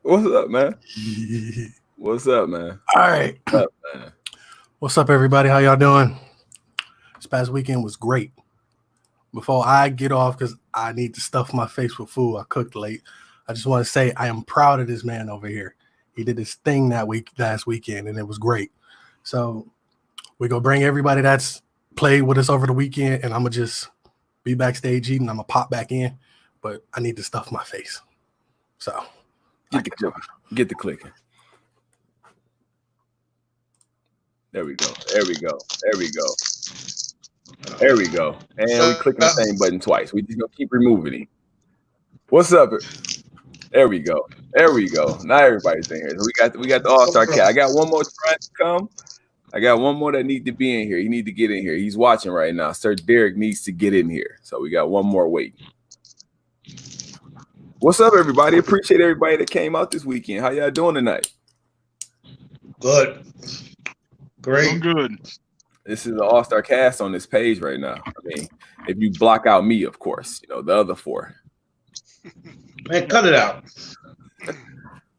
What's up, man? What's up, man? All right. What's up, man? What's up, everybody? How y'all doing? This past weekend was great. Before I get off, because I need to stuff my face with food, I cooked late. I just want to say I am proud of this man over here. He did his thing last weekend, and it was great. So we're going to bring everybody that's played with us over the weekend, and I'm going to just be backstage eating. I'm going to pop back in, but I need to stuff my face. So get the clicking. There we go. There we go. There we go. There we go. And we clicking the same button twice. We just gonna keep removing him. What's up? There we go. There we go. Now everybody's in here. So we got the All-Star cat. I got one more trying to come. I got one more that need to be in here. He need to get in here. He's watching right now. Sir Derek needs to get in here. So we got one more waiting. What's up, everybody? Appreciate everybody that came out this weekend. How y'all doing tonight? Good. Great. I'm good. This is the All-Star cast on this page right now. I mean, if you block out me, of course, the other four. Man, cut it out.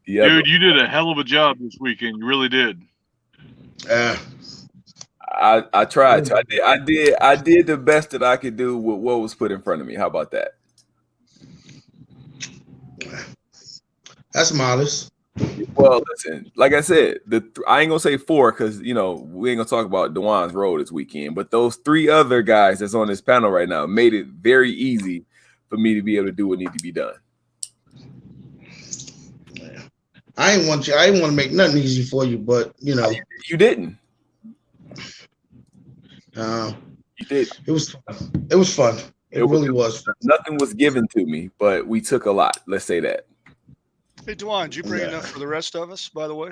Dude, you did a hell of a job this weekend. You really did. I tried to. I did the best that I could do with what was put in front of me. How about that? That's modest. Well, listen, like I said, I ain't gonna say four because we ain't gonna talk about Dewan's role this weekend. But those three other guys that's on this panel right now made it very easy for me to be able to do what needs to be done. I didn't want to make nothing easy for you, but you didn't. You did. It was fun. It really was fun. Nothing was given to me, but we took a lot. Let's say that. Hey, Dewan, did you bring enough for the rest of us, by the way?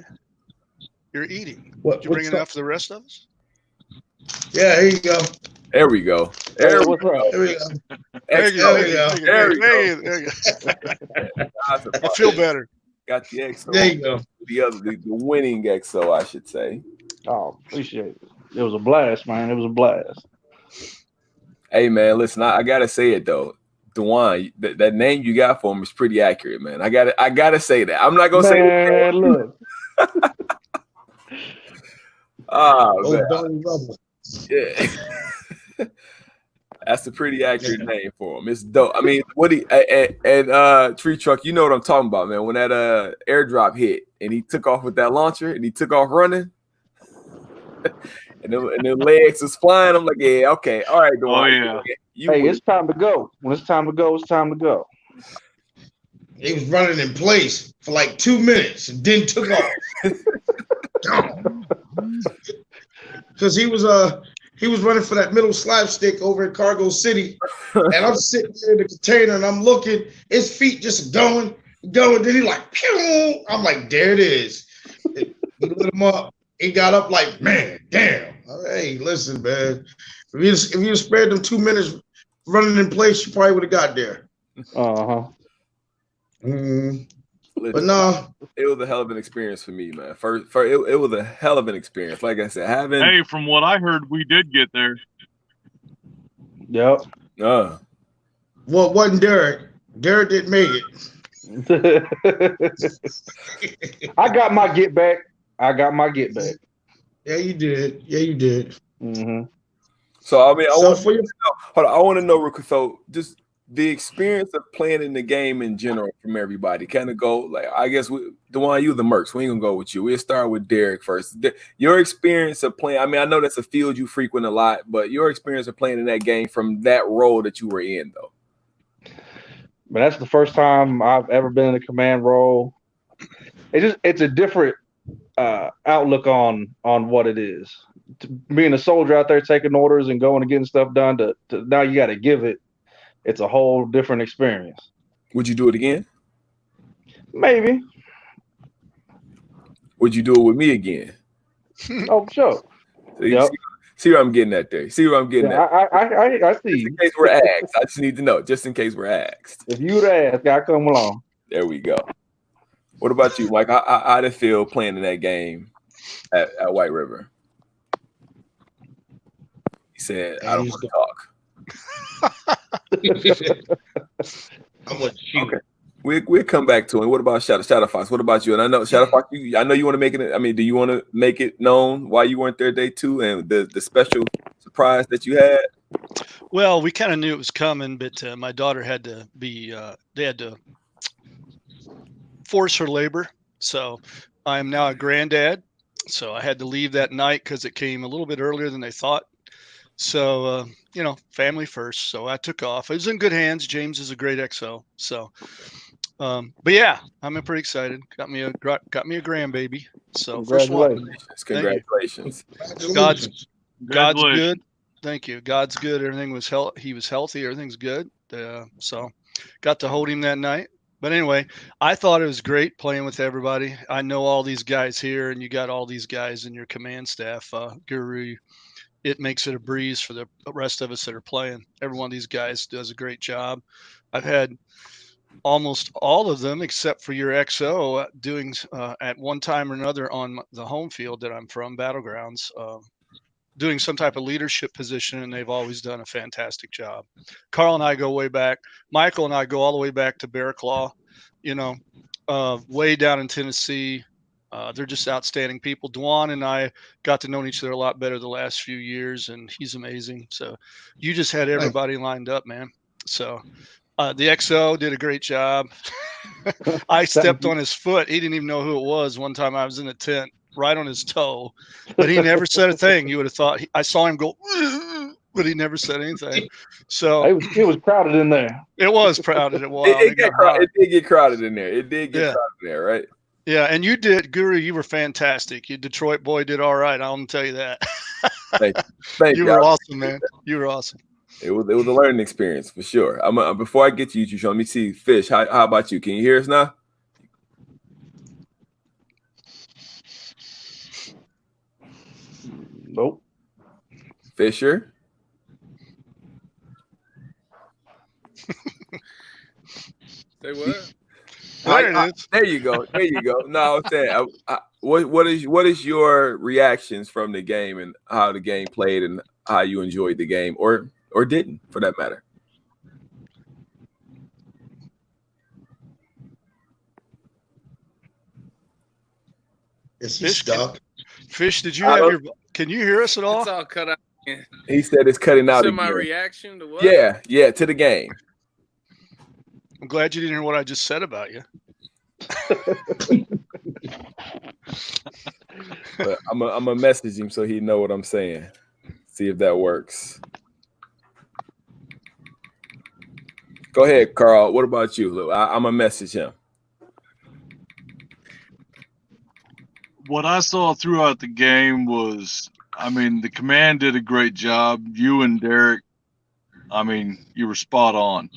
You're eating. Did you bring enough for the rest of us? Yeah, here you go. There we go. There we go. There we go. There you go. I feel better. Got the XO. There you go. The winning XO, I should say. Oh, appreciate it. It was a blast, man. It was a blast. Hey, man, listen, I gotta say it though. Dewan, that name you got for him is pretty accurate, man. I gotta say that. I'm not gonna say that. Look. Man. Yeah. That's a pretty accurate name for him. It's dope. I mean, Tree Truck, you know what I'm talking about, man. When that airdrop hit and he took off with that launcher and he took off running. And the legs was flying. I'm like, yeah, okay, all right, Dewan. Oh yeah. It's time to go. When it's time to go, it's time to go. He was running in place for like 2 minutes and then took off. Because he was running for that middle slapstick over in Cargo City, and I'm sitting there in the container and I'm looking, his feet just going. Then he like, pew! I'm like, there it is. He lit him up. He got up like, man, damn. Hey, listen, man. If you spared them 2 minutes running in place, you probably would have got there. But no, it was a hell of an experience for me, man. It was a hell of an experience. Like I said, Hey, from what I heard, we did get there. Yep. Well, it wasn't Derek. Derek didn't make it. I got my get back. Yeah, you did. Mm-hmm. So I mean, I want to know, Rookie. So just the experience of playing in the game in general from everybody. Kind of go like, I guess Dewan, you the Mercs. We ain't gonna go with you. We'll start with Derek first. Your experience of playing. I mean, I know that's a field you frequent a lot, but your experience of playing in that game from that role that you were in, though. But that's the first time I've ever been in a command role. It's a different outlook on what it is. Being a soldier out there taking orders and going and getting stuff done to now you got to give it. It's a whole different experience. Would you do it again? Maybe. Would you do it with me again? Oh, sure. See where I'm getting at there. See where I'm getting at. I see. Just in case we're asked. I just need to know. Just in case we're asked. If you'd ask, I come along. There we go. What about you, Mike? How'd it feel playing in that game at White River? He said, I don't want to talk. I'm going to shoot. We'll come back to him. What about Shadow Fox? What about you? And I know Shadow Fox. I know you want to make it. I mean, do you want to make it known why you weren't there day 2 and the special surprise that you had? Well, we kind of knew it was coming, but my daughter had to be. They had to force her labor, so I am now a granddad. So I had to leave that night because it came a little bit earlier than they thought. So family first. So I took off. It was in good hands. James is a great XO. So. But yeah, I'm pretty excited. Got me a grandbaby. So first one. Congratulations. God's good. Thank you. God's good. Everything was he was healthy. Everything's good. So got to hold him that night. But anyway, I thought it was great playing with everybody. I know all these guys here, and you got all these guys in your command staff. Guru, it makes it a breeze for the rest of us that are playing. Every one of these guys does a great job. I've had almost all of them, except for your XO, doing at one time or another on the home field that I'm from, Battlegrounds, doing some type of leadership position, and they've always done a fantastic job. Carl and I go way back. Michael and I go all the way back to Bear Claw, way down in Tennessee. They're just outstanding people. Dwan and I got to know each other a lot better the last few years, and he's amazing. So you just had everybody lined up, man. So the XO did a great job. I stepped on his foot. He didn't even know who it was. One time I was in the tent, right on his toe, but he never said a thing. You would have thought I saw him go, but he never said anything. So it was crowded in there. It was crowded. It was. It did get crowded in there. It did get crowded in there, right? Yeah, and you did, Guru. You were fantastic. You Detroit boy did all right. I'll tell you that. Thank you. You were awesome, man. You were awesome. It was a learning experience for sure. Before I get to you, let me see. Fish, how about you? Can you hear us now? Nope. Fisher? Say what? There you go. There you go. No, I was saying, what is your reactions from the game and how the game played and how you enjoyed the game or didn't, for that matter? Is he stuck? Fish, did you have can you hear us at all? It's all cut out. He said it's cutting out. So my reaction to what? Yeah, to the game. I'm glad you didn't hear what I just said about you. But I'm gonna message him so he know what I'm saying. See if that works. Go ahead, Carl. What about you? I'm gonna message him. What I saw throughout the game was, the command did a great job. You and Derek, you were spot on.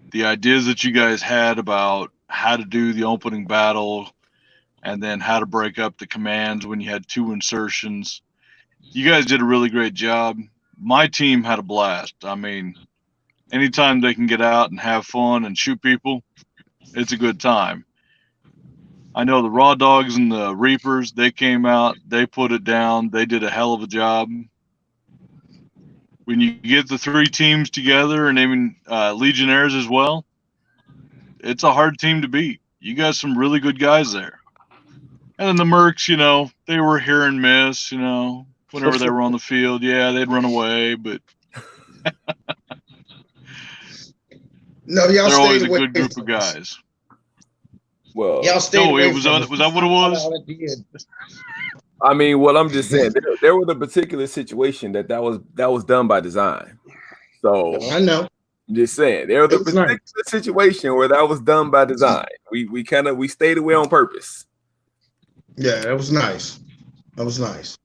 The ideas that you guys had about how to do the opening battle and then how to break up the commands when you had 2 insertions. You guys did a really great job. My team had a blast. Anytime they can get out and have fun and shoot people, it's a good time. I know the Raw Dogs and the Reapers, they came out, they put it down, they did a hell of a job. When you get the 3 teams together and even Legionnaires as well, it's a hard team to beat. You got some really good guys there. And then the Mercs, they were hit and miss, whenever they were on the field. Yeah, they'd run away, but no, y'all they're always stayed a away good group of guys. Well, y'all stayed away was that what it was? I'm just saying there was a particular situation that was done by design. So I know. I'm just saying there was a particular situation where that was done by design. We stayed away on purpose. Yeah, that was nice. That was nice.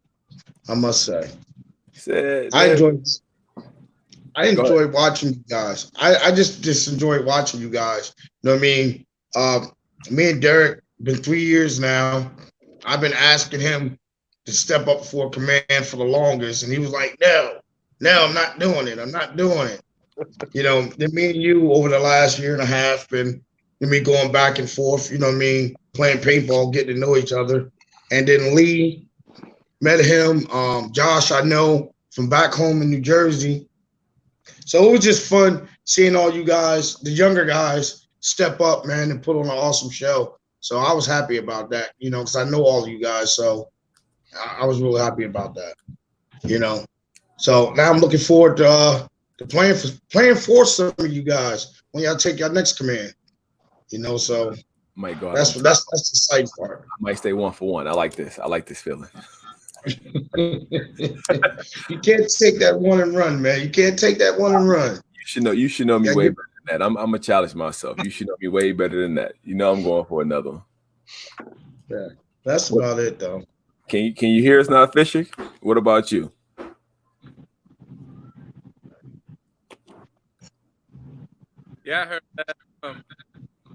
I must say. I enjoyed watching you guys. I just enjoyed watching you guys. You know what I mean? Me and Derek been 3 years now. I've been asking him to step up for command for the longest, and he was like, no, I'm not doing it. I'm not doing it. Then me and you over the last year and a half been me going back and forth, playing paintball, getting to know each other. And then Lee, met him. Josh, I know from back home in New Jersey. So it was just fun seeing all you guys, the younger guys, step up, man, and put on an awesome show. So I was happy about that, because I know all of you guys. So I was really happy about that, So now I'm looking forward to playing for some of you guys when y'all take your next command. So Might go out that's on the top. exciting part. I might stay 1-for-1. I like this. I like this feeling. You can't take that one and run, man. You can't take that one and run. You should know me way better than that. I'm gonna challenge myself. You should know me way better than that. I'm going for another one. Yeah, that's about it, though. Can you hear us now, Fisher? What about you? Yeah, I heard that.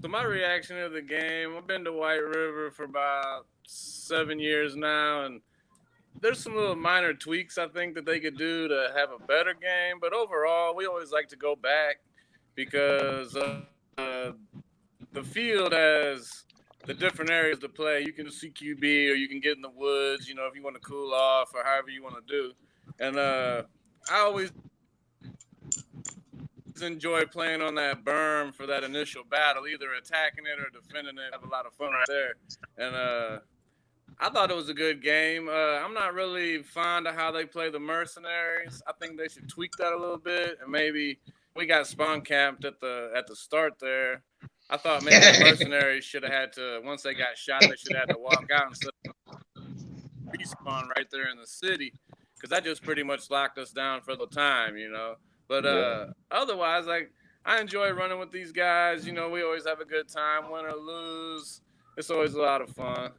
So my reaction to the game, I've been to White River for about 7 years now, and there's some little minor tweaks I think that they could do to have a better game. But overall, we always like to go back because the field has the different areas to play. You can see QB or you can get in the woods, if you want to cool off or however you want to do. And I always enjoy playing on that berm for that initial battle, either attacking it or defending it. Have a lot of fun right there. And I thought it was a good game. I'm not really fond of how they play the mercenaries. I think they should tweak that a little bit, and maybe we got spawn camped at the start there. I thought maybe the mercenaries should have had to, once they got shot, they should have had to walk out instead of respawn right there in the city, because that just pretty much locked us down for the time, But otherwise, I enjoy running with these guys. We always have a good time, win or lose. It's always a lot of fun.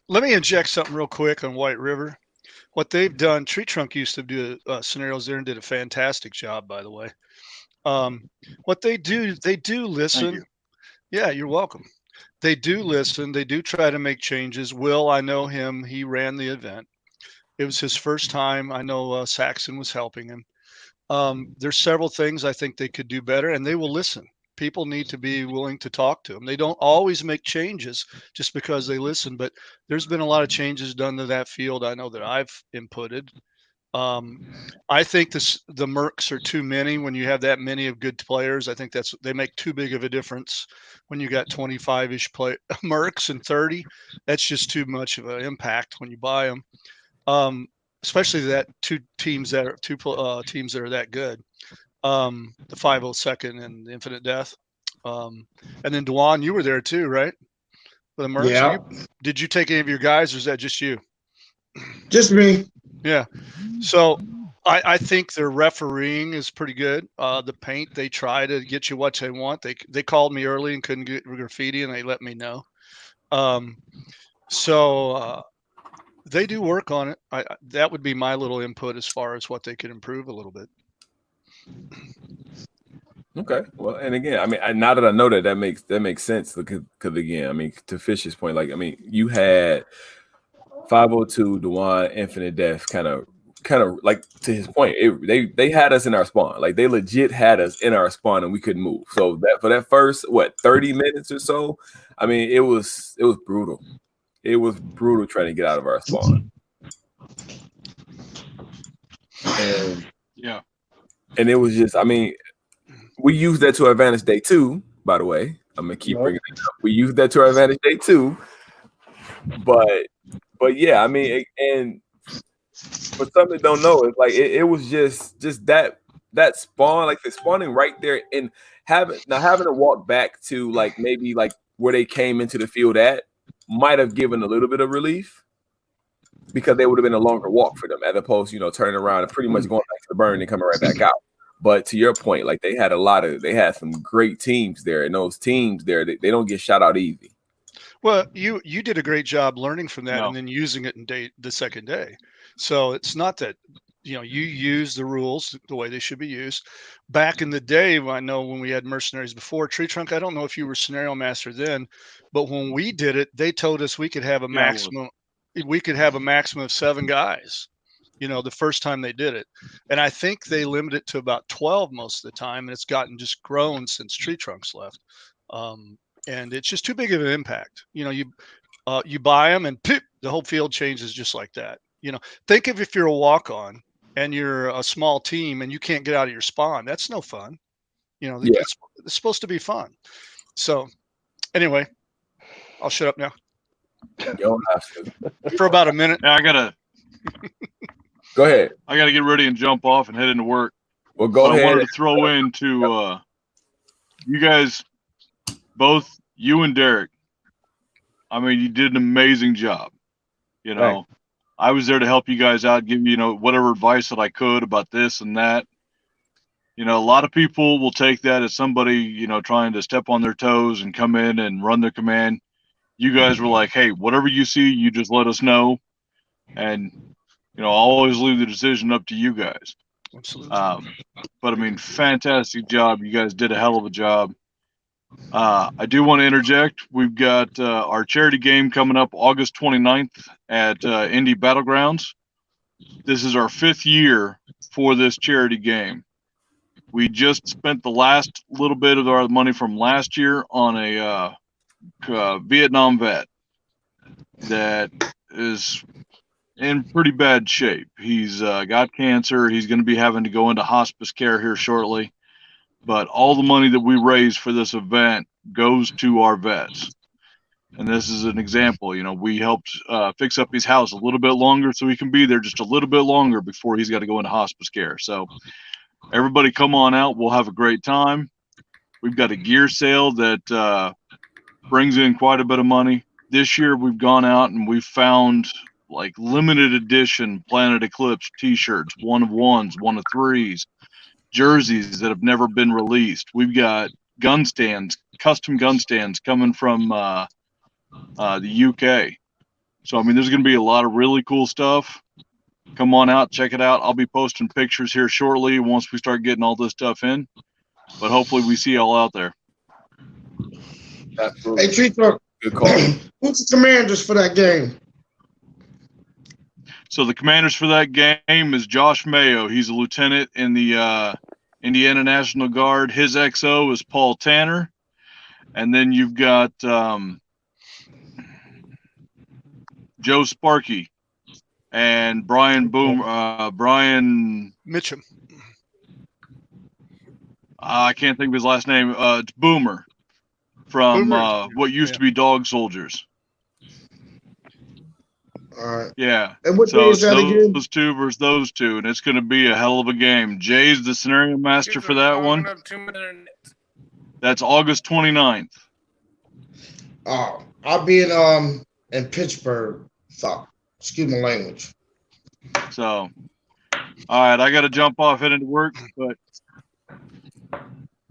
Let me inject something real quick on White River. What they've done, Tree Trunk used to do scenarios there and did a fantastic job, by the way. What they do listen. You. Yeah, you're welcome. They do listen. They do try to make changes. Will, I know him. He ran the event. It was his first time. I know Saxon was helping him. There's several things I think they could do better, and they will listen. People need to be willing to talk to them. They don't always make changes just because they listen, but there's been a lot of changes done to that field. I know that I've inputted. I think the Mercs are too many. When you have that many of good players, I think they make too big of a difference. When you got 25-ish Mercs and 30, that's just too much of an impact when you buy them. Especially that two teams that are that good. The 502nd and the Infinite Death. And then Dwan, you were there too, right? For the Mercs. Yeah. Did you take any of your guys, or is that just you? Just me. Yeah. So I think their refereeing is pretty good. The paint, they try to get you what they want. They called me early and couldn't get graffiti, and they let me know. They do work on it. That would be my little input as far as what they could improve a little bit. Okay. Well, and again, I mean, now that I know that makes sense, because again, I mean, to Fish's point, you had 502, Dewan, Infinite Death, kind of like, to his point, they had us in our spawn. Like, they legit had us in our spawn and we couldn't move. So that for that first 30 minutes or so, I mean, it was brutal. It was brutal trying to get out of our spawn. And yeah. And it was just, I mean, we used that to our advantage day two, by the way. I'm going to keep bringing it up. We used that to our advantage day two. But yeah, I mean, and for some that don't know, it's like it was just that spawn, like the spawning right there, and having to walk back to maybe where they came into the field at might have given a little bit of relief, because they would have been a longer walk for them, as opposed to, turning around and pretty much going back to the burn and coming right back out. But to your point, they had some great teams there, and those teams there, they don't get shot out easy. Well, you did a great job learning from that and then using it in the second day. So it's not that, you use the rules the way they should be used. Back in the day, I know when we had mercenaries before, Tree Trunk, I don't know if you were scenario master then, but when we did it, they told us we could have a maximum. We could have a maximum of 7 guys, the first time they did it. And I think they limited it to about 12 most of the time. And it's gotten just grown since Tree Trunks left. And it's just too big of an impact. You buy them and pip, the whole field changes just like that. Think of if you're a walk-on and you're a small team and you can't get out of your spawn. That's no fun. You know, Yeah. it's supposed to be fun. So anyway, I'll shut up now You don't have to. for about a minute. Yeah, I gotta Go ahead. get ready and jump off and head into work. Well, go But I ahead. wanted to throw into you guys, both you and Derek. I mean, you did an amazing job. You know, Thanks. I was there to help you guys out, give you, whatever advice that I could about this and that. You know, a lot of people will take that as somebody, trying to step on their toes and come in and run their command. You guys were like, hey, whatever you see, you just let us know. And, I'll always leave the decision up to you guys. Absolutely. But I mean, fantastic job. You guys did a hell of a job. I do want to interject. We've got our charity game coming up August 29th at Indy Battlegrounds. This is our 5th year for this charity game. We just spent the last little bit of our money from last year on a Vietnam vet that is in pretty bad shape. He's got cancer. He's going to be having to go into hospice care here shortly. But all the money that we raise for this event goes to our vets. And this is an example. We helped fix up his house a little bit longer so he can be there just a little bit longer before he's got to go into hospice care. So everybody come on out. We'll have a great time. We've got a gear sale that brings in quite a bit of money. This year we've gone out and we've found like limited edition Planet Eclipse t-shirts, 1 of 1s, 1 of 3s, jerseys that have never been released. We've got gun stands, custom gun stands coming from the UK. So, I mean, there's going to be a lot of really cool stuff. Come on out, check it out. I'll be posting pictures here shortly once we start getting all this stuff in. But hopefully we see y'all out there. Absolutely. Hey, Tree Truck, Good call. who's the commanders for that game? So the commanders for that game is Josh Mayo. He's a lieutenant in the Indiana National Guard. His XO is Paul Tanner. And then you've got Joe Sparky and Brian Mitchum. I can't think of his last name. It's Boomer from what used to be Dog Soldiers. All right. Yeah. And what day So is it's that again? those two versus those two, and it's going to be a hell of a game. Jay's the scenario master for that one. That's August 29th. Oh, I'll be in Pittsburgh. Fuck. Excuse my language. So, all right, I got to jump off, head into work, but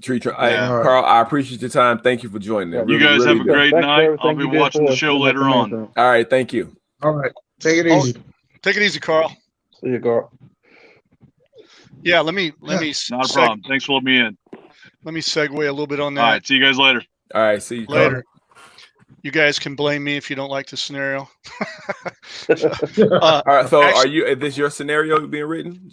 Carl, I appreciate your time. Thank you for joining us. you guys have a great night. I'll be watching the show later on. All right, thank you. All right, take it easy. Take it easy, Carl. See you, Carl. Yeah, let me. Not a problem. Thanks for letting me in. Let me segue a little bit on that. All right, see you guys later. All right, see you later. You guys can blame me if you don't like the scenario. All right, so is this your scenario being written?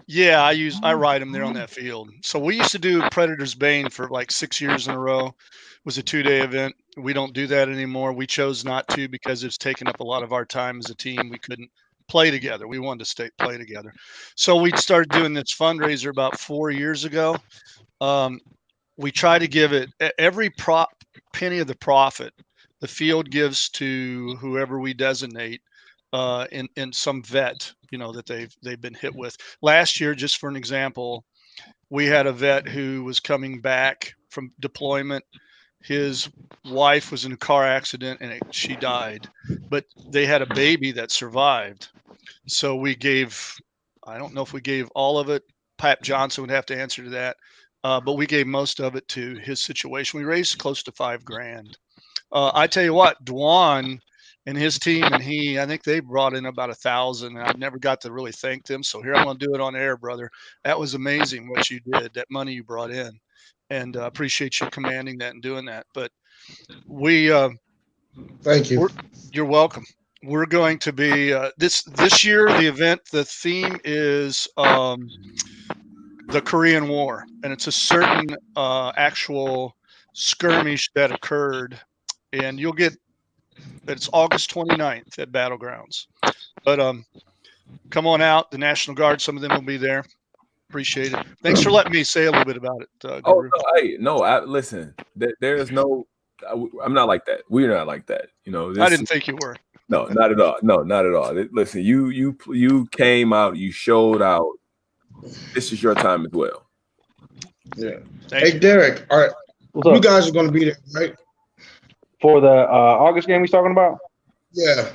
Yeah, I write them there on that field. So we used to do Predator's Bane for like 6 years in a row. It was a 2-day event. We don't do that anymore. We chose not to because it's taken up a lot of our time as a team. We couldn't play together. We wanted to play together. So we started doing this fundraiser about 4 years ago. We try to give it every penny of the profit the field gives to whoever we designate in some vet, that they've been hit with. Last year, just for an example, we had a vet who was coming back from deployment. His wife was in a car accident and she died, but they had a baby that survived. So we gave, I don't know if we gave all of it. Pat Johnson would have to answer to that. But we gave most of it to his situation. We raised close to $5,000. I tell you what, Dwan and his team and I think they brought in about 1,000, and I never got to really thank them. So here I'm going to do it on air, brother. That was amazing what you did, that money you brought in, and appreciate you commanding that and doing that. But we, thank you. You're welcome. We're going to be this year. The event, the theme is the Korean War, and it's a certain actual skirmish that occurred. And you'll get it's August 29th at Battlegrounds. But come on out, the National Guard, some of them will be there. Appreciate it. Thanks for letting me say a little bit about it. Listen, there's no. I'm not like that. We're not like that. I didn't think you were. No, not at all. No, not at all. Listen, you came out. You showed out. This is your time as well. Yeah. Thank you. Derek. All right. You guys are going to be there, right? For the August game he's talking about? Yeah.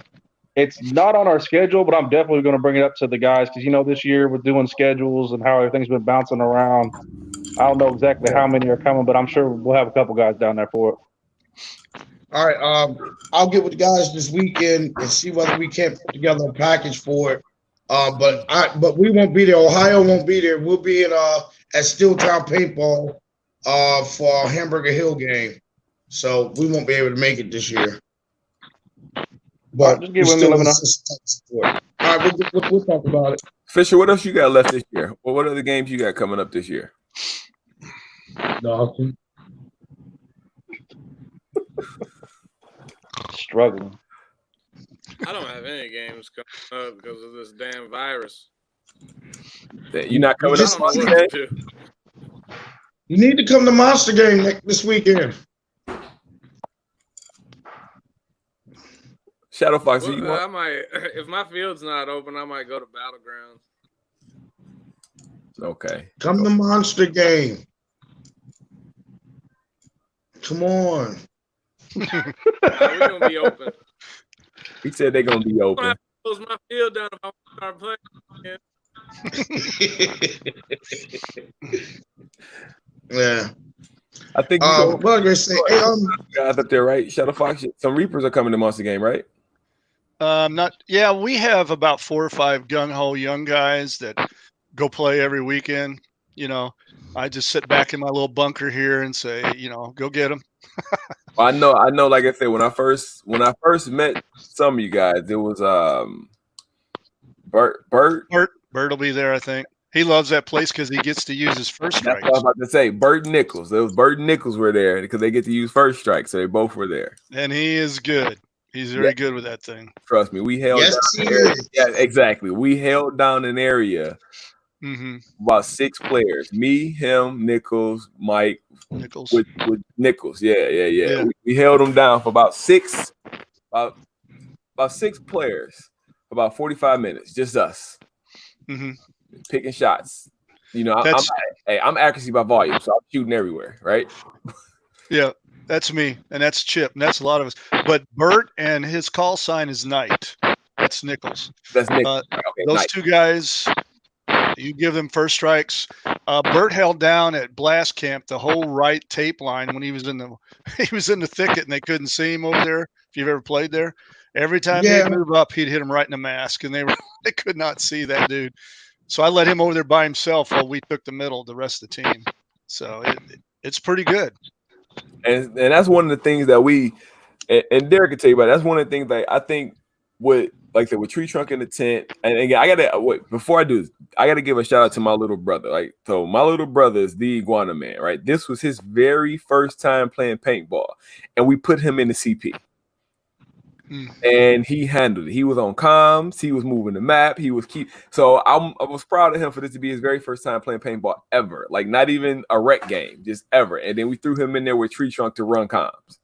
It's not on our schedule, but I'm definitely going to bring it up to the guys because, this year with doing schedules and how everything's been bouncing around, I don't know exactly how many are coming, but I'm sure we'll have a couple guys down there for it. All right. I'll get with the guys this weekend and see whether we can't put together a package for it. But we won't be there. Ohio won't be there. We'll be at Steeltown Paintball for our Hamburger Hill game. So we won't be able to make it this year. But just give me a support. All right, we'll talk about it. Fisher, what else you got left this year? Well, what other games you got coming up this year? Nothing. Struggling. I don't have any games coming up because of this damn virus. You're not coming up on what to game? do. You need to come to Monster Game this weekend. Shadow Fox, Well, I might, if my field's not open, I might go to Battlegrounds. Okay. Come to Monster Game. Come on. We're gonna be open. He said they're gonna be I'm open. gonna have to close my field down if I want to start playing. Yeah. I think What I was gonna say, guys up there, right? Shadow Fox, some Reapers are coming to Monster Game, right? We have about 4 or 5 gung-ho young guys that go play every weekend. I just sit back in my little bunker here and say, go get them. I know. Like I said, when I first met some of you guys, it was Bert. Bert will be there, I think. He loves that place because he gets to use his first strike. That's what I was about to say. Bert Nichols. It was Bert and Nichols were there because they get to use first strike, so they both were there. And he is good. He's very good with that thing. Trust me, we held Yes, down he an area. is. Yeah, exactly. We held down an area. About 6 players. Me, him, Nichols, Mike, Nichols. With Nichols. Yeah. We held them down for about 6 players for about 45 minutes. Just us. Picking shots. I'm accuracy by volume, so I'm shooting everywhere, right? Yeah, that's me, and that's Chip, and that's a lot of us. But Bert and his call sign is Knight. That's Nichols. That's Nichols. Those Knight. 2 guys, you give them first strikes. Bert held down at Blast Camp the whole right tape line when he was in the thicket and they couldn't see him over there. If you've ever played there, every time they move up, he'd hit him right in the mask, and they could not see that dude. So I let him over there by himself while we took the middle, the rest of the team. So it's pretty good. And that's one of the things that and Derek can tell you about. That's one of the things that I think with Tree Trunk in the tent. And again, before I do this, I gotta give a shout out to my little brother. So my little brother is the Iguana Man, right? This was his very first time playing paintball, and we put him in the CP. And he handled it. He was on comms. He was moving the map. So I was proud of him for this to be his very first time playing paintball ever. Like not even a rec game, just ever. And then we threw him in there with Tree Trunk to run comms.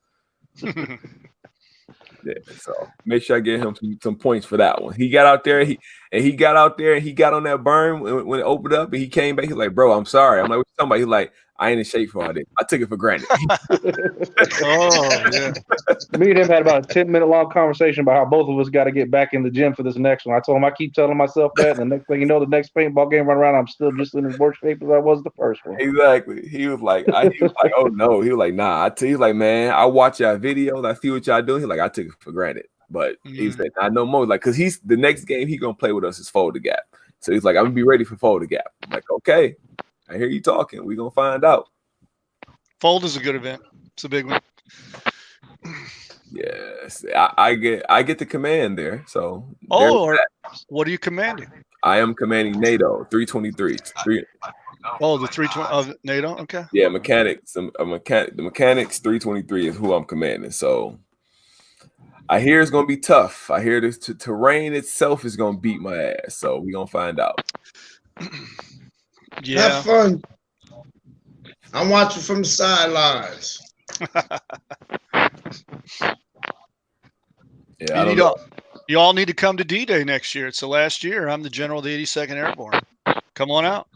Yeah, so make sure I give him some points for that one. He got out there. He got out there and he got on that berm when it opened up, and he came back. He's like, "Bro, I'm sorry." I'm like, "What you talking about?" He's like, "I ain't in shape for all this. I took it for granted." Oh, yeah. Me and him had about a 10-minute long conversation about how both of us got to get back in the gym for this next one. I told him I keep telling myself that, and the next thing you know, the next paintball game run around, I'm still just in as worse shape as I was the first one. Exactly. He was like, "Oh no." He was like, "Nah." He's like, "Man, I watch y'all videos. I see what y'all doing." He's like, "I took it for granted." But he said, "I know more." Like, cause the next game he gonna play with us is Folder Gap. So he's like, "I'm gonna be ready for Folder Gap." I'm like, "Okay, I hear you talking. We gonna find out." Fold is a good event. It's a big one. Yes, I get the command there. So what are you commanding? I am commanding NATO 323. The 320 of NATO. Okay. Yeah, mechanics. The mechanics 323 is who I'm commanding. So I hear it's gonna be tough. I hear this terrain itself is gonna beat my ass. So we gonna find out. Yeah. Have fun. I'm watching from the sidelines. Yeah, I don't know. You all need to come to D-Day next year. It's the last year. I'm the general of the 82nd Airborne. Come on out.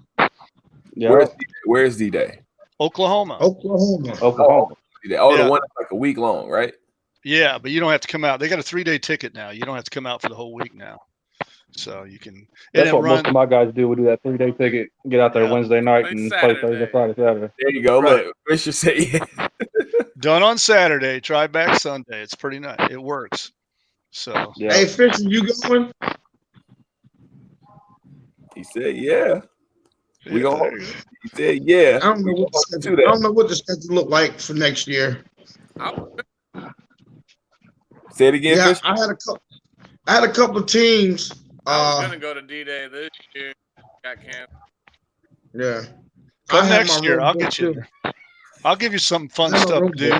Yeah. Where's D-Day? Oklahoma. Oklahoma. Oh, the Yeah. one that's like a week long, right? Yeah, but you don't have to come out. They got a 3-day ticket now. You don't have to come out for the whole week now. So you can. That's what most of my guys do. We do that 3-day ticket, get out there Wednesday night and play Thursday, Friday, Saturday. There you go. Right. Look, Fisher said, yeah. Done on Saturday. Try back Sunday. It's pretty nice. It works. So. Yeah. Hey, Fisher, you going? He said, yeah. We gonna. He said, yeah. I don't know what the schedule look like for next year. Say it again. Yeah, Fisher? I had a couple of teams. I was gonna go to D-Day this year. Got canceled. Yeah. Come next year. I'll get you. I'll give you some fun stuff to do.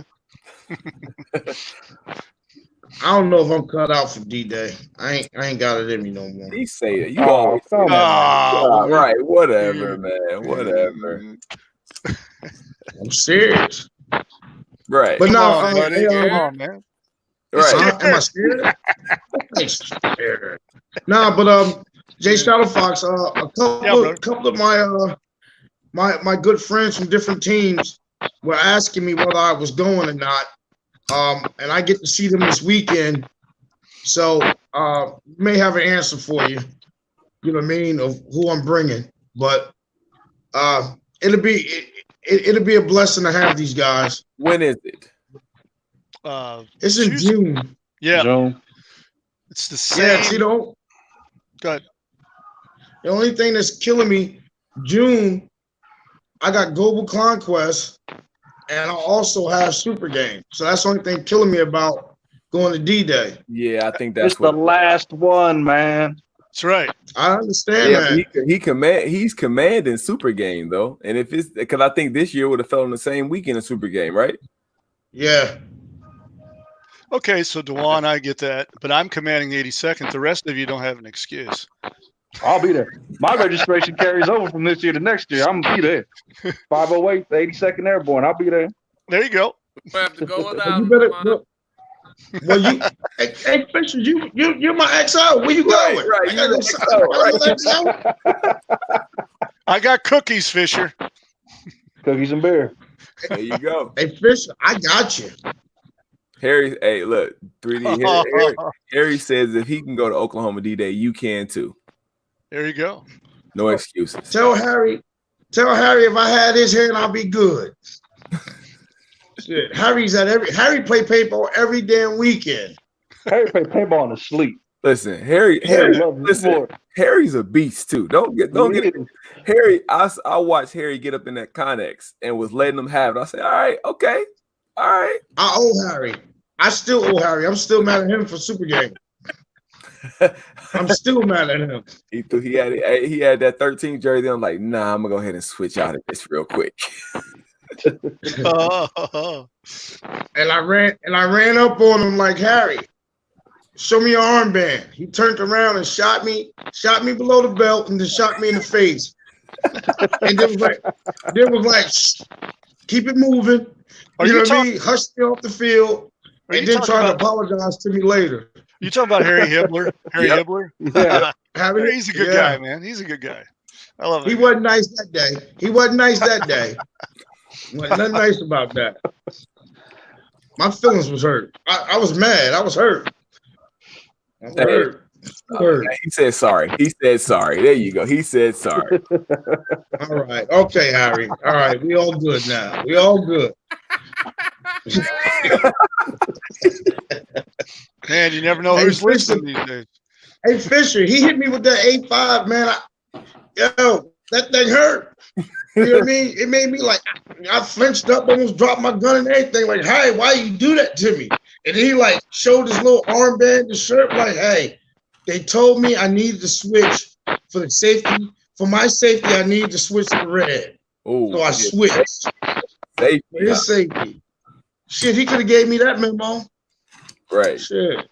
I don't know if I'm cut out for D-Day. I ain't got it in me no more. He say that. You always say that. Right. Whatever, man. Whatever. I'm serious. Right. But Come on, man. Right. Am I scared? I ain't scared. Nah, but Jay Shadow Fox, a couple of my good friends from different teams were asking me whether I was going or not. And I get to see them this weekend. So may have an answer for you. You know what I mean, of who I'm bringing. But it'll be a blessing to have these guys. When is it? It's in June. Yeah. June. It's the same. Yeah, see, Go ahead. The only thing that's killing me, June, I got Global Conquest, and I also have Super Game. So that's the only thing killing me about going to D-Day. Yeah, I think that's It's the last one, man. That's right. I understand that. He's commanding Super Game though, and if it's because I think this year would have fell on the same weekend of Super Game, right? Yeah. Okay, so Dewan, I get that, but I'm commanding the 82nd. The rest of you don't have an excuse. I'll be there. My registration carries over from this year to next year. I'm gonna be there. 508, the 82nd Airborne. I'll be there. There you go. We have to go without. You better look. Well, hey Fisher, you're my XO. Where you going? Right. I got cookies, Fisher. Cookies and beer. There you go. Hey Fisher, I got you. Harry, hey, look, 3D. Harry says if he can go to Oklahoma D-Day, you can too. There you go. No excuses. Tell Harry if I had his hand, I'll be good. Shit, Harry play paintball every damn weekend. Harry play paintball in his sleep. Listen, Harry's a beast too. Don't get Harry. I watched Harry get up in that Connex and was letting him have it. I said, all right, okay, all right. I owe Harry. I still owe Harry. I'm still mad at him for Super Game. I'm still mad at him. He had that 13 jersey. I'm like, nah, I'm gonna go ahead and switch out of this real quick. And I ran up on him like, Harry, show me your armband. He turned around and shot me below the belt and then shot me in the face. And then was like, shh, keep it moving. You know what I mean? Hushed me off the field and then tried to apologize to me later. You talking about Harry Hibbler? Hibbler? Yeah. He's a good guy, man. He's a good guy. I love it. He wasn't nice that day. Wasn't nothing nice about that. My feelings was hurt. I was mad. I was hurt. He said sorry. There you go. He said sorry. All right. Okay, Harry. All right. We all good now. We all good. Man, you never know who's listening these days. Hey, Fisher, he hit me with that 8.5, man. That thing hurt. You know what I mean? It made me like, I flinched up, almost dropped my gun and everything. Like, hey, why you do that to me? And then he like showed his little armband, the shirt, like, hey, they told me I needed to switch for the safety. For my safety, I need to switch to red. So I switched. Safety. For his safety. Shit, he could have gave me that memo. Right. Shit.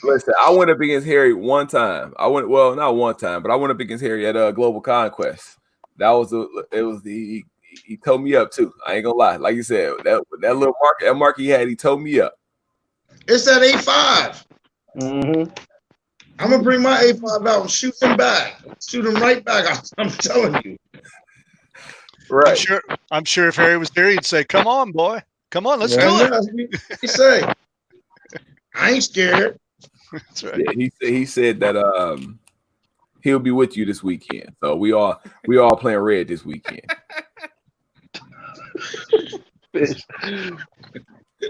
Listen, I went up against Harry one time. Not one time, but I went up against Harry at Global Conquest. That was he told me up too. I ain't gonna lie. Like you said, that little mark he had, he told me up. It's that A5. Mm-hmm. I'm gonna bring my A5 out and shoot him back. Shoot him right back. I'm telling you. Right. I'm sure if Harry was there, he'd say, "Come on, boy. Come on, let's do it." He say, I ain't scared. That's right. Yeah, he said that he'll be with you this weekend. So we all playing red this weekend.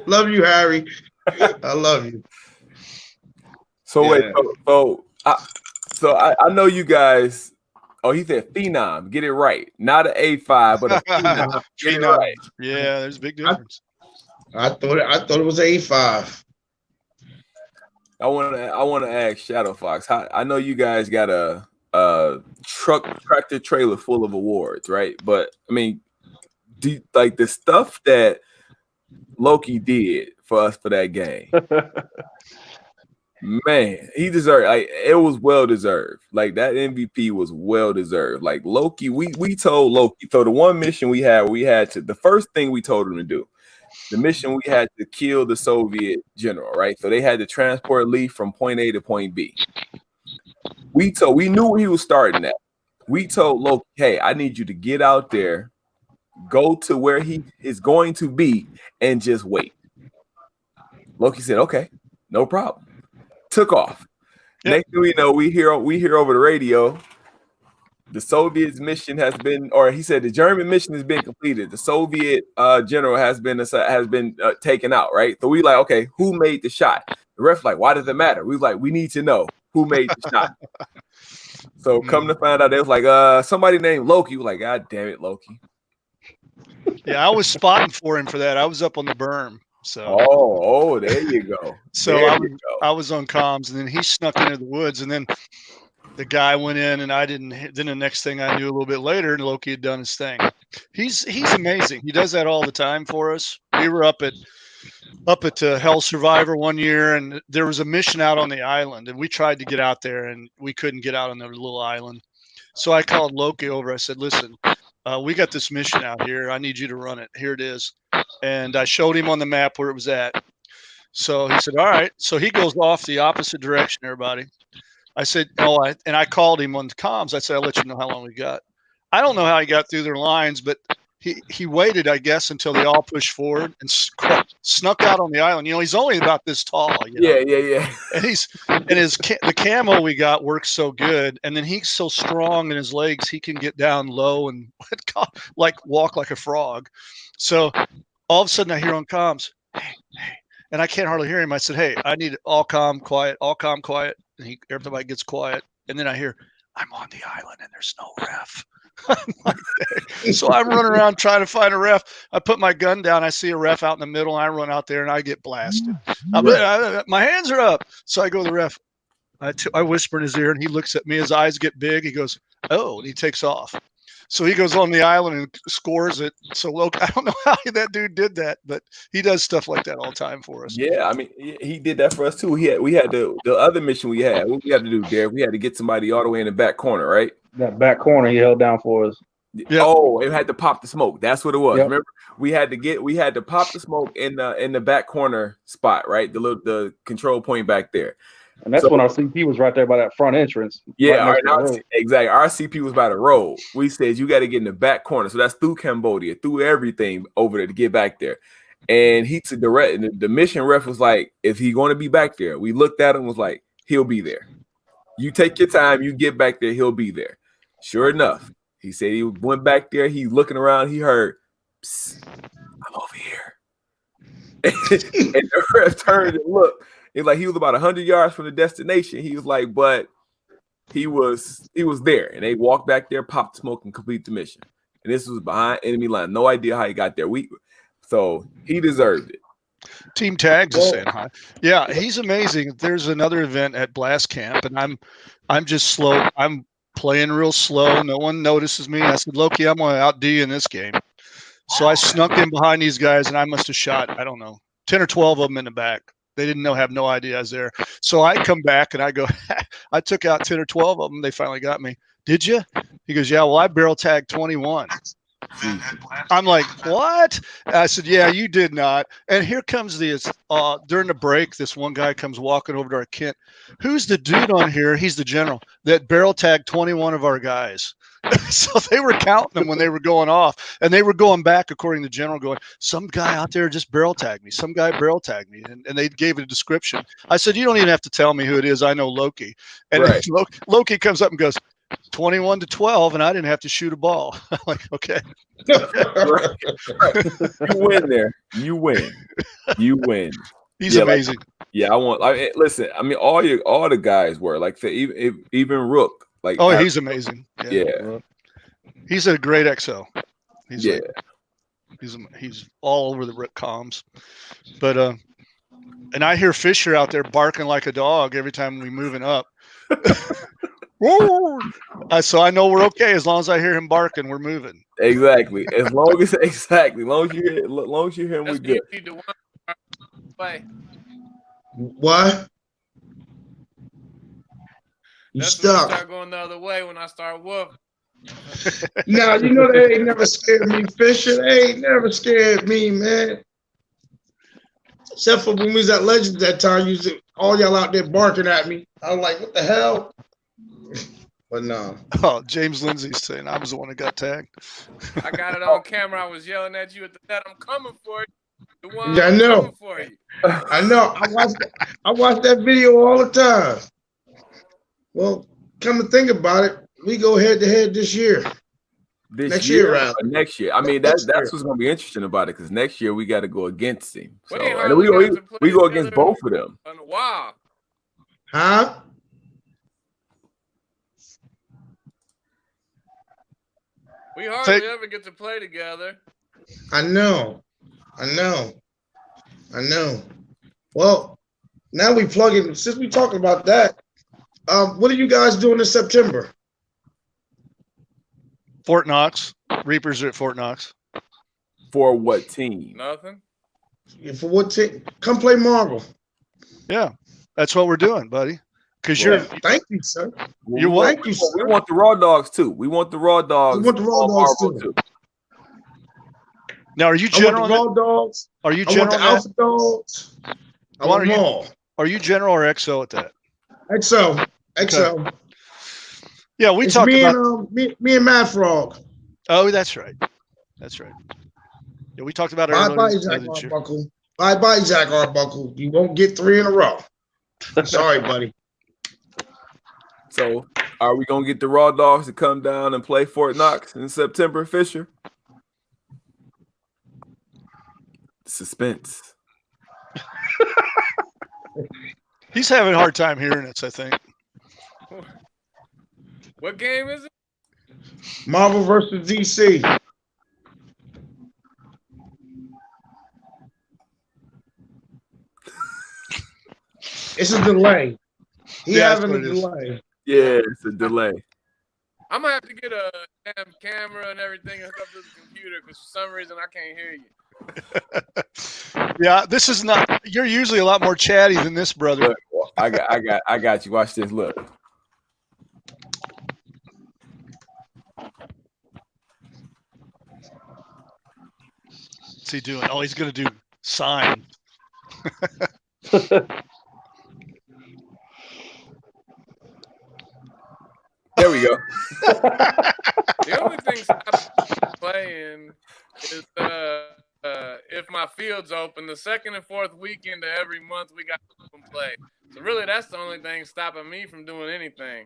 Love you, Harry. I love you. So Yeah. wait, so I know you guys. Oh, he said phenom. Get it right. Not an A5, but a phenom. Get it right. Yeah, there's a big difference. I thought it was A5. I want to ask Shadow Fox. I know you guys got a tractor trailer full of awards, right? But I mean, like the stuff that Loki did for us for that game, man, he deserved. Like it was well deserved. Like that MVP was well deserved. Like Loki, we told Loki. So the one mission we had to. The first thing we told him to do. The mission we had to kill the Soviet general, right? So they had to transport Lee from point A to point B. We knew where he was starting at. We told Loki, hey, I need you to get out there, go to where he is going to be, and just wait. Loki said, okay, no problem. Took off. Yep. Next thing we know, we hear over the radio, the Soviet's mission has been, or he said the German mission has been completed. The Soviet general has been taken out, right? So we like, okay, who made the shot? The ref like, why does it matter? We was like, we need to know who made the shot. So come to find out, they was like, somebody named Loki. We're like, God damn it, Loki. Yeah, I was spotting for him for that. I was up on the berm. So there you go. So I was on comms, and then he snuck into the woods, and then the guy went in, and I didn't. Then the next thing I knew, a little bit later, Loki had done his thing. He's amazing. He does that all the time for us. We were up at Hell Survivor one year, and there was a mission out on the island, and we tried to get out there, and we couldn't get out on the little island. So I called Loki over. I said, "Listen, we got this mission out here. I need you to run it. Here it is." And I showed him on the map where it was at. So he said, all right. So he goes off the opposite direction, everybody. I said, and I called him on the comms. I said, I'll let you know how long we got. I don't know how he got through their lines, but he waited, I guess, until they all pushed forward and snuck out on the island. You know, he's only about this tall. You know? Yeah. And the camo we got works so good, and then he's so strong in his legs, he can get down low and like walk like a frog. So all of a sudden I hear on comms, hey, and I can't hardly hear him. I said, hey, I need all calm, quiet. And everybody gets quiet. And then I hear, I'm on the island and there's no ref. So I'm running around trying to find a ref. I put my gun down. I see a ref out in the middle. And I run out there and I get blasted. My hands are up. So I go to the ref. I whisper in his ear and he looks at me. His eyes get big. He goes, oh, and he takes off. So he goes on the island and scores it. So look, I don't know how that dude did that, but he does stuff like that all the time for us. Yeah, I mean, he did that for us too. We had the other mission we had. What we had to do, Derek? We had to get somebody all the way in the back corner, right? That back corner he held down for us. Yep. Oh, it had to pop the smoke. That's what it was. Yep. Remember, we had to pop the smoke in the back corner spot, right? The control point back there. And that's when our CP was right there by that front entrance. Yeah, exactly. Our CP was by the road. We said you got to get in the back corner. So that's through Cambodia, through everything over there to get back there. And he took the mission ref was like, if he's going to be back there, we looked at him, was like, he'll be there. You take your time, you get back there, he'll be there. Sure enough, he said he went back there. He's looking around. He heard, I'm over here. And the ref turned and looked. It's like he was about 100 yards from the destination. He was like, but he was there. And they walked back there, popped smoke, and complete the mission. And this was behind enemy line. No idea how he got there. So he deserved it. Team Tags is saying hi. Yeah, he's amazing. There's another event at Blast Camp, and I'm just slow. I'm playing real slow. No one notices me. I said, Loki, I'm going to out D in this game. So I snuck in behind these guys, and I must have shot, I don't know, 10 or 12 of them in the back. They didn't have no idea I was there. So I come back and I go, I took out 10 or 12 of them. They finally got me. Did you? He goes, yeah, well, I barrel tagged 21. I'm like, what? I said, yeah, you did not. And here comes this, during the break, this one guy comes walking over to our Kent. Who's the dude on here? He's the general that barrel tagged 21 of our guys. So they were counting them when they were going off, and they were going back, according to general, going, some guy out there just barrel tagged me. Some guy barrel tagged me. And they gave it a description. I said, you don't even have to tell me who it is. I know Loki. And Right. Loki comes up and goes, 21-12, and I didn't have to shoot a ball. I'm like, okay. Right. You win there. You win. You win. He's Yeah, amazing. Yeah, listen. I mean, all the guys were like even Rook. Like, Oh, he's amazing. yeah. He's a great XO. He's Yeah. he's all over the Rook comms. But and I hear Fisher out there barking like a dog every time we moving up. So I know we're okay as long as I hear him barking. We're moving. Exactly. As long as you hear him, we good. What? You That's when I stuck. start going the other way when I start whooping. Now, you know they ain't never scared me, Fisher. They ain't never scared me, man. Except for when we was at Legends that time, all y'all out there barking at me. I was like, what the hell? But no. Oh, James Lindsay's saying I was the one that got tagged. I got it on camera. I was yelling at you at the net. I'm coming for you. The one Yeah, I know. coming for you. I know. I watch that video all the time. Well, come to think about it, we go head to head this year. Next year, rather. Next year. I mean, that's what's gonna be interesting about it, because next year we got to go against him. So, We ain't and we hardly got to play go against together both of them. in a while. Huh? We hardly ever get to play together. I know. Well, now we plug in. Since we talking about that, what are you guys doing in September? Fort Knox. Reapers are at Fort Knox. For what team? Nothing. For what team? Come play Marvel. Yeah, that's what we're doing, buddy. Because Thank you, sir. You're what? Thank you, sir. We want the Raw Dogs too. We want the Raw Dogs. We want the Raw Dogs too. Now, are you I general? want the Raw Dogs. Are you I want general? the Alpha Dogs. I want them all. Are you general or XO at that? XO. Yeah, we It's talked me about and me and Mad Frog. Oh, that's right. That's right. Yeah, we talked about it Bye bye, earlier Jack this year. Arbuckle. Bye bye, Jack Arbuckle. You won't get 3 in a row. Sorry, buddy. So, are we gonna get the Raw Dogs to come down and play Fort Knox in September, Fisher? Suspense. He's having a hard time hearing us, I think. What game is it? Marvel versus DC. It's a delay. He Yeah, having a that's what it is. delay. Yeah, it's a delay. I'm gonna have to get a damn camera and everything hooked up to the computer because for some reason I can't hear you. Yeah, this is not. You're usually a lot more chatty than this, brother. Look, I got you. Watch this. Look. What's he doing? Oh, he's gonna do sign. There we go. The only thing I'm playing is if my field's open, the second and fourth weekend of every month we got to play. So really, that's the only thing stopping me from doing anything.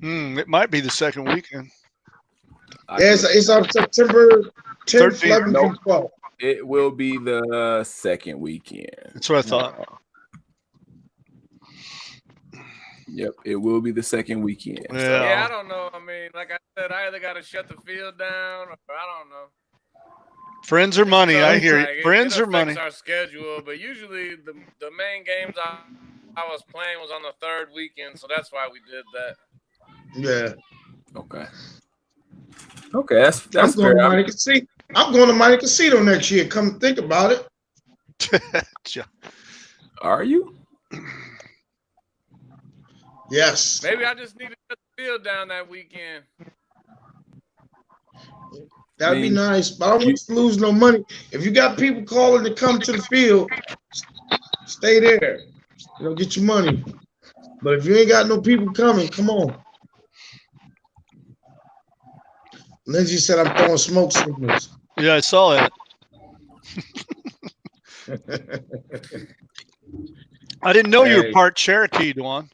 It might be the second weekend. It's on September 10th, 13th. 11th, and 12th. It will be the second weekend. That's what I thought. Yep, it will be the second weekend. Yeah. Yeah, I don't know. I mean, like I said, I either got to shut the field down or I don't know. Friends or money, So I it's hear like, you. Friends it or money. affects our schedule, but usually the main games I was playing was on the third weekend, so that's why we did that. Yeah. Okay. Okay, that's I'm going to fair. Monte Casino. I'm going to Monte Casino next year. Come think about it. Are you? Yes. Maybe I just need to shut the field down that weekend. That'd be nice, but I don't want you to lose no money. If you got people calling to come to the field, stay there. Get your money. But if you ain't got no people coming, come on. Lindsay said I'm throwing smoke signals. Yeah, I saw that. I didn't know you were part Cherokee, Dwan.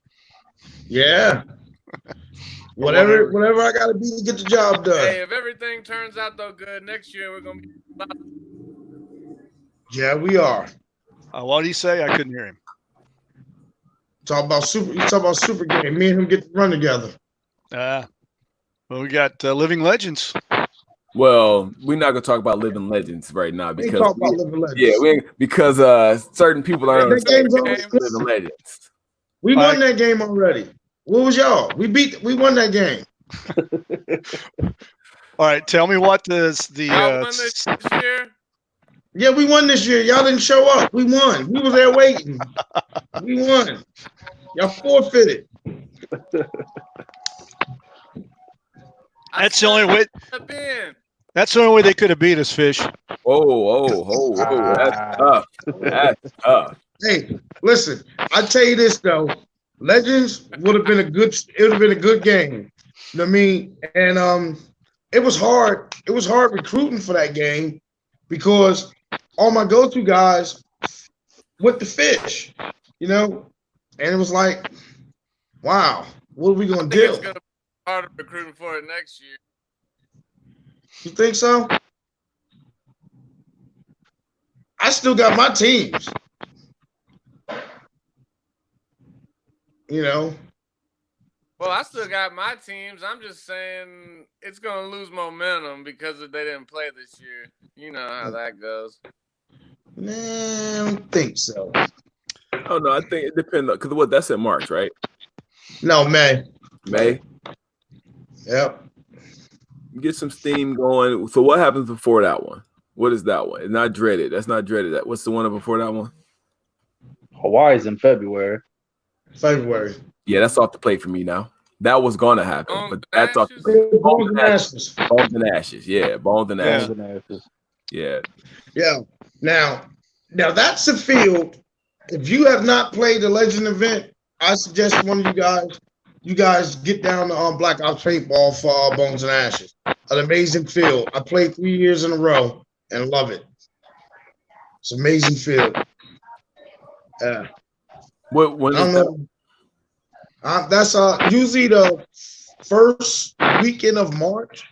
Yeah. Whatever I gotta be to get the job done. Hey, if everything turns out though good, next year we're gonna be. Yeah, we are. What did he say? I couldn't hear him. Talk about super game. Me and him get to run together. Well, we got living legends. Well, we're not gonna talk about living legends right now because talk about living legends. Yeah, because certain people are living legends. We won that game already. What was y'all? We won that game. All right, tell me what this year? Yeah, we won this year. Y'all didn't show up. We won. We were there waiting. We won. Y'all forfeited. That's the only way. That's the only way they could have beat us, Fish. Oh, that's tough. That's tough. Hey, listen, I tell you this though, Legends would have been a good game. You know what I mean? And it was hard. It was hard recruiting for that game because all my go-to guys went to Fish, and it was like, wow, what are we gonna do? It's gonna be harder recruiting for it next year. You think so? I still got my teams. Well, I still got my teams. I'm just saying it's going to lose momentum because they didn't play this year. You know how that goes. Man, I don't think so. Oh, no, I think it depends. Because that's in March, right? No, May. May? Yep. Get some steam going. So what happens before that one? What is that one? It's not dreaded. That's not dreaded. What's the one before that one? Hawaii's in February. Yeah, that's off the plate for me now. That was going to happen, but that's off the plate. Bones and Ashes. Bones and Ashes. Yeah, Bones and Ashes. Yeah. Yeah. Now that's a field. If you have not played the Legend event, I suggest one of you guys get down to Black Ops Paintball for Bones and Ashes. An amazing field. I played 3 years in a row and love it. It's an amazing field. Yeah. When is that? That's usually the first weekend of March,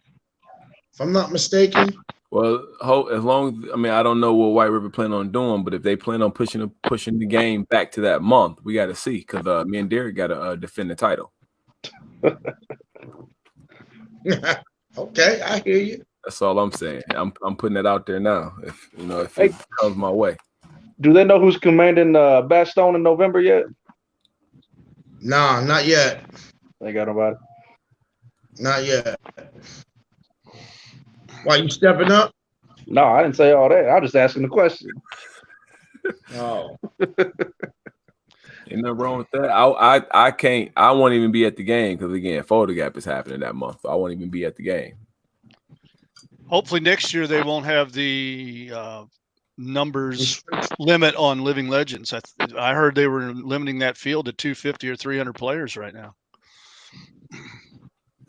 if I'm not mistaken. Well, as long as I don't know what White River plan on doing, but if they plan on pushing the game back to that month, we got to see because me and Derek got to defend the title. Okay, I hear you. That's all I'm saying. I'm putting it out there now. If it comes my way. Do they know who's commanding Bastogne in November yet? Nah, not yet. They got nobody. Not yet. Why, you stepping up? No, I didn't say all that. I'm just asking the question. Oh. Ain't nothing wrong with that. I can't. I won't even be at the game because again, Photo Gap is happening that month. So I won't even be at the game. Hopefully next year they won't have the numbers limit on Living Legends. I heard they were limiting that field to 250 or 300 players right now.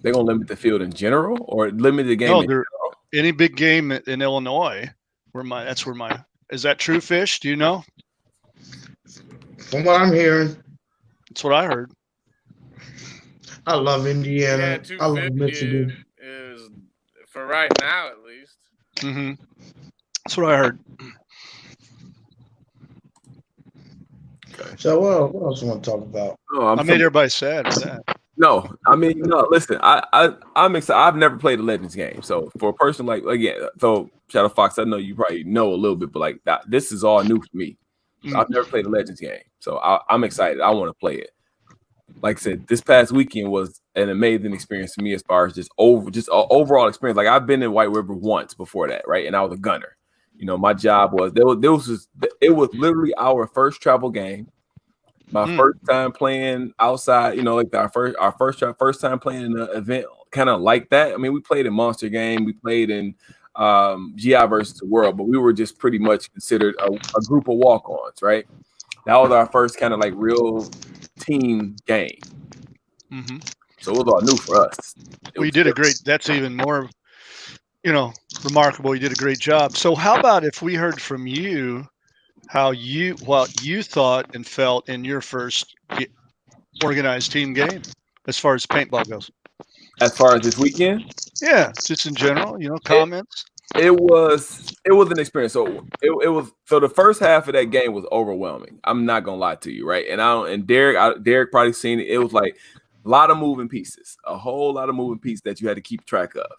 They're gonna limit the field in general, or limit the game? No, any big game in Illinois. Is that true, Fish? Do you know? From what I'm hearing, that's what I heard. I love Indiana. Yeah, I love Michigan. Is for right now at least. Mm-hmm. That's what I heard. So what else you want to talk about? Oh, I made everybody sad with that. No, listen, I'm excited. I've never played a Legends game. So for a person so Shadow Fox, I know you probably know a little bit, but this is all new for me. So I've never played a Legends game. So I'm excited. I want to play it. Like I said, this past weekend was an amazing experience for me as far as just overall experience. Like I've been in White River once before that, right? And I was a gunner. My job was it was literally our first travel game. My first time playing outside, like our first time playing in an event kind of like that. I mean, we played in Monster Game, we played in GI versus the World, but we were just pretty much considered a group of walk-ons, right? That was our first kind of like real team game. Mm-hmm. So it was all new for us. Well, you did a great. That's even more, remarkable. You did a great job. So how about if we heard from you what you thought and felt in your first organized team game as far as paintball goes? As far as this weekend? Yeah, just in general, comments. It was an experience. So it was the first half of that game was overwhelming. I'm not gonna lie to you, right? And Derek probably seen it. It was like a lot of moving pieces, a whole lot of moving pieces that you had to keep track of.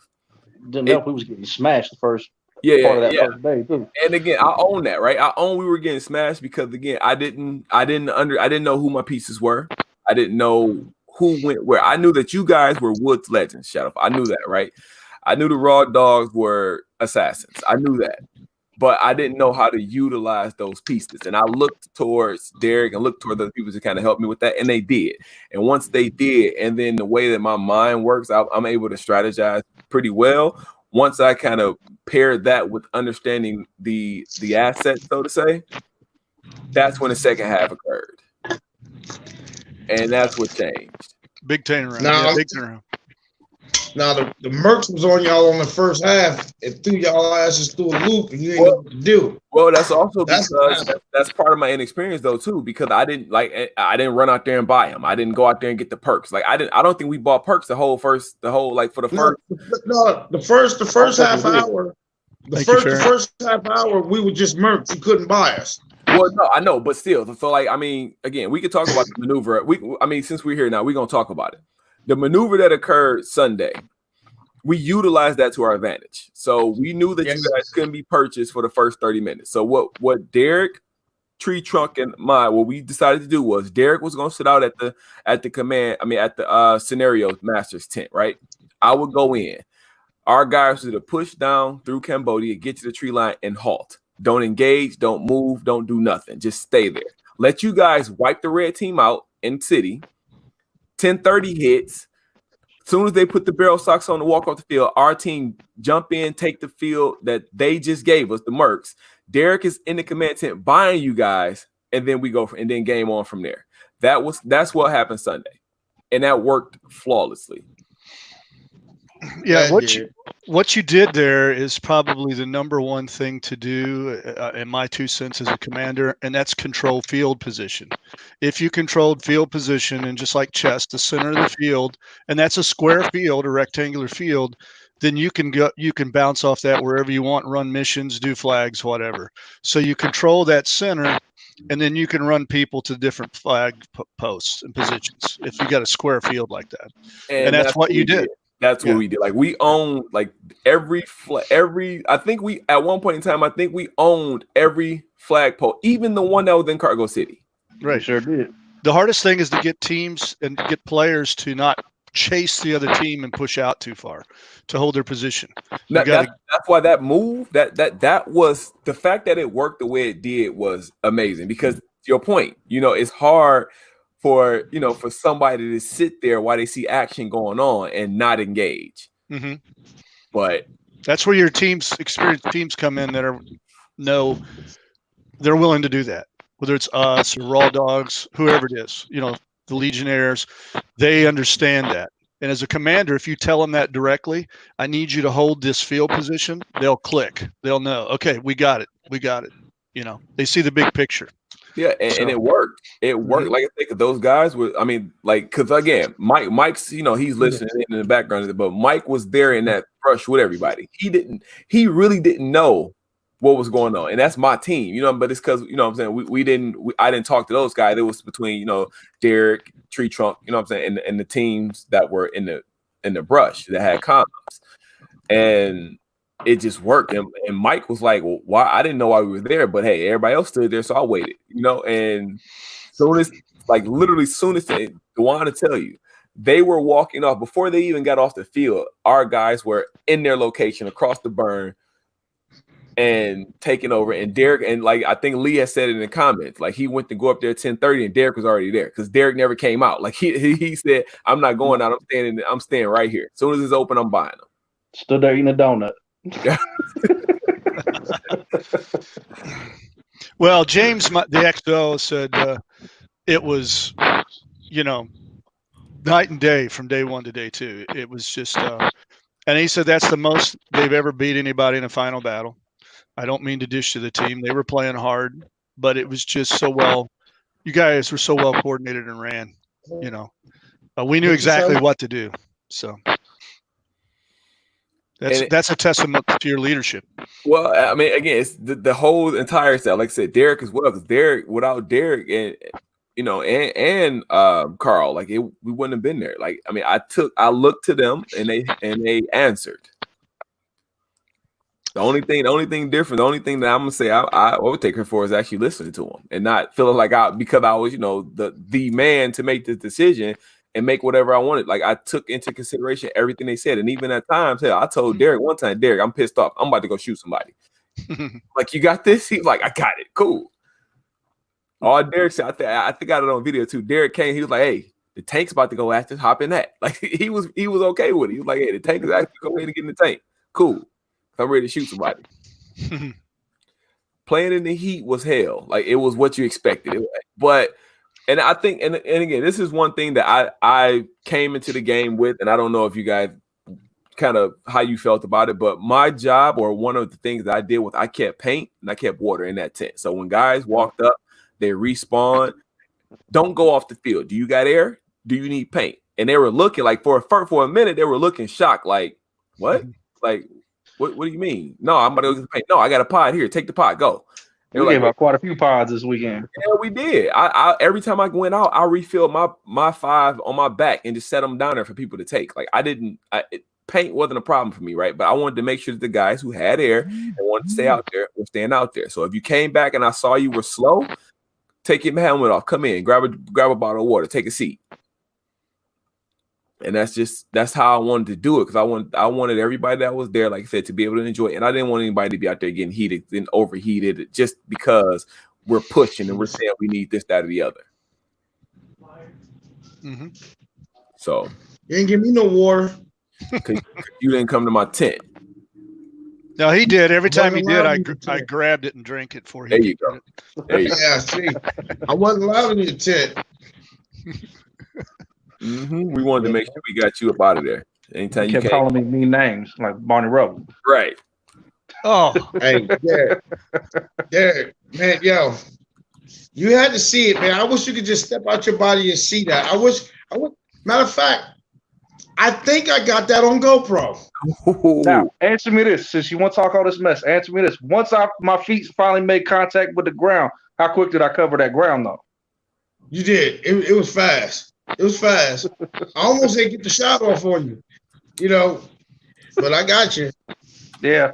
Didn't help. We was getting smashed the first part of that first day too. And again, I own that, right? I own we were getting smashed because again, I didn't know who my pieces were. I didn't know who went where. I knew that you guys were Woods legends, Shadow. I knew that, right? I knew the Raw Dogs were assassins. I knew that. But I didn't know how to utilize those pieces. And I looked towards Derek and looked toward other people to kind of help me with that. And they did. And once they did, and then the way that my mind works, I'm able to strategize pretty well. Once I kind of paired that with understanding the assets, so to say, that's when the second half occurred. And that's what changed. Big turnaround. Big turnaround. Now the Mercs was on y'all on the first half and threw y'all asses through a loop, and you ain't know what to do. Well, that's also because that's part of my inexperience though too. Because I didn't run out there and buy them. I didn't go out there and get the perks. Like I don't think we bought perks the whole first half hour. The first half hour we were just Mercs. You couldn't buy us. Well, no, I know, but still. So like, I mean, again, we could talk about the maneuver. Since we're here now, we're gonna talk about it. The maneuver that occurred Sunday, we utilized that to our advantage. So we knew that you guys couldn't be purchased for the first 30 minutes. So what Derek, Tree Trunk, and what we decided to do was Derek was going to sit out at the scenario master's tent, right? I would go in. Our guys were to push down through Cambodia, get to the tree line, and halt. Don't engage, don't move, don't do nothing. Just stay there. Let you guys wipe the red team out in city. 10:30 hits. As soon as they put the barrel socks on to walk off the field, our team jump in, take the field that they just gave us, the Mercs. Derek is in the command tent buying you guys, and then we go and then game on from there. That's what happened Sunday, and that worked flawlessly. Yeah, what you did there is probably the number one thing to do, in my 2 cents as a commander, and that's control field position. If you controlled field position and just like chess, the center of the field, and that's a square field, a rectangular field, then you can bounce off that wherever you want, run missions, do flags, whatever. So you control that center, and then you can run people to different flag posts and positions if you got a square field like that. And that's what you did. That's what we did. Like we owned like every. I think we at one point in time. I think we owned every flagpole, even the one that was in Cargo City. Right, sure did. The hardest thing is to get teams and get players to not chase the other team and push out too far to hold their position. That's why that move that was the fact that it worked the way it did was amazing. Because to your point, it's hard for somebody to sit there while they see action going on and not engage. Mm-hmm. But that's where your experienced teams come in that they're willing to do that. Whether it's us or Raw Dogs, whoever it is, the Legionnaires, they understand that. And as a commander, if you tell them that directly, I need you to hold this field position, they'll click. They'll know, okay, we got it. They see the big picture. Yeah, and it worked. It worked. Like I think those guys were. I mean, like, because again, Mike's. He's listening in the background, but Mike was there in that brush with everybody. He really didn't know what was going on, and that's my team. But it's because what I'm saying I didn't talk to those guys. It was between Derek, Tree Trunk. What I'm saying, and the teams that were in the brush that had condoms, and it just worked. And Mike was like, well, why? I didn't know why we were there, but hey, everybody else stood there, so I waited, and soon as Dewan to tell you, they were walking off before they even got off the field. Our guys were in their location across the burn, and taking over. And Derek, and like I think Lee has said it in the comments, like he went to go up there at 10:30 and Derek was already there because Derek never came out. Like he said, I'm not going out, I'm staying right here. As soon as it's open, I'm buying them. Stood there eating a donut. Well, James, the XO, said it was, night and day from day one to day two. It was just, and he said that's the most they've ever beat anybody in a final battle. I don't mean to dish to the team. They were playing hard, but it was just so well. You guys were so well coordinated and ran. We knew exactly what to do. So that's a testament to your leadership. Well, I mean, again, it's the whole entire staff. Like I said, Derek as well, because without Derek and Carl, like we wouldn't have been there. Like, I mean, I looked to them and they answered. The only thing different, the only thing that I'm gonna say I would take her for is actually listening to them and not feeling like because I was, the man to make the decision and make whatever I wanted. Like I took into consideration everything they said. And even at times, hell, I told Derek one time, Derek, I'm pissed off. I'm about to go shoot somebody. Like, you got this? He was like, I got it. Cool. All Derek said, I think I got it on video too. Derek came, he was like, hey, the tank's about to go after, hop in that. Like he was okay with it. He was like, hey, the tank is actually go ahead and get in the tank. Cool. I'm ready to shoot somebody. Playing in the heat was hell. Like it was what you expected. And I think, and again, this is one thing that I came into the game with, and I don't know if you guys kind of how you felt about it, but my job, or one of the things that I did was I kept paint and I kept water in that tent. So when guys walked up, they respawn. Don't go off the field. Do you got air? Do you need paint? And they were looking like for a minute, they were looking shocked. Like, what? Like, what do you mean? No, I'm about to go get the paint. No, I got a pod here. Take the pod. Go. We gave out quite a few pods this weekend. Yeah, we did. I every time I went out, I refilled my 5 on my back and just set them down there for people to take. Like paint wasn't a problem for me, right? But I wanted to make sure that the guys who had air and wanted to stay out there were staying out there. So if you came back and I saw you were slow, take your helmet off, come in, grab a bottle of water, take a seat. And that's how I wanted to do it, because I wanted everybody that was there, like I said, to be able to enjoy it. And I didn't want anybody to be out there getting heated and overheated just because we're pushing and we're saying we need this, that, or the other. Mm-hmm. So you ain't give me no water. Because you didn't come to my tent. No, he did. Every time he did, I grabbed it and drank it for him. There you go. Yeah, see, I wasn't allowed in the tent. Mm-hmm. We wanted to make sure we got you up out of there. Anytime you kept calling me mean names like Barney Rubble. Right. Oh, hey, Derek, man, yo, you had to see it, man. I wish you could just step out your body and see that. I would. Matter of fact, I think I got that on GoPro. Now, answer me this. Since you want to talk all this mess, answer me this. Once my feet finally made contact with the ground, how quick did I cover that ground, though? You did. It was fast. It was fast. I almost didn't get the shot off on you, but I got you. Yeah.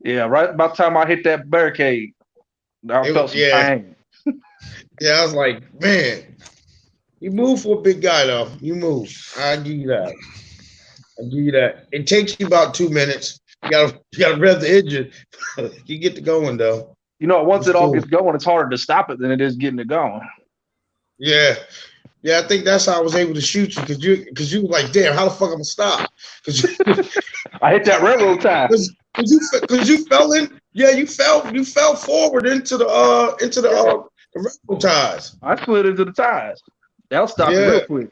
Right about the time I hit that barricade, I felt some pain. Yeah, I was like, man, you move for a big guy, though. You move. I'll give you that. It takes you about 2 minutes. You gotta rev the engine. You get to going, though. Once it all gets going, it's harder to stop it than it is getting it going. Yeah. Yeah, I think that's how I was able to shoot you, because you were like, damn, how the fuck I'm gonna stop? Because I hit that railroad tie. Because you fell in. Yeah, you fell forward into the railroad ties. I slid into the ties. That'll stop it real quick.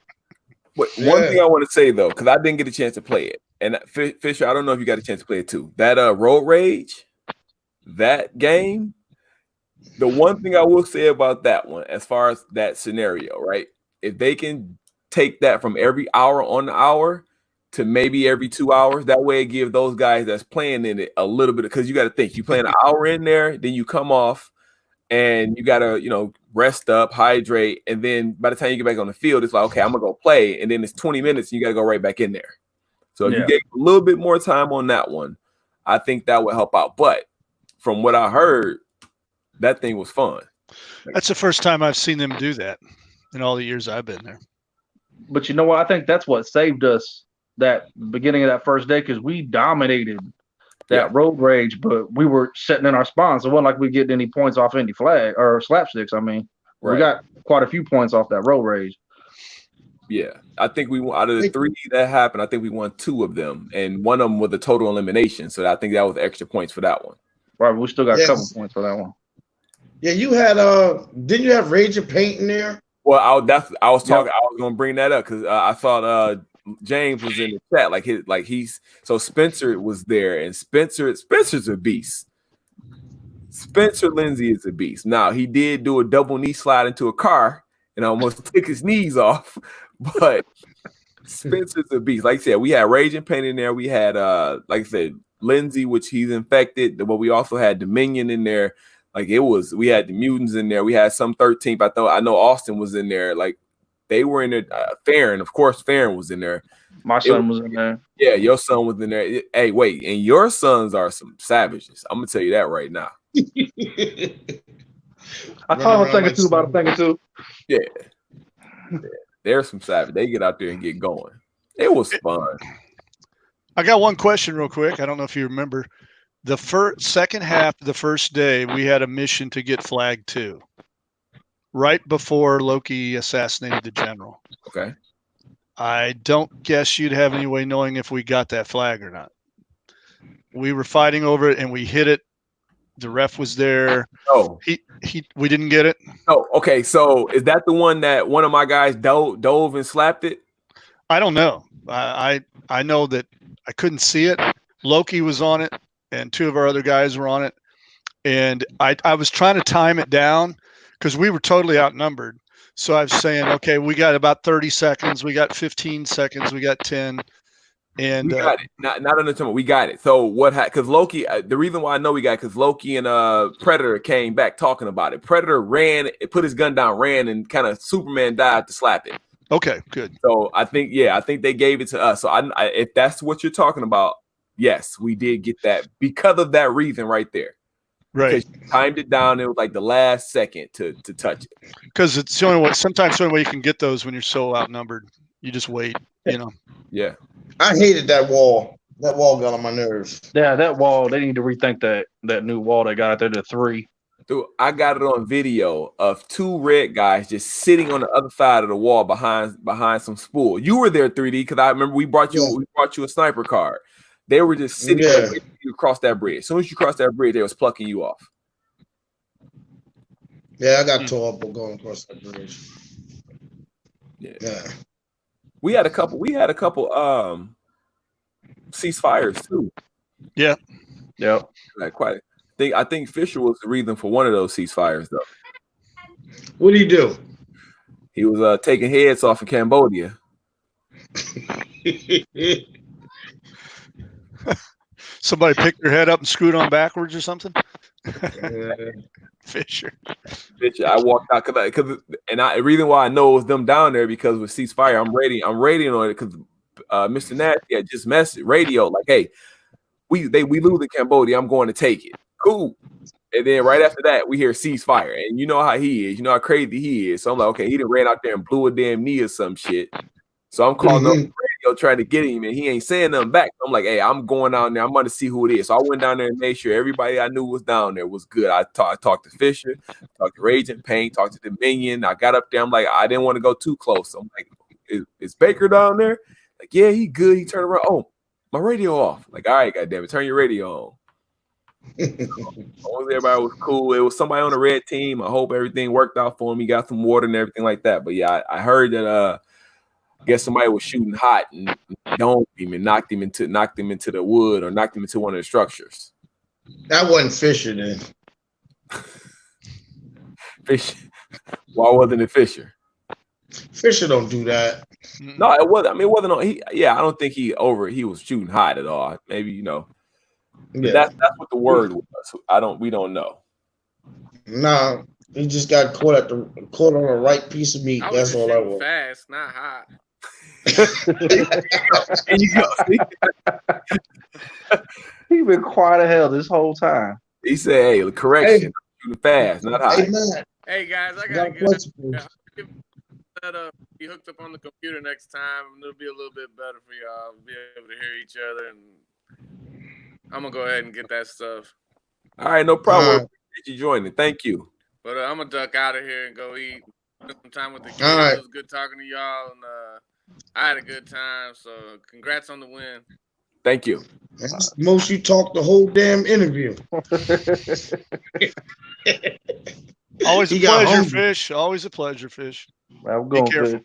But one thing I want to say though, because I didn't get a chance to play it, and Fisher, I don't know if you got a chance to play it too. That Road Rage, that game. The one thing I will say about that one, as far as that scenario, right? If they can take that from every hour on the hour to maybe every 2 hours, that way it gives those guys that's playing in it a little bit, because you got to think, you playing an hour in there, then you come off and you got to, rest up, hydrate. And then by the time you get back on the field, it's like, okay, I'm going to go play. And then it's 20 minutes and you got to go right back in there. So if you get a little bit more time on that one, I think that would help out. But from what I heard, that thing was fun. That's the first time I've seen them do that in all the years I've been there. But you know what? I think that's what saved us that beginning of that first day, because we dominated that road rage, but we were sitting in our spawns. It wasn't like we get any points off any flag or slapsticks. I mean, we got quite a few points off that road rage. Yeah, I think we out of the 3 that happened, I think we won 2 of them, and one of them was a total elimination. So I think that was extra points for that one. Right, we still got a couple points for that one. Yeah, you had didn't you have Rage and Paint in there? Well, I was talking. I was gonna bring that up because I thought James was in the chat. So Spencer was there, and Spencer's a beast. Spencer Lindsay is a beast. Now he did do a double knee slide into a car and almost took his knees off, but Spencer's a beast. Like I said, we had Rage and Pain in there. We had like I said, Lindsay, which he's infected, but we also had Dominion in there. Like we had the mutants in there. We had some 13th. I know Austin was in there. Like they were in there. Farron, of course, Farron was in there. My son was in there. Yeah, your son was in there. Hey, wait, and your sons are some savages. I'm gonna tell you that right now. I told him a thing or two about a thing or two. Yeah. They're some savage. They get out there and get going. It was fun. I got one question real quick. I don't know if you remember. The second half of the first day, we had a mission to get Flag 2 right before Loki assassinated the general. Okay. I don't guess you'd have any way knowing if we got that flag or not. We were fighting over it and we hit it. The ref was there. Oh, we didn't get it. Oh, okay. So is that the one that one of my guys dove and slapped it? I don't know. I know that I couldn't see it. Loki was on it, and 2 of our other guys were on it. And I was trying to time it down because we were totally outnumbered. So I was saying, okay, we got about 30 seconds. We got 15 seconds. We got 10. And we got it. Not under time. We got it. So what? Because Loki. The reason why I know we got because Loki and Predator came back talking about it. Predator ran, put his gun down, ran, and kind of Superman died to slap it. Okay, good. So I think they gave it to us. So I if that's what you're talking about, yes, we did get that because of that reason right there. Right. Because you timed it down. It was like the last second to touch it. Because it's the only way. Sometimes the only way you can get those when you're so outnumbered. You just wait. You know. Yeah. I hated that wall. That wall got on my nerves. Yeah, that wall. They need to rethink that new wall they got out there. The 3. Dude, I got it on video of 2 red guys just sitting on the other side of the wall behind some spool. You were there, 3D, because I remember we brought you a sniper card. They were just sitting there waiting for you to cross that bridge. As soon as you crossed that bridge, they was plucking you off. Yeah, I got tore up going across that bridge. Yeah. We had a couple ceasefires too. Yeah. Yep. Like quite. I think Fisher was the reason for one of those ceasefires though. What did he do? He was taking heads off of Cambodia. Somebody picked their head up and screwed on backwards or something. Fisher. I walked out because the reason why I know it was them down there because with ceasefire, I'm rating on it because Mr. Nasty had just messaged radio like, hey, we lose in Cambodia. I'm going to take it. Cool. And then right after that, we hear ceasefire, and you know how he is. You know how crazy he is. So I'm like, okay, he done ran out there and blew a damn knee or some shit. So I'm calling up the radio trying to get him, and he ain't saying nothing back. I'm like, hey, I'm going down there. I'm going to see who it is. So I went down there and made sure everybody I knew was down there was good. I talked to Fisher, talked to Rage and Pain, talked to Dominion. I got up there. I'm like, I didn't want to go too close. So I'm like, is Baker down there? Like, yeah, he good. He turned around. Oh, my radio off. Like, all right, goddamn it, turn your radio on. As long as everybody was cool. It was somebody on the red team. I hope everything worked out for him. He got some water and everything like that. But yeah, I heard that I guess somebody was shooting hot and domed him and knocked him into the wood or knocked him into one of the structures. That wasn't Fisher then. Fisher. Why wasn't it Fisher? Fisher don't do that. No, it wasn't. I mean, it wasn't. I don't think he was shooting hot at all. Maybe Yeah. That's what the word was. We don't know. No, he just got caught on the right piece of meat. That's all I want. Fast, not hot. There you go. He been quiet as hell this whole time. He said, "Hey, correction, shooting fast, not hot." Hey guys, I gotta get that up. Be hooked up on the computer next time. It'll be a little bit better for y'all. Be able to hear each other and. I'm gonna go ahead and get that stuff. All right, no problem. Appreciate you joining. Thank you. But I'm gonna duck out of here and go eat. Some time with the kids. All right. It was good talking to y'all, and I had a good time. So congrats on the win. Thank you. That's the most you talked the whole damn interview. Always a He got pleasure, hungry. Fish. Always a pleasure, Fish. I'm Be going careful.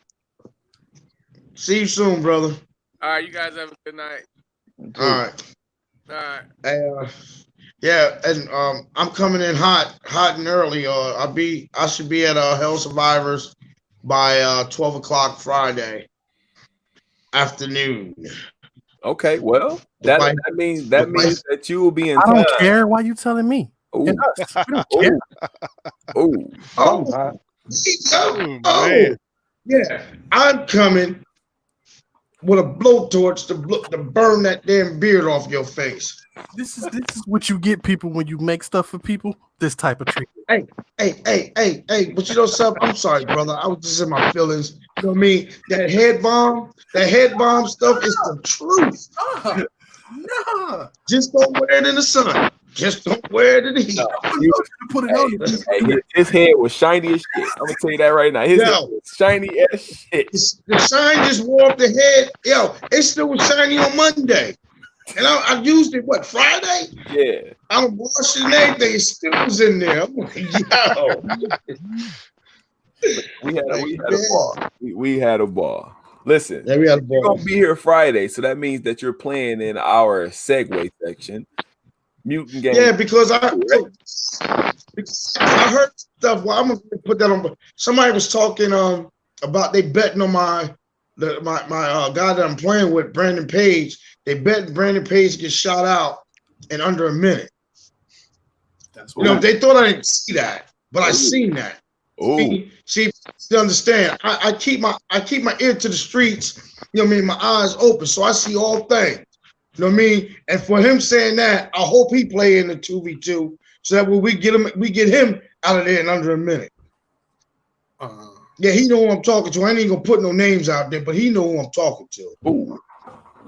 See you soon, brother. All right, you guys have a good night. All right. All right. Hey, yeah, and I'm coming in hot and early. I should be at Hell Survivors by 12 o'clock Friday afternoon. Okay, well, that means that you will be in I time. don't care. Why you telling me? Ooh. And us. We don't care. Ooh. Oh, Man. yeah, I'm coming with a blowtorch to burn that damn beard off your face. This is what you get people when you make stuff for people. This type of treatment. Hey, but you know something? I'm sorry, brother. I was just in my feelings. You know what I mean? That head bomb stuff is the truth. Nah. Just don't wear it in the sun. Just don't wear it in the heat. Put it on. Hey, his head was shiny as shit. I'm gonna tell you that right now. His head was shiny as shit. The shine just wore off the head. Yo, it still was shiny on Monday. And I used it, Friday? Yeah. I don't wash it and everything. It still was in there. I'm like, yo. We had a ball. We had a ball. Listen, Yeah, we had a you're ball. gonna be here Friday, so that means that you're playing in our segue section. Mutant game. Yeah, because I heard stuff. Well, I'm gonna put that on. Somebody was talking about they betting on my guy that I'm playing with, Brandon Page. They bet Brandon Page gets shot out in under a minute. That's You know, they thought I didn't see that, but I seen that. Ooh. See, you understand? I keep my ear to the streets. You know what I mean? My eyes open, so I see all things. You know what I mean? And for him saying that, I hope he play in the 2v2 so that when we get him out of there in under a minute. Yeah, he know who I'm talking to. I ain't gonna put no names out there, but he know who I'm talking to. Ooh.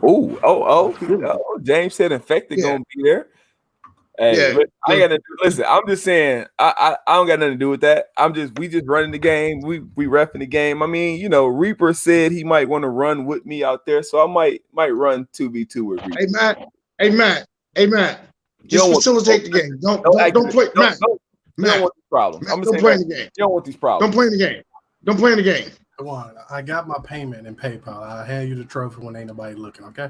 Oh. James said Infected gonna be there. Hey, I ain't got listen. I'm just saying I don't got nothing to do with that. We just running the game. We reffing the game. I mean, you know, Reaper said he might want to run with me out there, so I might run 2v2 with Reaper. Hey Matt. Just facilitate the game. Don't play, Matt. You don't want these problems. I'm don't play in the game. You don't want these problems. Don't play in the game. Don't play in the game. Come on. I got my payment in PayPal. I'll hand you the trophy when ain't nobody looking, okay?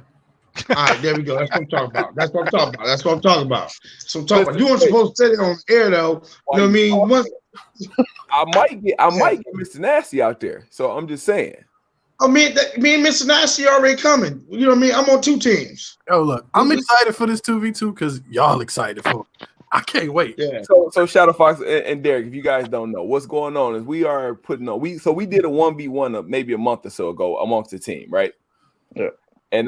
All right, there we go. That's what I'm talking about. You weren't supposed to say it on air though. You know what I mean? I might get Mr. Nasty out there. So I'm just saying. I mean, me and Mr. Nasty already coming. You know what I mean? I'm on two teams. Oh, look, I'm excited for this 2v2 because y'all excited for it. I can't wait. Yeah. So Shadow Fox and Derek, if you guys don't know, what's going on is we are putting on we did a 1v1 maybe a month or so ago amongst the team, right? Yeah. And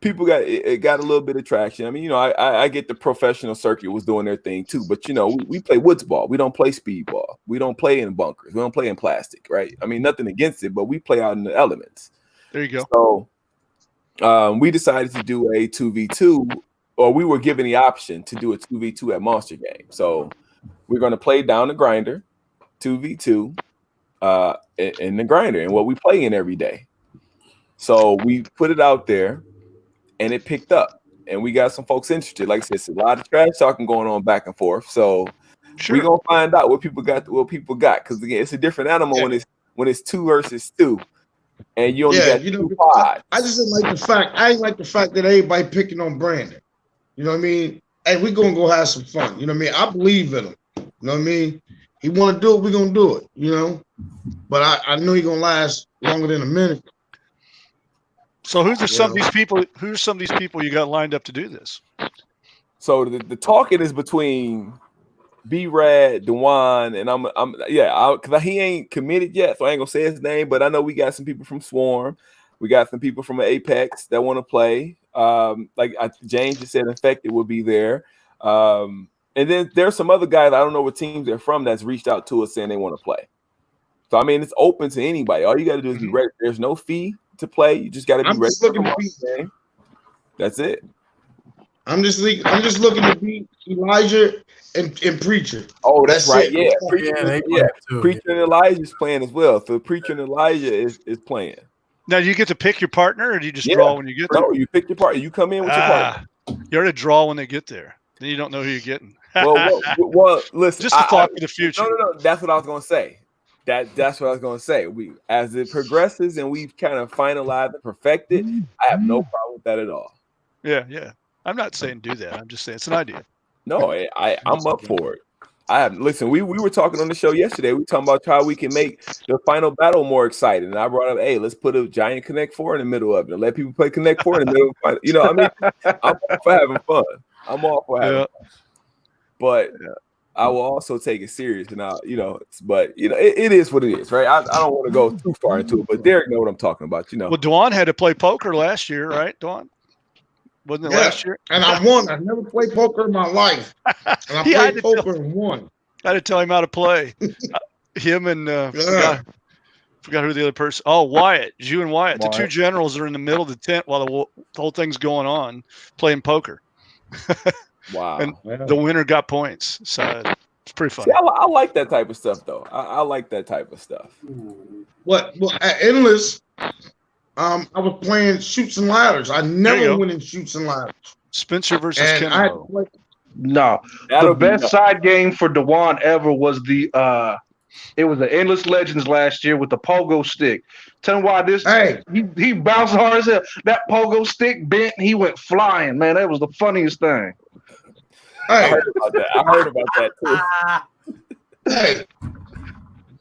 people got a little bit of traction. I mean, you know, I get the professional circuit was doing their thing too, but you know, we play woods ball. We don't play speed ball. We don't play in bunkers. We don't play in plastic, right? I mean, nothing against it, but we play out in the elements. There you go. So we decided to do a 2v2, or we were given the option to do a 2v2 at Monster Game. So we're going to play down the grinder, 2v2 in the grinder, and what we play in every day. So we put it out there, and it picked up, and we got some folks interested. Like I said, it's a lot of trash talking going on back and forth. So we're gonna find out what people got, because again, it's a different animal when it's 2 versus 2, and you only got 2 pods. I just didn't like the fact. I ain't like the fact that everybody picking on Brandon. You know what I mean? Hey, we're gonna go have some fun. You know what I mean? I believe in him. You know what I mean? He want to do it, we're gonna do it. You know, but I know he gonna last longer than a minute. So who's some of these people? Who's some of these people you got lined up to do this? So the talking is between B-Rad, Dewan, and because he ain't committed yet, so I ain't gonna say his name, but I know we got some people from Swarm, we got some people from Apex that want to play. James just said Infected will be there, and then there's some other guys I don't know what teams they're from that's reached out to us saying they want to play. So I mean, it's open to anybody. All you got to do is be ready. There's no fee to play. You just got to be ready. Just looking to be. That's it. I'm just looking to beat Elijah and Preacher. Oh, that's right. it. Yeah, they yeah. play too. Preacher and Elijah's playing as well. So Preacher and Elijah is playing. Now, do you get to pick your partner, or do you just Yeah. draw when you get there? No, you pick your partner. You come in with your partner. You're to draw when they get there. Then you don't know who you're getting. Well, listen. Just a thought for the future. No. That's what I was gonna say. That's what I was gonna say. As it progresses and we've kind of finalized and perfected, I have no problem with that at all. Yeah. I'm not saying do that. I'm just saying it's an idea. No, I'm up for it. Listen. We were talking on the show yesterday. We were talking about how we can make the final battle more exciting. And I brought up, hey, let's put a giant Connect 4 in the middle of it and let people play Connect 4 in the middle of it. You know what I mean? I'm all for having fun. I'm all for having fun. But I will also take it serious, and it is what it is, right? I don't want to go too far into it, but Derek know what I'm talking about, Well, Dwan had to play poker last year, right, Dwan? Wasn't it last year? And I won. I never played poker in my life, and I played poker and won. I had to tell him how to play. Him and forgot who the other person. Oh, Wyatt, you and Wyatt. The two generals are in the middle of the tent while the whole thing's going on, playing poker. Wow. And the winner got points. So it's pretty fun. See, I like that type of stuff, though. I like that type of stuff. Well, at Endless, I was playing Shoots and Ladders. I never went in Shoots and Ladders. Spencer versus And Kimbo. No, the best side game for Dewan ever was it was the Endless Legends last year with the pogo stick. Tell him why this. Hey, he bounced hard as hell. That pogo stick bent. He went flying. Man, that was the funniest thing. Hey, I heard about that too. Hey,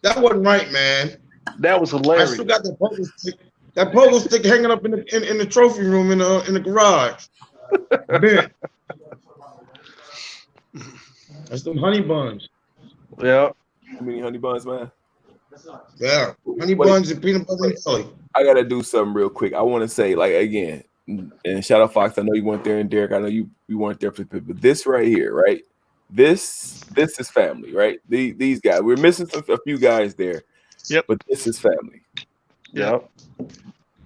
that wasn't right, man. That was I hilarious. still got that pogo stick. That pogo stick hanging up in the trophy room in the garage. Bent. That's them honey buns. Yeah. How many honey buns, man? Yeah, honey buns and peanut butter and jelly. I gotta do something real quick. I want to say, like, again, and shout out Fox. I know you weren't there, and Derek, I know you weren't there for the, but this right here, right? This is family, right? These guys. We're missing a few guys there. Yep. But this is family. Yep.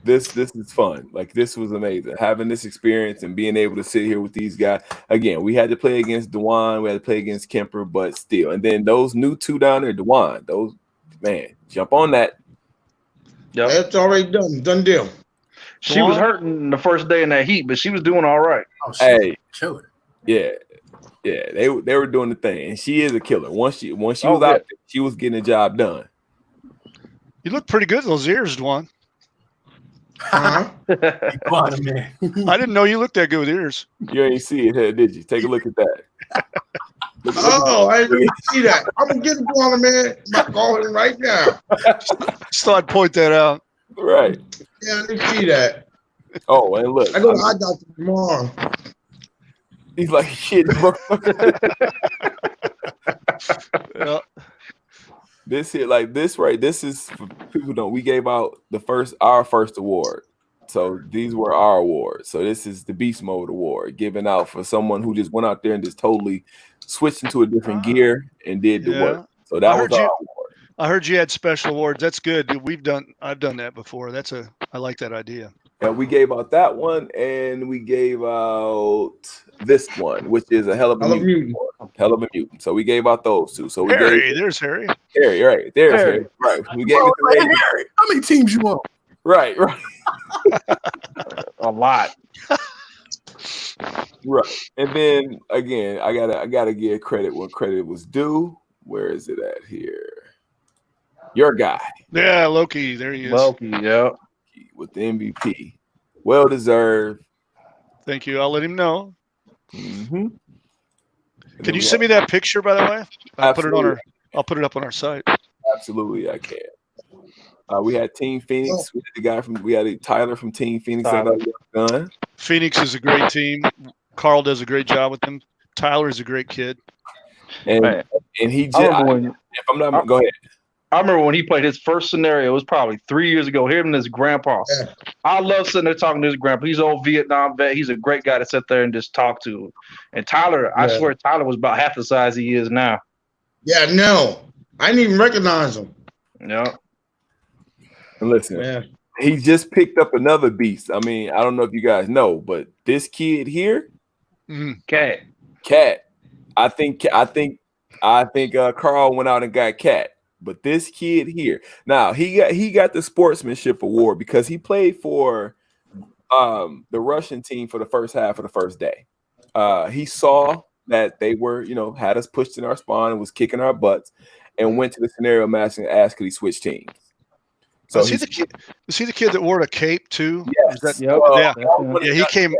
This is fun. Like, this was amazing. Having this experience and being able to sit here with these guys. Again, we had to play against Dewan, we had to play against Kemper, but still. And then those new two down there, Dewan, those, man, jump on that. Yep. That's already done deal. She was hurting the first day in that heat, but she was doing all right. Oh, Hey, killer. yeah, they were doing the thing, and she is a killer. Once she was out there, she was getting the job done. You look pretty good in those ears, Dwan. Uh-huh. Man. I didn't know you looked that good with ears. You ain't see it here, did you? Take a look at that. Oh, I didn't see that. I'm gonna get it on, man. I'm calling right now. Just thought I'd point that out. Right. Yeah, I didn't see that. Oh, and look, I go to eye doctor tomorrow. he's like, shit, bro. Yeah. This here, like this, right? This is for people who don't. We gave out our first award. So these were our awards. So this is the Beast Mode Award given out for someone who just went out there and just totally switched into a different gear and did the work. So that was our award. I heard you had special awards. That's good. I've done that before. I like that idea. And we gave out that one, and we gave out this one, which is a hell of a mutant. Hell of a mutant. So we gave out those two. So we there's Harry. Harry, right? There's Harry. Right. We gave it to Harry. How many teams you want? Right. A lot. Right. And then again, I gotta give credit where credit was due. Where is it at here? Your guy. Yeah, Loki. There he is. Loki, yeah. With the MVP. Well deserved. Thank you. I'll let him know. Mm-hmm. Can you send me that picture, by the way? I'll put it up on our site. Absolutely, I can. We had Team Phoenix. We had Tyler from Team Phoenix. Gun. Phoenix is a great team. Carl does a great job with them. Tyler is a great kid. And he just, if I'm not, go ahead. I remember when he played his first scenario. It was probably 3 years ago. Him and his grandpa. Yeah. I love sitting there talking to his grandpa. He's an old Vietnam vet. He's a great guy to sit there and just talk to. And Tyler, I swear, Tyler was about half the size he is now. Yeah, no, I didn't even recognize him. Yeah. And listen, he just picked up another beast. I mean, I don't know if you guys know, but this kid here, Cat. I think Carl went out and got Cat. But this kid here, now he got the sportsmanship award because he played for the Russian team for the first half of the first day. He saw that they were, had us pushed in our spawn and was kicking our butts, and went to the scenario master and asked could he switch teams. So is he the kid that wore a cape too? Yes. He came.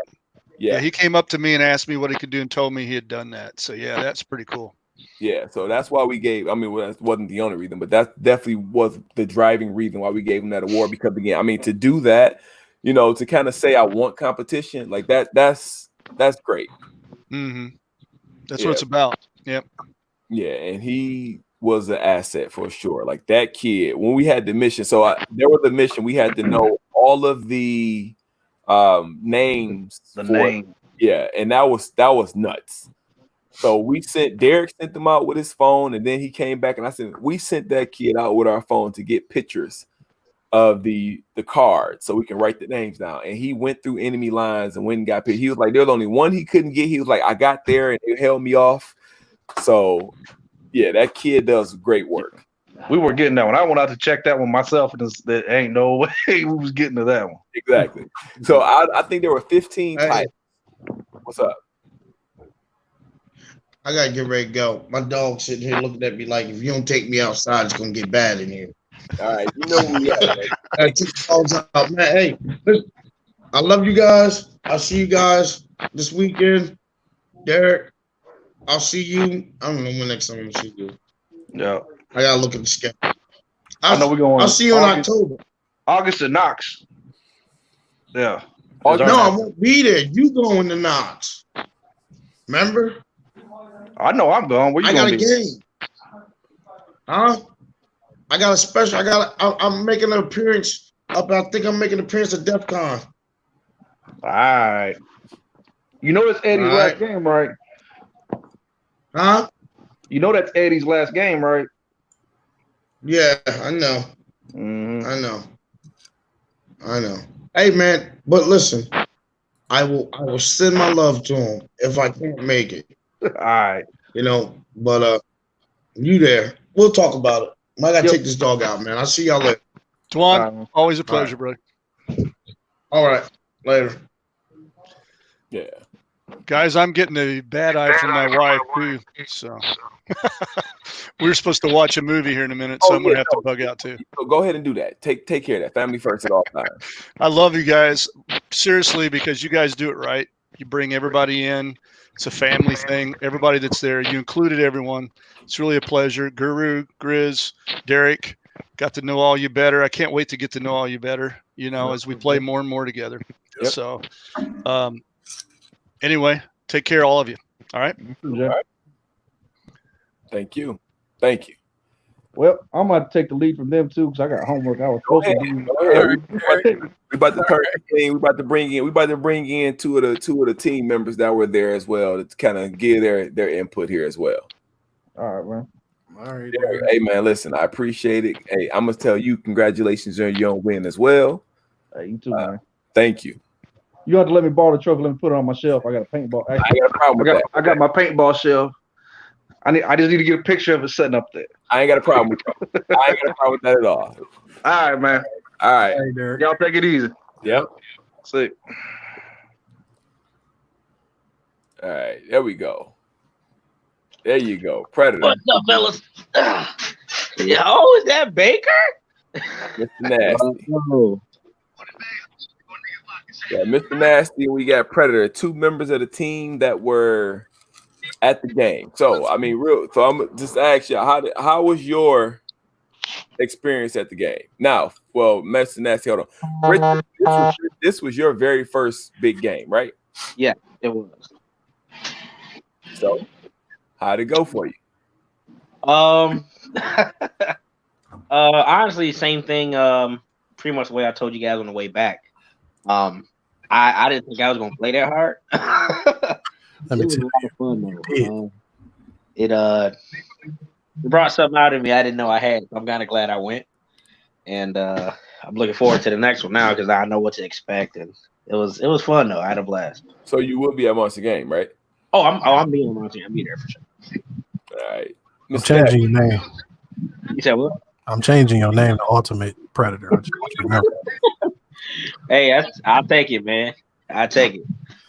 Yeah, he came up to me and asked me what he could do and told me he had done that. So yeah, that's pretty cool. Yeah, so that's why we gave. I mean, that wasn't the only reason, but that definitely was the driving reason why we gave him that award. Because again, I mean, to do that, to kind of say I want competition like that's great. Mm-hmm. That's what it's about. Yep. Yeah, and he was an asset for sure. Like that kid, when we had the mission, so there was a mission we had to know all of the names. Yeah, and that was nuts. So Derek sent them out with his phone, and then he came back and I said, we sent that kid out with our phone to get pictures of the card so we can write the names down. And he went through enemy lines and went and got pictures. He was like, there's only one he couldn't get. He was like, I got there and it held me off. So yeah, that kid does great work. We were getting that one. I went out to check that one myself, and there ain't no way we was getting to that one. Exactly. So I think there were 15 types. What's up? I gotta get ready to go. My dog's sitting here looking at me like, if you don't take me outside, it's gonna get bad in here. All right, where we at. I took the dogs out, man. Hey, listen, I love you guys. I'll see you guys this weekend. Derek, I'll see you. I don't know when next time I'm gonna see you. Yeah, I gotta look at the schedule. I know we're going. I'll see you in October. August at Knox. Yeah. No, I won't be there. You going to Knox? Remember? I know I'm going. Where you I got gonna a be? game. Huh? I got a special. I'm making an appearance up. I think I'm making an appearance at DEF CON. All right. You know it's Eddie's last game, right? Huh? You know that's Eddie's last game, right? Yeah, I know. Mm-hmm. I know. Hey man, but listen, I will send my love to him if I can't make it. All right. But you there. We'll talk about it. I gotta take this dog out, man. I'll see y'all later. Dwan, always a pleasure, bro. All right. Later. Yeah. Guys, I'm getting a bad eye from my wife too. So we were supposed to watch a movie here in a minute, so I'm gonna have to bug out too. So go ahead and do that. Take care of that. Family first at all times. I love you guys, seriously, because you guys do it right. You bring everybody in. It's a family thing. Everybody that's there, you included everyone. It's really a pleasure. Guru, Grizz, Derek, got to know all you better. I can't wait to get to know all you better, as we play more and more together. Yep. So anyway, take care, all of you. All right? All right. Thank you. Well, I'm going to take the lead from them too because I got homework I was supposed to do. We about to turn we about to bring in two of the team members that were there as well to kind of give their input here as well. All right, man. All right. Hey man, listen, I appreciate it. Hey, I'm gonna tell you congratulations on your win as well. Hey, you too, man. Thank you. You have to let me borrow the trophy. Let me put it on my shelf. I got a paintball. I ain't got a problem with that. I got my paintball shelf. I just need to get a picture of it sitting up there. I ain't got a problem with that. I ain't got a problem with that at all. All right, man. All right. Hey, y'all take it easy. Yep. See. All right. There we go. There you go. Predator. What's up, fellas? Oh, is that Baker? Mr. Nasty. Yeah, Mr. Nasty, we got Predator, two members of the team that were at the game. So, I mean, so I'm just ask you, how was your experience at the game? Now, well, Mr. Nasty, hold on. Rich, this was your very first big game, right? Yeah, it was. So, how'd it go for you? Honestly, same thing. Pretty much the way I told you guys on the way back. I didn't think I was gonna play that hard. It was a lot of fun though. It brought something out of me I didn't know I had. I'm kind of glad I went, and I'm looking forward to the next one now because I know what to expect. And it was fun though. I had a blast. So you will be at Monster Game, right? I'm being on my team. I'll be there for sure. All right. I'm changing your name. You said what? I'm changing your name to Ultimate Predator. I just want you to remember. Hey, I'll take it, man. I'll take it.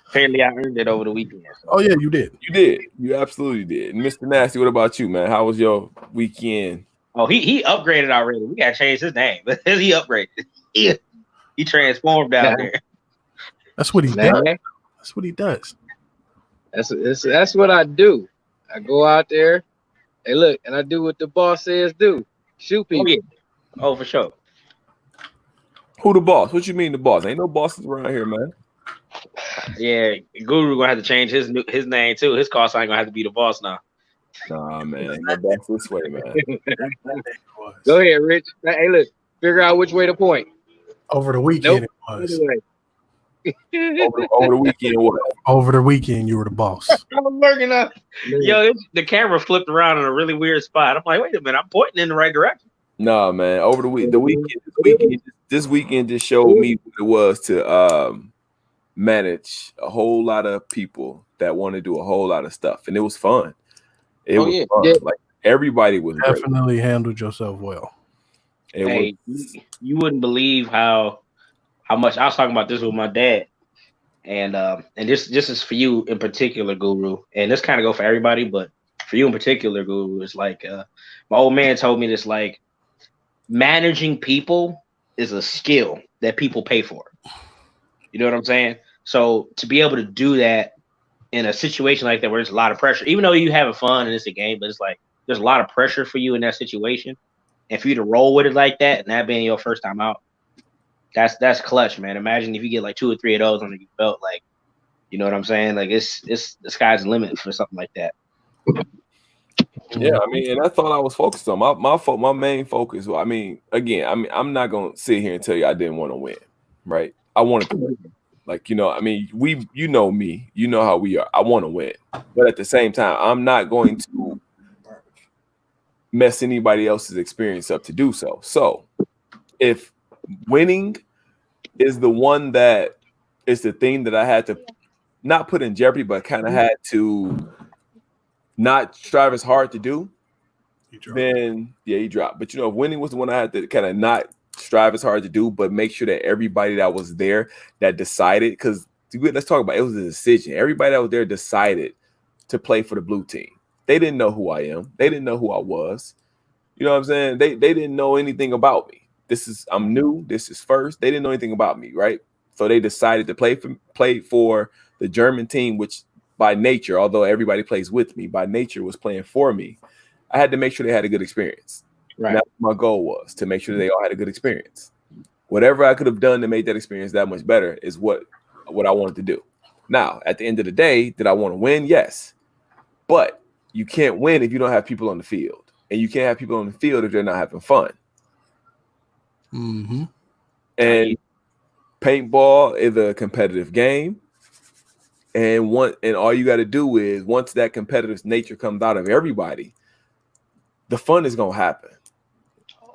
Apparently, I earned it over the weekend. So. Oh yeah, you did. You did. You absolutely did. Mr. Nasty, what about you, man? How was your weekend? Oh, he upgraded already. We gotta change his name. He upgraded. He transformed down there. That's what he does. That's what he does. That's what I do. I go out there. Hey, look, and I do what the boss says do. Shoot people. Oh, yeah. Oh, for sure. Who the boss? What you mean the boss? Ain't no bosses around here, man. Yeah, Guru gonna have to change his name too. His call sign gonna have to be the boss now. Nah, man, ain't no boss this way, man. Go ahead, Rich. Hey, look, figure out which way to point. Over the weekend, it was. Over the weekend, what? Over the weekend, you were the boss. I was working up. Yo, the camera flipped around in a really weird spot. I'm like, wait a minute, I'm pointing in the right direction. Nah, man. Over the weekend, this weekend just showed me what it was to manage a whole lot of people that want to do a whole lot of stuff, and it was fun. It was fun. Yeah. Like everybody was Definitely handled yourself well. Hey, you wouldn't believe how much I was talking about this with my dad, and this is for you in particular, Guru, and this kind of go for everybody, but for you in particular, Guru, it's like my old man told me this, like managing people is a skill that people pay for. You know what I'm saying? So to be able to do that in a situation like that where there's a lot of pressure, even though you're having fun and it's a game, but it's like there's a lot of pressure for you in that situation, and for you to roll with it like that, and that being your first time out, that's clutch, man. Imagine if you get like 2 or 3 of those under your belt, like, you know what I'm saying? Like it's the sky's the limit for something like that. Yeah, I mean, and that's all I was focused on. My main focus. I mean, again, I'm not gonna sit here and tell you I didn't want to win, right? I wanted to win. Like, you know, I mean, you know me, you know how we are. I want to win, but at the same time, I'm not going to mess anybody else's experience up to do so. So, if winning is the one that is the thing that I had to not put in jeopardy, but kind of had to not strive as hard to do, then yeah, he dropped. But you know, if winning was the one I had to kind of not strive as hard to do, but make sure that everybody that was there that decided, because let's talk about it, was a decision. Everybody that was there decided to play for the blue team. They didn't know who I am. They didn't know who I was. You know what I'm saying? They didn't know anything about me. I'm new. This is first. They didn't know anything about me, right? So they decided to play for the German team, which by nature, although everybody plays with me, by nature was playing for me. I had to make sure they had a good experience. Right. And that's what my goal was, to make sure they all had a good experience. Whatever I could have done to make that experience that much better is what I wanted to do. Now, at the end of the day, did I want to win? Yes. But you can't win if you don't have people on the field. And you can't have people on the field if they're not having fun. Mm-hmm. And paintball is a competitive game. And all you got to do is, once that competitive nature comes out of everybody, the fun is gonna happen.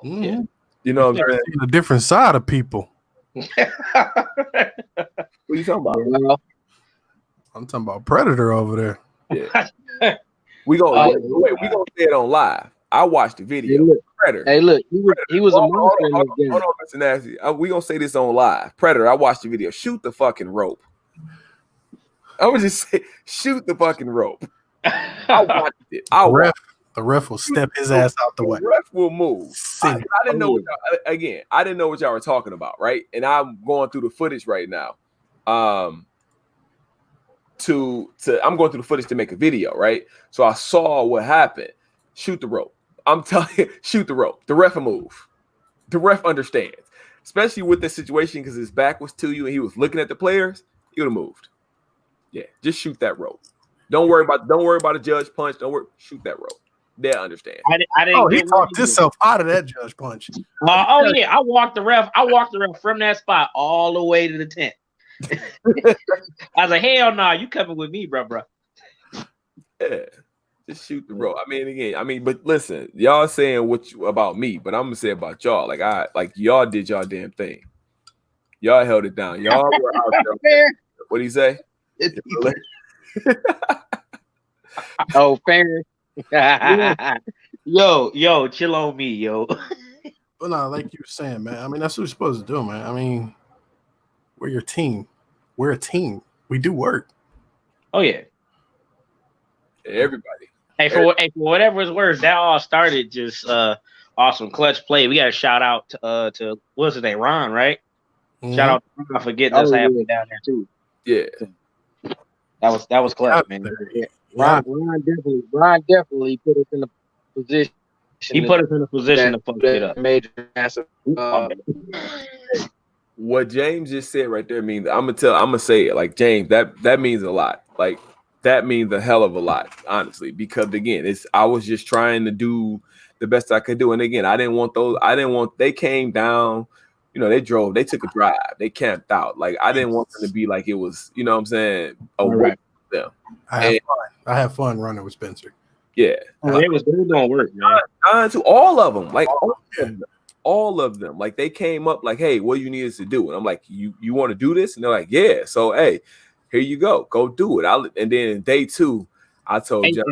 Mm-hmm. Yeah. You know what I'm saying? A different side of people. What are you talking about? I'm talking about Predator over there. Yeah. We gonna say it on live. I watched the video. Hey, Predator. Hey, look, he was a monster in the game. Hold on, Mr. Nasty. We gonna say this on live. Predator. I watched the video. Shoot the fucking rope. I would just say, shoot the fucking rope. I watched it. The ref will step his ass out the way. The ref will move. I didn't know. I didn't know what y'all were talking about, right? And I'm going through the footage right now. I'm going through the footage to make a video, right? So I saw what happened. Shoot the rope. I'm telling you, shoot the rope. The ref will move. The ref understands, especially with this situation, because his back was to you and he was looking at the players. He would have moved. Yeah, just shoot that rope. Don't worry about a judge punch. Shoot that rope. They understand. I didn't. He talked himself out of that judge punch. Yeah, I walked the ref from that spot all the way to the tent. I was like, hell no, you coming with me, bro. Yeah, just shoot the rope. But listen, y'all saying about me, but I'm gonna say about y'all. Like y'all did y'all damn thing. Y'all held it down. Y'all were out there. What do you say? Oh, fair. yo, chill on me, yo. But no, like you were saying, man. I mean, that's what we're supposed to do, man. I mean, we're your team. We're a team. We do work. Oh yeah. Everybody. Hey, for whatever it's worth, that all started just awesome clutch play. We got to shout out to what's his name, Ron, right? Mm-hmm. Shout out to Ron for getting us halfway down there too. Yeah. That was clutch, man. Yeah. Ron definitely put us in a position. He put us in a position to fuck it up. Major massive. What James just said right there means I'm gonna say it like James. That means a lot. Like that means a hell of a lot, honestly. Because again, I was just trying to do the best I could do, and again, they came down. You know, they took a drive, they camped out. Like I didn't want them to be like it was. You know what I'm saying? Right. Them. I have fun running with Spencer. Yeah, they was doing work, man. To all of them, like all of them, like they came up like, hey, what you need us to do? And I'm like, you want to do this? And they're like, yeah. So hey, here you go do it. And then day 2, I told you,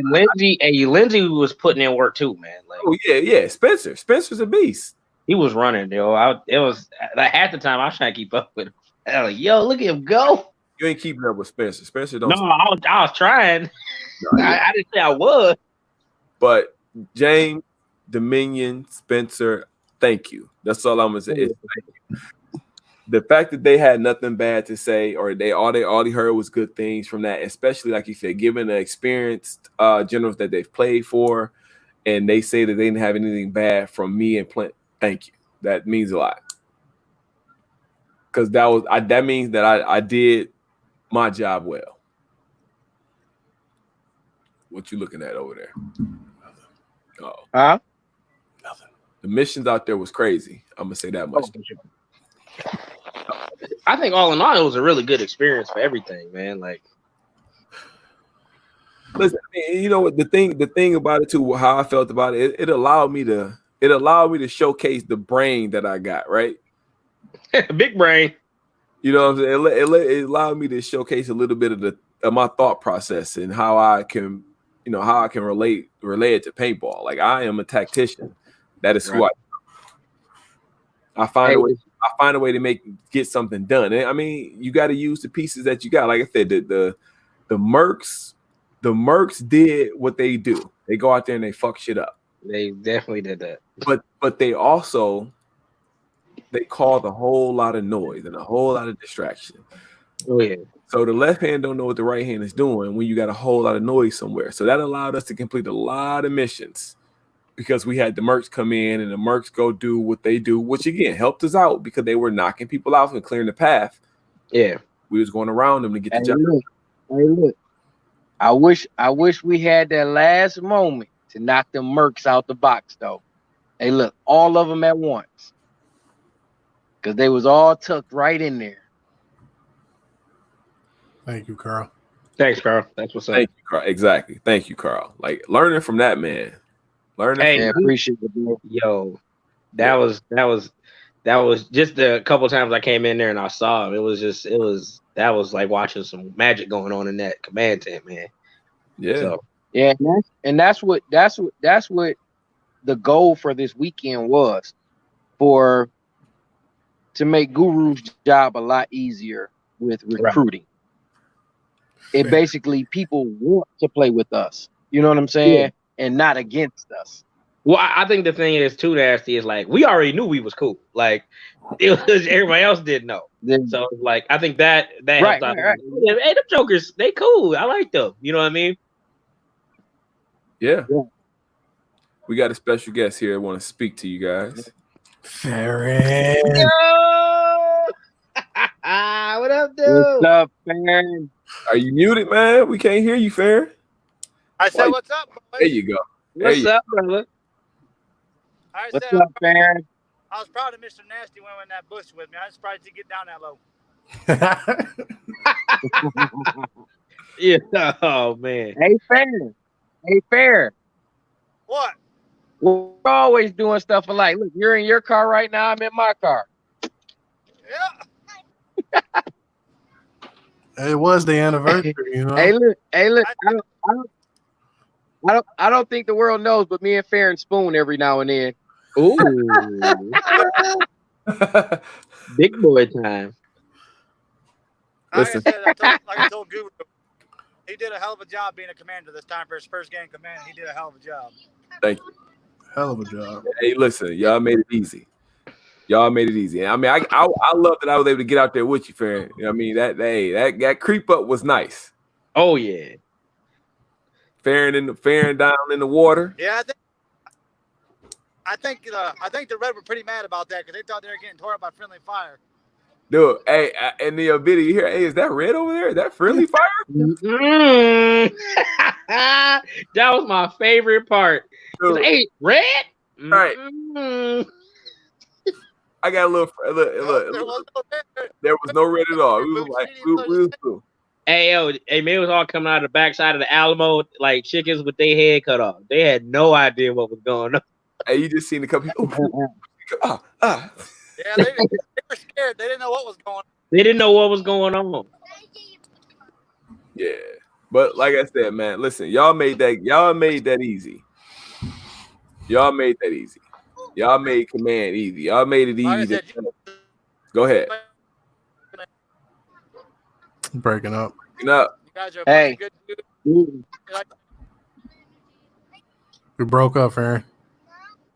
Lindsay was putting in work too, man. Like, oh yeah, Spencer's a beast. He was running, yo. It was like at the time I was trying to keep up with him. I was like, yo, look at him go. You ain't keeping up with Spencer. Spencer don't. No, I was trying. No, I didn't say I was. But James, Dominion, Spencer, thank you. That's all I'm gonna say. Thank you. The fact that they had nothing bad to say, or all they heard was good things from that, especially like you said, given the experienced generals that they've played for, and they say that they didn't have anything bad from me and Plint. Thank you. That means a lot. Because that means that I did my job well. What you looking at over there? Oh, huh? Nothing. The missions out there was crazy. I'm gonna say that much. I think all in all, it was a really good experience for everything, man. Like, listen, you know what the thing about it too, how I felt about it, it allowed me to showcase the brain that I got, right? Big brain. You know what I'm saying? It allowed me to showcase a little bit of my thought process and how I can relate it to paintball. Like I am a tactician. That is who I find a way to get something done. And I mean, you got to use the pieces that you got. Like I said, the Mercs did what they do. They go out there and they fuck shit up. They definitely did that. But they also caused a whole lot of noise and a whole lot of distraction. Oh yeah. So the left hand don't know what the right hand is doing when you got a whole lot of noise somewhere. So that allowed us to complete a lot of missions because we had the Mercs come in and the Mercs go do what they do, which again helped us out because they were knocking people out and clearing the path. Yeah. We was going around them to get the job. Look. I wish we had that last moment to knock them Mercs out the box though. Hey, look, all of them at once. Because they was all tucked right in there. Thank you, Carl. Thanks, Carl. That's what's up. Thank you, Carl. Exactly. Thank you, Carl. Like learning from that man. Appreciate it, man. Yo, that was just a couple times I came in there and I saw him. That was like watching some magic going on in that command tent, man. Yeah. So, yeah, and that's what the goal for this weekend was, to make Guru's job a lot easier with recruiting. It basically people want to play with us. You know what I'm saying? Yeah. And not against us. Well, I think the thing is too nasty is like we already knew we was cool. Like it was everybody else didn't know. So like I think that helped out. Right. Hey, them jokers, they cool. I like them. You know what I mean? Yeah. We got a special guest here. I want to speak to you guys. Farron. What up, dude? What's up, Farron? Are you muted, man? We can't hear you, Farron. I said, what's up, boys? There you go. What's up, brother? What's up, Farron? I was proud of Mr. Nasty when in that bush with me. I was surprised to get down that low. Yeah. Oh, man. Hey, Farron. What? We're always doing stuff alike. Look, you're in your car right now. I'm in my car. Yeah. It was the anniversary, you know. Hey, look. I don't think the world knows, but me and Farron spoon every now and then. Ooh. Big boy time. Listen. Like I told Guru, he did a hell of a job being a commander this time for his first game command. He did a hell of a job. Thank you. Hell of a job. Hey, listen, y'all made it easy. Y'all made it easy. I mean, I love that I was able to get out there with you, Farron. You know what I mean? That creep up was nice. Oh yeah. Farron down in the water. Yeah, I think the Red were pretty mad about that because they thought they were getting tore up by friendly fire. Dude, hey, in the video you hear, hey, is that Red over there? Is that friendly fire? That was my favorite part. Dude. Hey, Red? Right. I got a little. There was no red at all. We was like, we was cool. Hey, yo, hey, man, it was all coming out of the backside of the Alamo like chickens with their head cut off. They had no idea what was going on. Hey, you just seen a couple people. Yeah, they were scared. They didn't know what was going on. They didn't know what was going on. Yeah, but like I said, man, listen, y'all made that easy. Y'all made that easy. Y'all made command easy. Y'all made it easy. Go ahead. Breaking up. Hey. We broke up, Farron.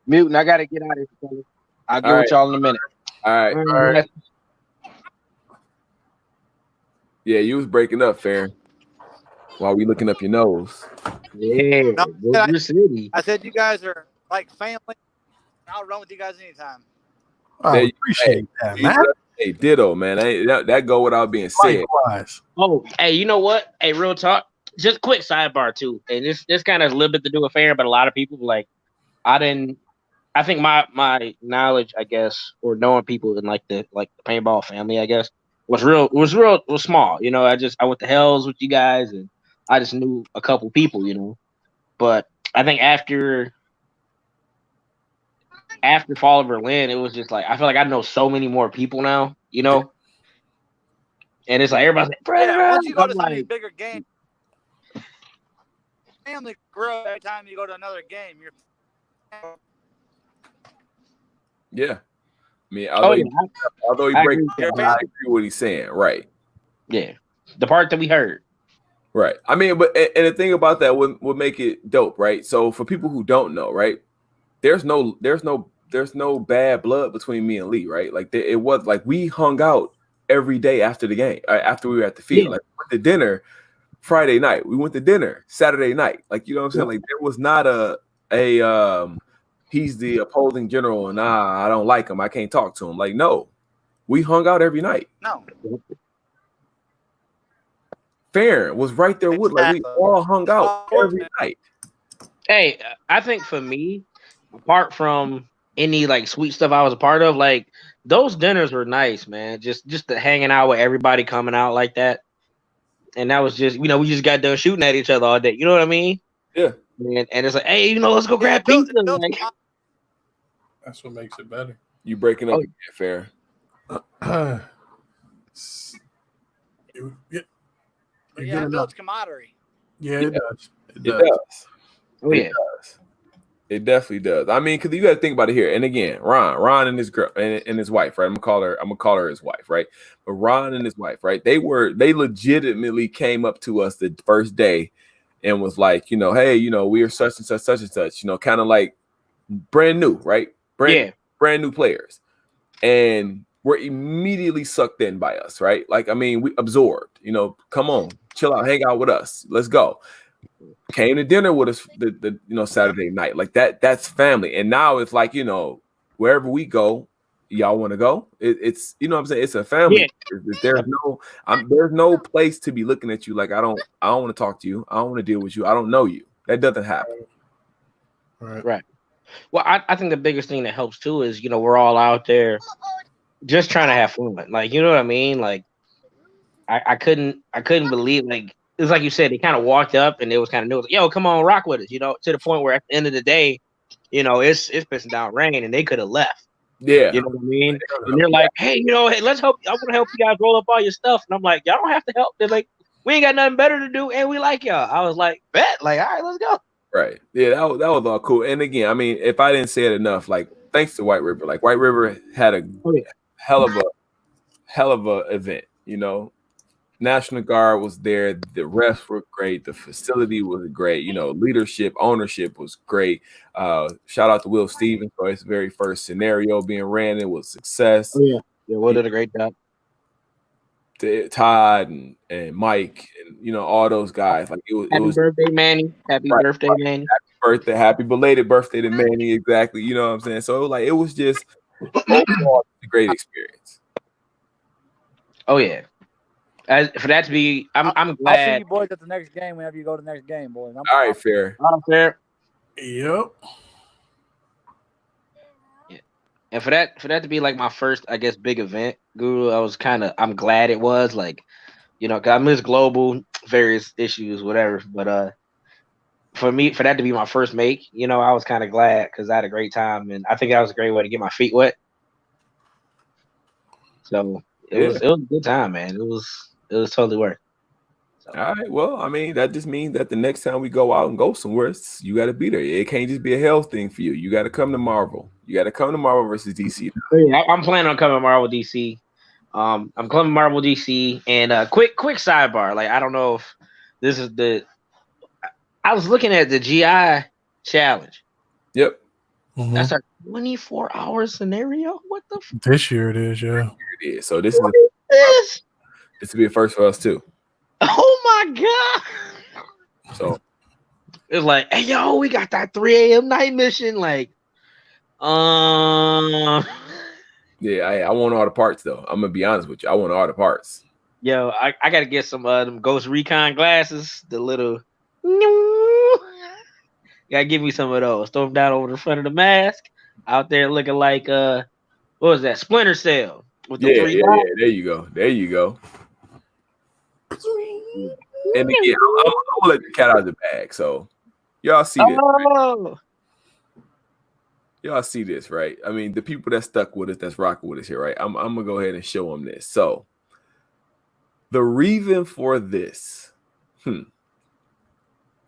Mutant, I gotta get out of here, fellas. I'll get with y'all in a minute. All right. Yeah, you was breaking up, Farron. While we looking up your nose. Yeah. I said you guys are like family. I'll run with you guys anytime. I appreciate that, man. Hey, ditto, man. That go without being said. Likewise. Oh, hey, you know what? Hey, real talk. Just quick sidebar too, and this kind of has a little bit to do with Farron, but a lot of people like I think my knowledge, I guess, or knowing people in like the paintball family, I guess, was small. You know, I went to Hells with you guys, and I just knew a couple people, you know. But I think after Fall of Berlin, it was just like I feel like I know so many more people now, you know. And it's like everybody's like, yeah, once you go to some of these bigger games, family grow every time you go to another game. Yeah. I mean, although he breaks down, I agree with what he's saying. Right. Yeah. The part that we heard. Right. I mean, but and the thing about that would make it dope, right? So for people who don't know, right, there's no bad blood between me and Lee, right? Like it was like we hung out every day after the game, after we were at the field. Yeah. Like we went to dinner Friday night. We went to dinner Saturday night. Like, you know what I'm saying? Like there was not a he's the opposing general and I don't like him. I can't talk to him. Like, no, we hung out every night. No. Farron was right there with like we all hung out every night. Hey, I think for me, apart from any like sweet stuff I was a part of, like those dinners were nice, man. Just the hanging out with everybody coming out like that. And that was just, you know, we just got done shooting at each other all day. You know what I mean? Yeah. And it's like, hey, you know, let's go grab pizza. Like, that's what makes it better. You breaking up again, Farron. Yeah, it builds camaraderie. Yeah, it does. It does. Oh, yeah. It does. It definitely does. I mean, because you got to think about it here. And again, Ron and his girl and his wife, right? I'm gonna call her his wife, right? But Ron and his wife, right? They legitimately came up to us the first day and was like, you know, hey, you know, we are such and such, you know, kind of like brand new, right? Brand new players. And we're immediately sucked in by us, right? Like, I mean, we absorbed, you know, come on, chill out, hang out with us. Let's go. Came to dinner with us the you know, Saturday night. Like that's family. And now it's like, you know, wherever we go, y'all want to go. It's, you know what I'm saying? It's a family. Yeah. There's no place to be looking at you like I don't want to talk to you. I don't want to deal with you. I don't know you. That doesn't happen. Right. Well, I think the biggest thing that helps too is, you know, we're all out there just trying to have fun. Like, you know what I mean? Like I couldn't believe, like, it's like you said, they kind of walked up and it was kind of new. Like, yo, come on, rock with us, you know, to the point where at the end of the day, you know, it's pissing down rain and they could have left. Yeah. You know what I mean? And they're like, hey, you know, hey, let's help. I want to help you guys roll up all your stuff. And I'm like, y'all don't have to help. They're like, we ain't got nothing better to do and we like y'all. I was like, bet. Like, all right, let's go. Right. Yeah, that was all cool. And again, I mean, if I didn't say it enough, like thanks to White River, like White River had a hell of a event. You know, National Guard was there. The refs were great. The facility was great. You know, leadership, ownership was great. Shout out to Will Stevens for his very first scenario being ran. It was success. Oh, yeah, Will did a great job. Todd and Mike and you know all those guys. Like Happy birthday, Manny. Happy birthday, Manny. Happy belated birthday to Manny. Exactly. You know what I'm saying? So it was just overall a great experience. Oh yeah. For that to be, I'm glad. I'll see you boys at the next game whenever you go to the next game, boys. All right, fair. Fair. Yep. Yeah. And for that to be like my first, I guess, big event, Guru, I'm glad it was like, you know, 'cause I miss global, various issues, whatever. But for that to be my first make, you know, I was kind of glad because I had a great time, and I think that was a great way to get my feet wet. So it was a good time, man. It was totally worth it. So. All right. Well, I mean, that just means that the next time we go out and go somewhere, you got to be there. It can't just be a health thing for you. You got to come to Marvel. You got to come to Marvel versus DC. Yeah, I'm planning on coming to Marvel DC. I'm coming to Marvel DC. And quick sidebar. Like, I don't know if this is I was looking at the GI challenge. Yep. Mm-hmm. That's our 24-hour scenario. What the? This year it is, yeah. It is. So this What is this? This will be a first for us too. Oh my god! So it's like, hey yo, we got that 3 a.m. night mission. Like, yeah, I want all the parts though. I'm gonna be honest with you. I want all the parts. Yo, I gotta get some them Ghost Recon glasses. The little, gotta give me some of those. Throw them down over the front of the mask. Out there looking like what was that? Splinter Cell with the 3 yeah. There you go. There you go. And again, I'm gonna let the cat out of the bag. So y'all see this. Right? Y'all see this, right? I mean, the people that stuck with us, that's rocking with us here, right? I'm gonna go ahead and show them this. So the reason for this, I'm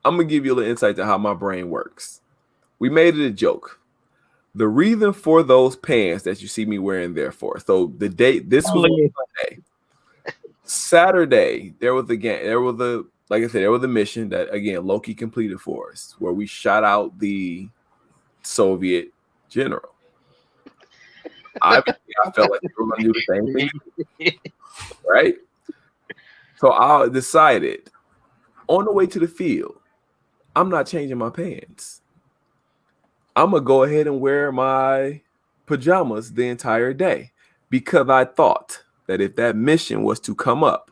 gonna give you a little insight to how my brain works. We made it a joke. The reason for those pants that you see me wearing there for. So the date, this was Sunday. Saturday, there was a mission that again Loki completed for us, where we shot out the Soviet general. I felt like we were going to do the same thing, right? So I decided on the way to the field, I'm not changing my pants. I'm gonna go ahead and wear my pajamas the entire day because I thought that if that mission was to come up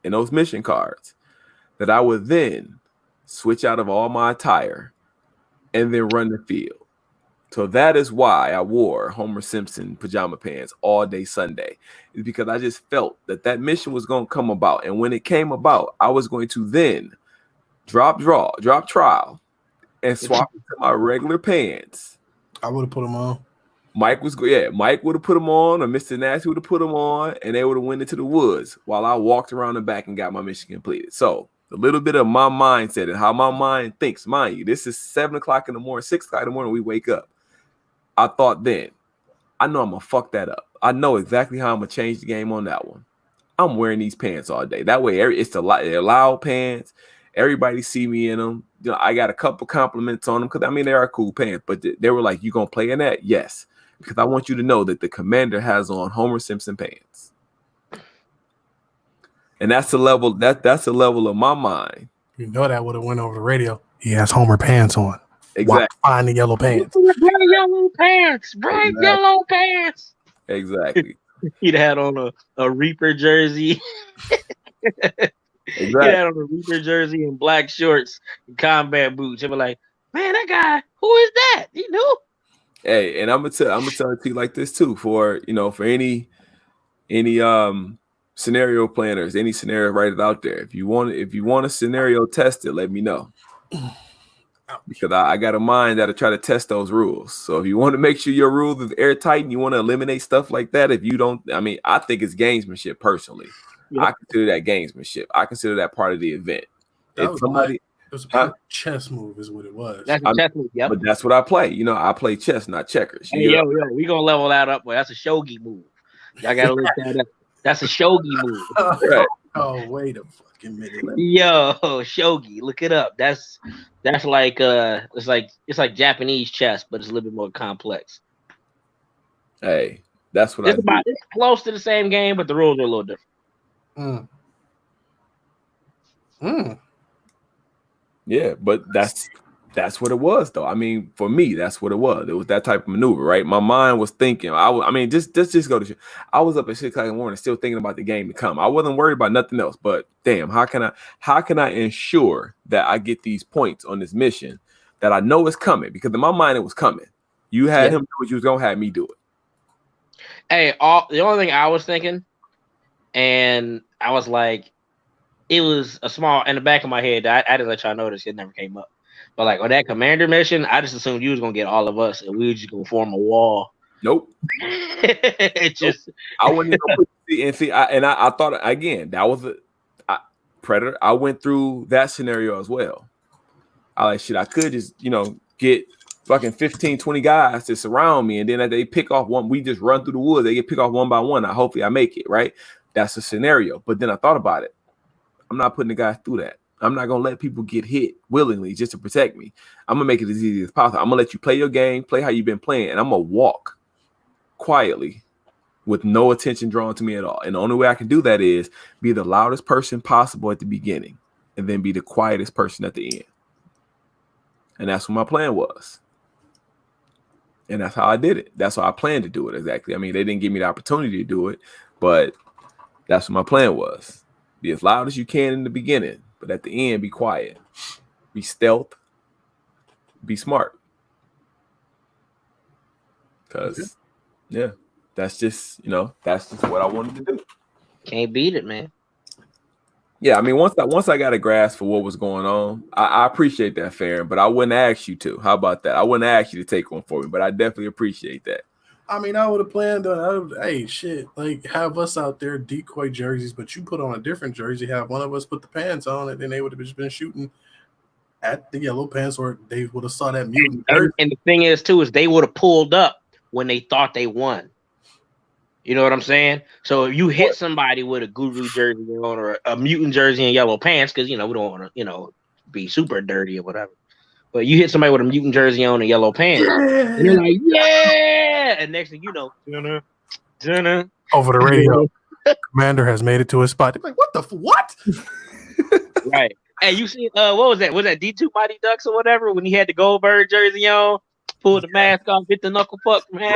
in those mission cards, that I would then switch out of all my attire and then run the field. So that is why I wore Homer Simpson pajama pants all day Sunday. It's because I just felt that mission was going to come about. And when it came about, I was going to then drop trial and swap into my regular pants. I would have put them on. Mike would have put them on, or Mr. Nasty would have put them on, and they would have went into the woods while I walked around the back and got my mission completed. So a little bit of my mindset and how my mind thinks, mind you, this is 7 o'clock in the morning, 6 o'clock in the morning, we wake up. I thought then, I know I'm gonna fuck that up. I know exactly how I'm gonna change the game on that one. I'm wearing these pants all day. That way, they're loud pants. Everybody see me in them. You know, I got a couple compliments on them because I mean they are cool pants. But they were like, "You gonna play in that?" Yes, because I want you to know that the commander has on Homer Simpson pants, and that's the level. That's the level of my mind. You know that would have went over the radio. He has Homer pants on. Exactly. Find the yellow pants. Bright yellow pants. Exactly. He'd had on a Reaper jersey. Exactly. He had on a Reaper jersey and black shorts and combat boots. He'd be like, "Man, that guy, who is that? He knew." Hey, and I'm gonna tell it to you like this too. For any scenario planners, any scenario writers out there, if you want a scenario tested, let me know. Because I got a mind that'll try to test those rules. So if you want to make sure your rules is airtight and you want to eliminate stuff like that, if you don't, I mean, I think it's gamesmanship personally. Yep. I consider that gamesmanship. I consider that part of the event. If It was a pure chess move, is what it was. That's a chess move. Yep. But that's what I play. You know, I play chess, not checkers. Hey, yo, we gonna level that up. Boy, that's a shogi move. Y'all gotta look that up. That's a shogi move. Right. Oh, wait a fucking minute. Yo, shogi, look it up. That's like it's like Japanese chess, but it's a little bit more complex. Hey, that's what it's close to the same game, but the rules are a little different. Yeah, but that's what it was, though. I mean, for me, that's what it was. It was that type of maneuver, right? My mind was thinking. I mean, just go to. I was up at 6 o'clock in the morning, still thinking about the game to come. I wasn't worried about nothing else. But damn, how can I ensure that I get these points on this mission that I know is coming? Because in my mind, it was coming. You had him do what you was gonna have me do it. Hey, the only thing I was thinking, and I was like, it was a small in the back of my head. I didn't let y'all know this. It never came up. But like on that commander mission, I just assumed you was gonna get all of us, and we were just gonna form a wall. Nope. It just I wouldn't even I thought again that was a Predator. I went through that scenario as well. I could just get fucking 15, 20 guys to surround me, and then they pick off one. We just run through the woods. They get picked off one by one. Hopefully I make it, right? That's a scenario. But then I thought about it. I'm not putting the guys through that. I'm not going to let people get hit willingly just to protect me. I'm going to make it as easy as possible. I'm going to let you play your game, play how you've been playing, and I'm going to walk quietly with no attention drawn to me at all. And the only way I can do that is be the loudest person possible at the beginning and then be the quietest person at the end. And that's what my plan was. And that's how I did it. That's how I planned to do it exactly. I mean, they didn't give me the opportunity to do it, but that's what my plan was. Be as loud as you can in the beginning, but at the end, be quiet. Be stealth. Be smart. Because, that's just what I wanted to do. Can't beat it, man. Yeah, I mean, once I got a grasp for what was going on, I appreciate that, Farron, but I wouldn't ask you to. How about that? I wouldn't ask you to take one for me, but I definitely appreciate that. I mean, I would have planned on, hey, shit, like have us out there decoy jerseys, but you put on a different jersey, have one of us put the pants on it, and they would have just been shooting at the yellow pants, or they would have saw that mutant. And the thing is, too, is they would have pulled up when they thought they won. You know what I'm saying? So if you hit somebody with a guru jersey on or a mutant jersey and yellow pants, because, we don't want to, be super dirty or whatever. But you hit somebody with a mutant jersey on and yellow pants, and you're like, yeah! And next thing you know, dinner. Over the radio, Commander has made it to his spot. They're like, what? Right. Hey, you see, what was that? Was that D2 Mighty Ducks or whatever when he had the Goldberg jersey on, pulled the mask off, hit the knuckle puck, man?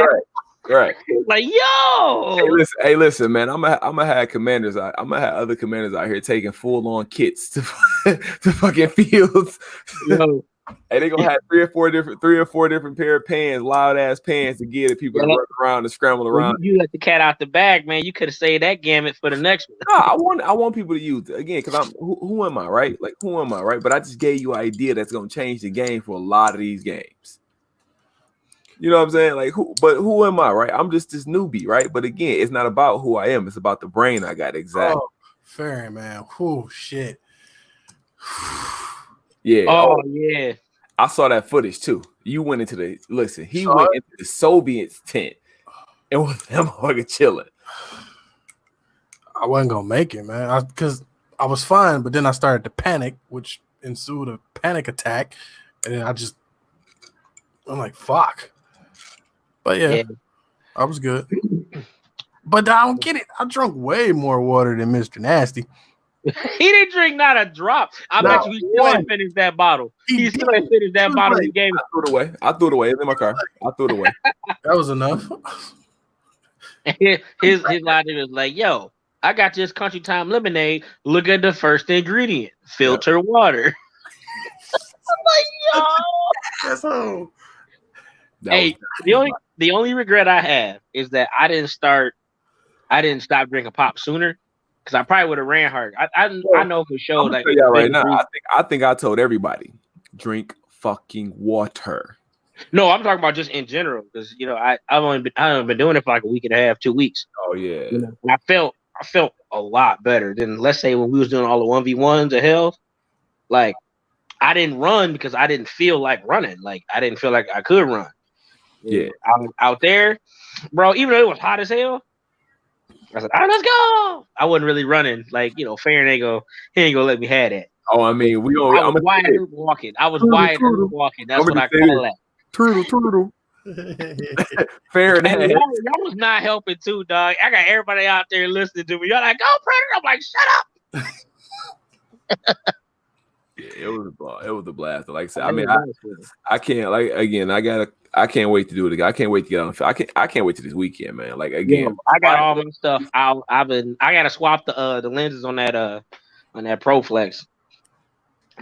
Right. Like, yo. Hey, listen, man. I'm gonna have commanders. I'm gonna have other commanders out here taking full-on kits to fucking fields. Yo. Hey, they gonna have three or four different pair of pants, loud ass pants to get people to run around and scramble around. You let the cat out the bag, man. You could have saved that gamut for the next one. No, I want people to use it again because who am I, right? Like, who am I, right? But I just gave you an idea that's gonna change the game for a lot of these games. You know what I'm saying? Like, who am I, right? I'm just this newbie, right? But again, it's not about who I am. It's about the brain I got. Exactly. Oh, fair, man. Oh, shit. Yeah. Oh, yeah. I saw that footage too. You went into the into the Soviets tent and was that motherfucker chilling. I wasn't gonna make it, man. Because I was fine, but then I started to panic, which ensued a panic attack, and then I'm like, fuck. But yeah, I was good. But I don't get it. I drunk way more water than Mr. Nasty. He didn't drink not a drop. I bet you he still ain't finished that bottle. He still ain't finished that bottle he gave. I threw it away. It's in my car. I threw it away. That was enough. His logic was like, yo, I got this Country Time lemonade. Look at the first ingredient. Filter water. I'm like, yo. That's all. Hey, the only regret I have is that I didn't stop drinking pop sooner, because I probably would have ran hard. I know for sure. Like right now, I think I told everybody, drink fucking water. No, I'm talking about just in general, because I haven't been doing it for like a week and a half, 2 weeks. Oh yeah. And I felt a lot better than, let's say, when we was doing all the 1v1s of hell. Like, I didn't run because I didn't feel like running. Like I didn't feel like I could run. Yeah. I was out there, bro. Even though it was hot as hell, I said, "All right, let's go." I wasn't really running. Like Farron ain't gonna let me have that. Oh, I mean, I was wide open walking. I was wide open walking. That's what I call that. Turtle. Farron, y'all was not helping too, dog. I got everybody out there listening to me. Y'all like, "Go Predator!" I'm like, "Shut up." Yeah, it was a blast. Like I said, I mean, I can't I can't wait to do it again. I can't wait to get on the field. I can't wait to this weekend, man. Like again, I got all my stuff. I gotta swap the lenses on that ProFlex,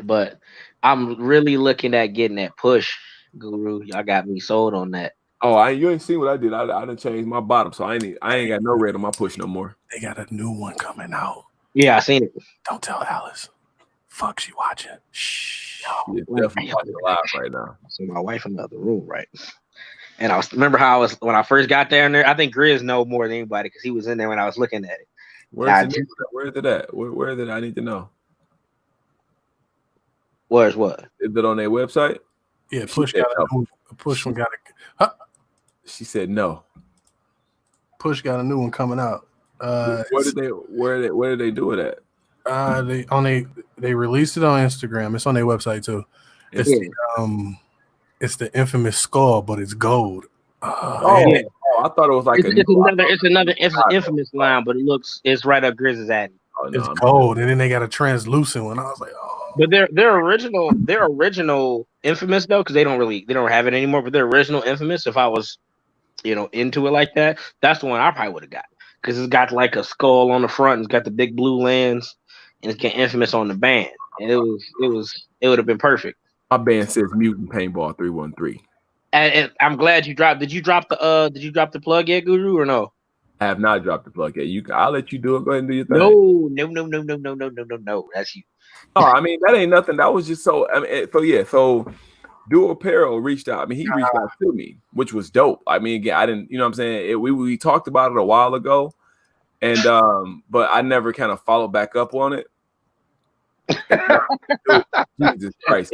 but I'm really looking at getting that push, Guru. Y'all got me sold on that. Oh, you ain't seen what I did. I done changed my bottom, so I ain't got no red on my push no more. They got a new one coming out. Yeah, I seen it. Don't tell Alice. Fuck, she watching. Shh. She's definitely watching live right now. So my wife in the other room, right? And remember how I was when I first got down there. I think Grizz know more than anybody because he was in there when I was looking at it. Where's it at? Where is it? I need to know. Where's what? Is it on their website? Yeah, Push got a She said no. Push got a new one coming out. Where did they do it at? They released it on Instagram. It's on their website too. It's the infamous skull, but it's gold. I thought it was like it's another infamous line, but it's right up Grizz's ad. It's gold, and then they got a translucent one. I was like, oh. But their original infamous though, because they don't have it anymore. But their original infamous, if I was, into it like that, that's the one I probably would have got because it's got like a skull on the front, and it's got the big blue lens, and it's got infamous on the band, and it would have been perfect. My band says Mutant Paintball 313. And I'm glad you dropped. Did you drop the plug yet, Guru, or no? I have not dropped the plug yet. I'll let you do it. Go ahead and do your thing. No. That's you. Oh, I mean, that ain't nothing. That was just so. I mean, so Dual Apparel reached out. I mean, he reached out to me, which was dope. I mean, again, I didn't. You know what I'm saying? We talked about it a while ago, and but I never kind of followed back up on it. Jesus Christ!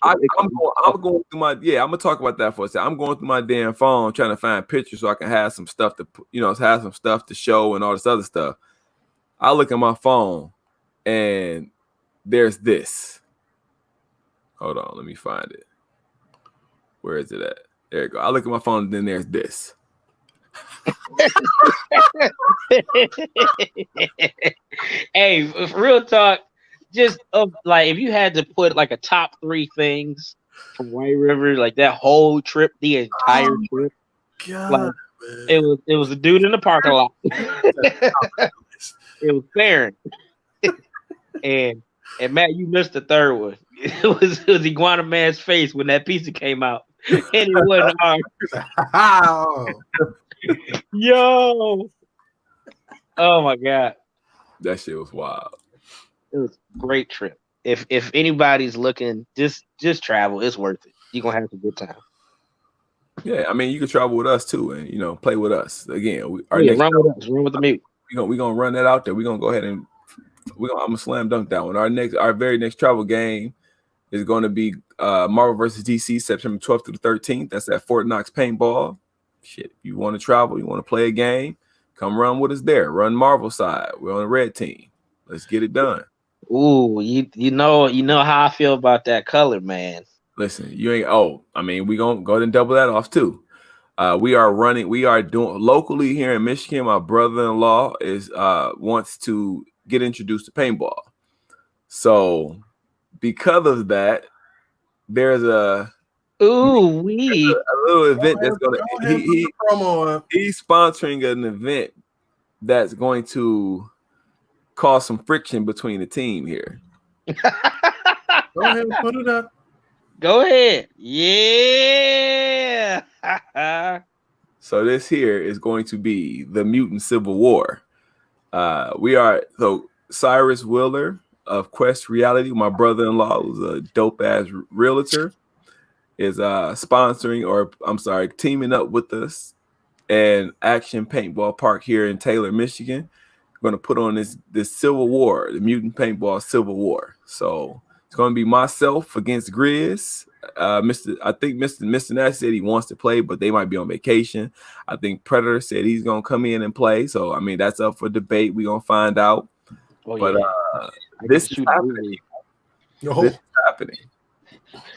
I'm going through my. Yeah, I'm gonna talk about that for a second. I'm going through my damn phone trying to find pictures so I can have some stuff to have some stuff to show and all this other stuff. I look at my phone and there's this. Hold on, let me find it. Where is it at? There you go. I look at my phone and then there's this. Hey, real talk. Just like if you had to put like a top 3 things from White River, like that whole trip, the entire trip, God, like, it was a dude in the parking lot. It was Farron, and Matt, you missed the third one. It was Iguana Man's face when that pizza came out, and it wasn't hard. Yo, oh my God, that shit was wild. It was a great trip. If anybody's looking, just travel. It's worth it. You're gonna have a good time. Yeah, I mean, you can travel with us too, and play with us again. Run with the mute. We're gonna run that out there. We're gonna go ahead and I'm gonna slam dunk that one. Our very next travel game is going to be Marvel vs. DC, September 12th through the 13th. That's at Fort Knox Paintball. Shit, if you want to travel, you want to play a game, come run with us there. Run Marvel side. We're on the red team. Let's get it done. Ooh, you know how I feel about that color, man. Listen, you ain't. Oh, I mean, we gonna go ahead and double that off too. We are doing locally here in Michigan. My brother-in-law wants to get introduced to paintball. So because of that, there's a little event that's he's sponsoring an event that's going to cause some friction between the team here. Go ahead and put it up. Go ahead. Yeah. So this here is going to be the Mutant Civil War. Cyrus Wheeler of Quest Reality, my brother-in-law, who's a dope-ass realtor, is teaming up with us and Action Paintball Park here in Taylor, Michigan. Going to put on this Civil War, the Mutant Paintball Civil War. So It's going to be myself against Grizz. I think Mr. Nash said he wants to play, but they might be on vacation. I think Predator said he's going to come in and play. So, I mean, that's up for debate. We're going to find out. Oh, but this is happening. This is happening.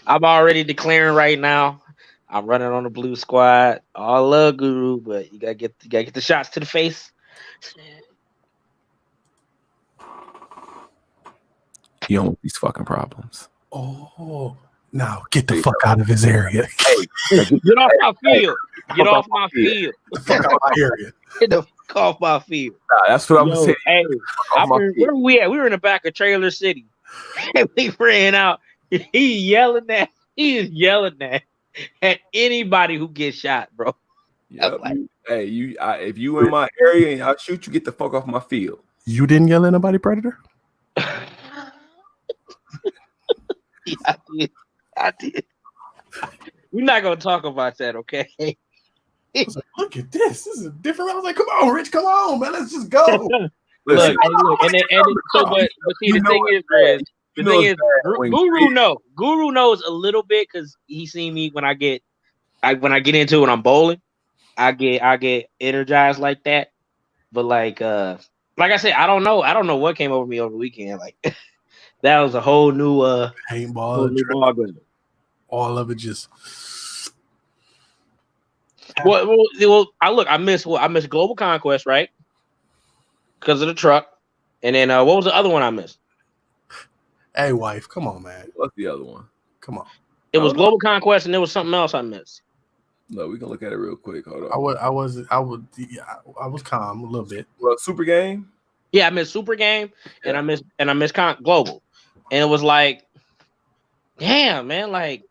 I'm already declaring right now. I'm running on the blue squad. I love Guru, but you gotta get the shots to the face. He don't want these fucking problems. Oh, now get the fuck out of his area. Get off my field. Get off my field. Get the fuck out of my area. Get the fuck off my field. Nah, that's what I'm saying. Hey, where we at? We were in the back of Trailer City. And we ran out. He is yelling at anybody who gets shot, bro. Yep. Like, hey, if you in my area and I'll shoot you, get the fuck off my field. You didn't yell at nobody, Predator? Yeah, I did. We're not gonna talk about that, okay? I was like, look at this. This is different. I was like, come on, Rich, come on, man. Let's just go. Look, but see, the thing is, Guru knows a little bit because he seen me when I get into it when I'm bowling. I get energized like that. But like I said, I don't know what came over me over the weekend. Like that was a whole new paintball. All of it just. Well, I missed Global Conquest, right? Because of the truck. And then what was the other one I missed? Hey, wife, come on, man. What's the other one? Come on. It was Global Conquest, and there was something else I missed. No, we can look at it real quick. Hold on. I was calm a little bit. Well, Super Game. Yeah, I missed Super Game, and I missed Global, and it was like, damn, man, like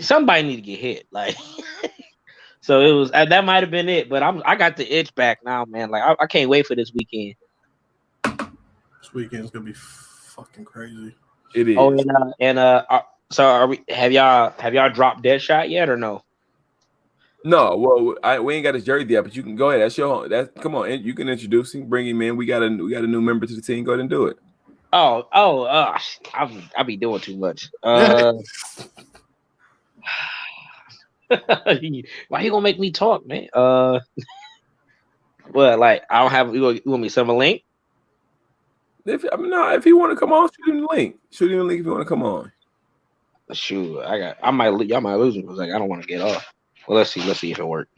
somebody need to get hit, like. So it was that might have been it, but I got the itch back now, man. Like I can't wait for this weekend. This weekend's gonna be fucking crazy. It is. Oh, so have y'all dropped Deadshot yet or no? No, well, we ain't got his jersey yet, but you can go ahead. That's your come on, you can introduce him, bring him in. We got a new member to the team. Go ahead and do it. I'll be doing too much. Why you gonna make me talk, man? Well, like I don't have. You want me to send him a link? If he want to come on, shoot him the link. Shoot him the link if you want to come on. Shoot, y'all might lose him because like I don't want to get off. Well, let's see if it works.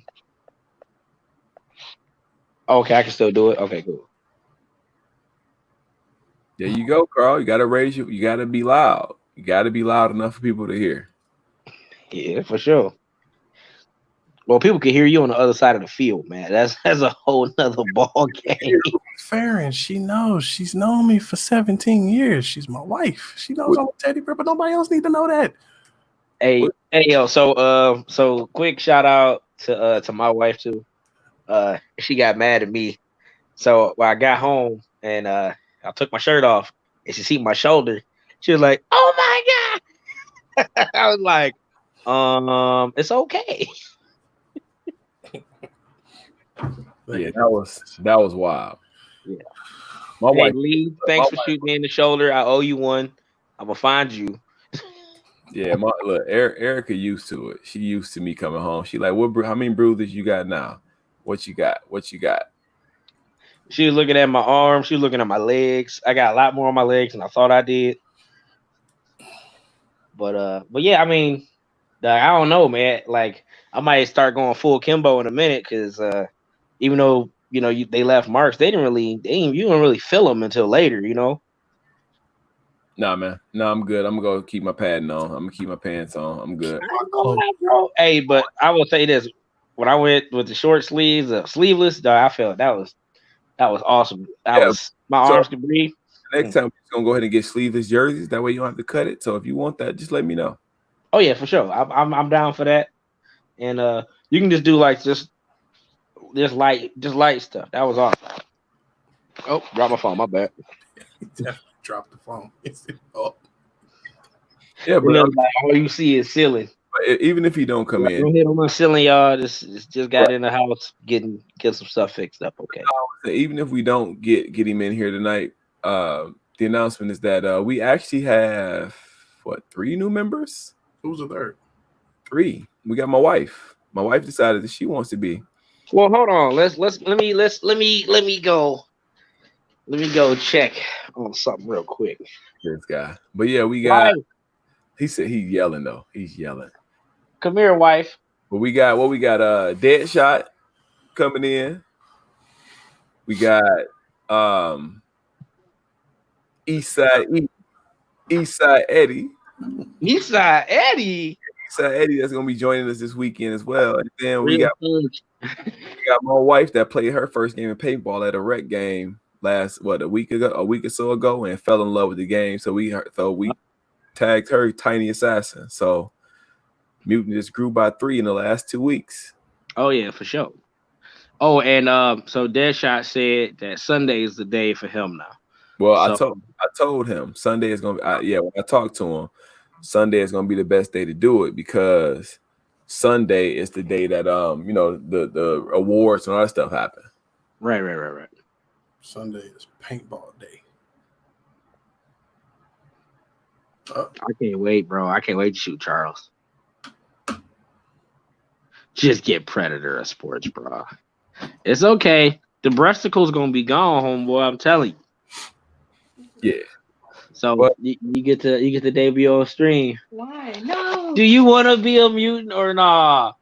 Okay, I can still do it. Okay, cool. There you go, Carl. You gotta you gotta be loud. You gotta be loud enough for people to hear. Yeah, for sure. Well, people can hear you on the other side of the field, man. That's a whole nother ball game. Farron, she knows. She's known me for 17 years. She's my wife. She knows I'm a teddy bear, but nobody else need to know that. Hey, yo. So quick shout out to my wife too. She got mad at me. So when I got home and I took my shirt off and she see my shoulder, she was like, "Oh my god!" I was like, "It's okay." Yeah, that was wild. Yeah. My wife. Lee, thanks for shooting me in the shoulder. I owe you one. I'm gonna find you. Yeah, look, Erica used to it. She used to me coming home. She like, how many bruises you got now? What you got? She was looking at my arms. She was looking at my legs. I got a lot more on my legs than I thought I did. But yeah, I mean, I don't know, man. Like, I might start going full Kimbo in a minute because even though they left marks, you don't really feel them until later, you know. Nah, man. No, I'm good. I'm gonna keep my padding on. I'm gonna keep my pants on. I'm good. Hey, but I will say this: when I went with the short sleeves, sleeveless, I felt that was awesome. My arms could breathe. Next time, we're just gonna go ahead and get sleeveless jerseys. That way, you don't have to cut it. So if you want that, just let me know. Oh yeah, for sure. I'm down for that. And you can just do like just light stuff. That was awesome. Oh, dropped my phone. My bad. Definitely dropped the phone. Yeah, but all you see is ceiling. Even if you don't come in, don't hit on my ceiling, y'all. Just got in the house get some stuff fixed up. Okay. Even if we don't get him in here tonight, the announcement is that we actually have 3 new members. Who's the third? 3. We got my wife. My wife decided that she wants to be. Well, hold on. Let me go check on something real quick. This guy. But yeah, we got. He said he's yelling though. He's yelling. Come here, wife. But we got Deadshot coming in. We got Eastside Eddie. Eastside Eddie. Eastside Eddie that's gonna be joining us this weekend as well. And then we got my wife that played her first game of paintball at a rec game a week or so ago, and fell in love with the game. So we tagged her Tiny Assassin. So Mutant just grew by 3 in the last 2 weeks. Oh yeah, for sure. Oh, and so Deadshot said that Sunday is the day for him now. Well, so, I told him Sunday is gonna be. When I talked to him, Sunday is gonna be the best day to do it because Sunday is the day that the awards and all that stuff happen. Right. Sunday is paintball day. I can't wait, bro. I can't wait to shoot Charles. Just get Predator of sports, bro. It's okay. The breasticle's gonna be gone, homeboy. I'm telling you. Yeah. So you get to debut on stream. Why? No. Do you want to be a mutant or nah?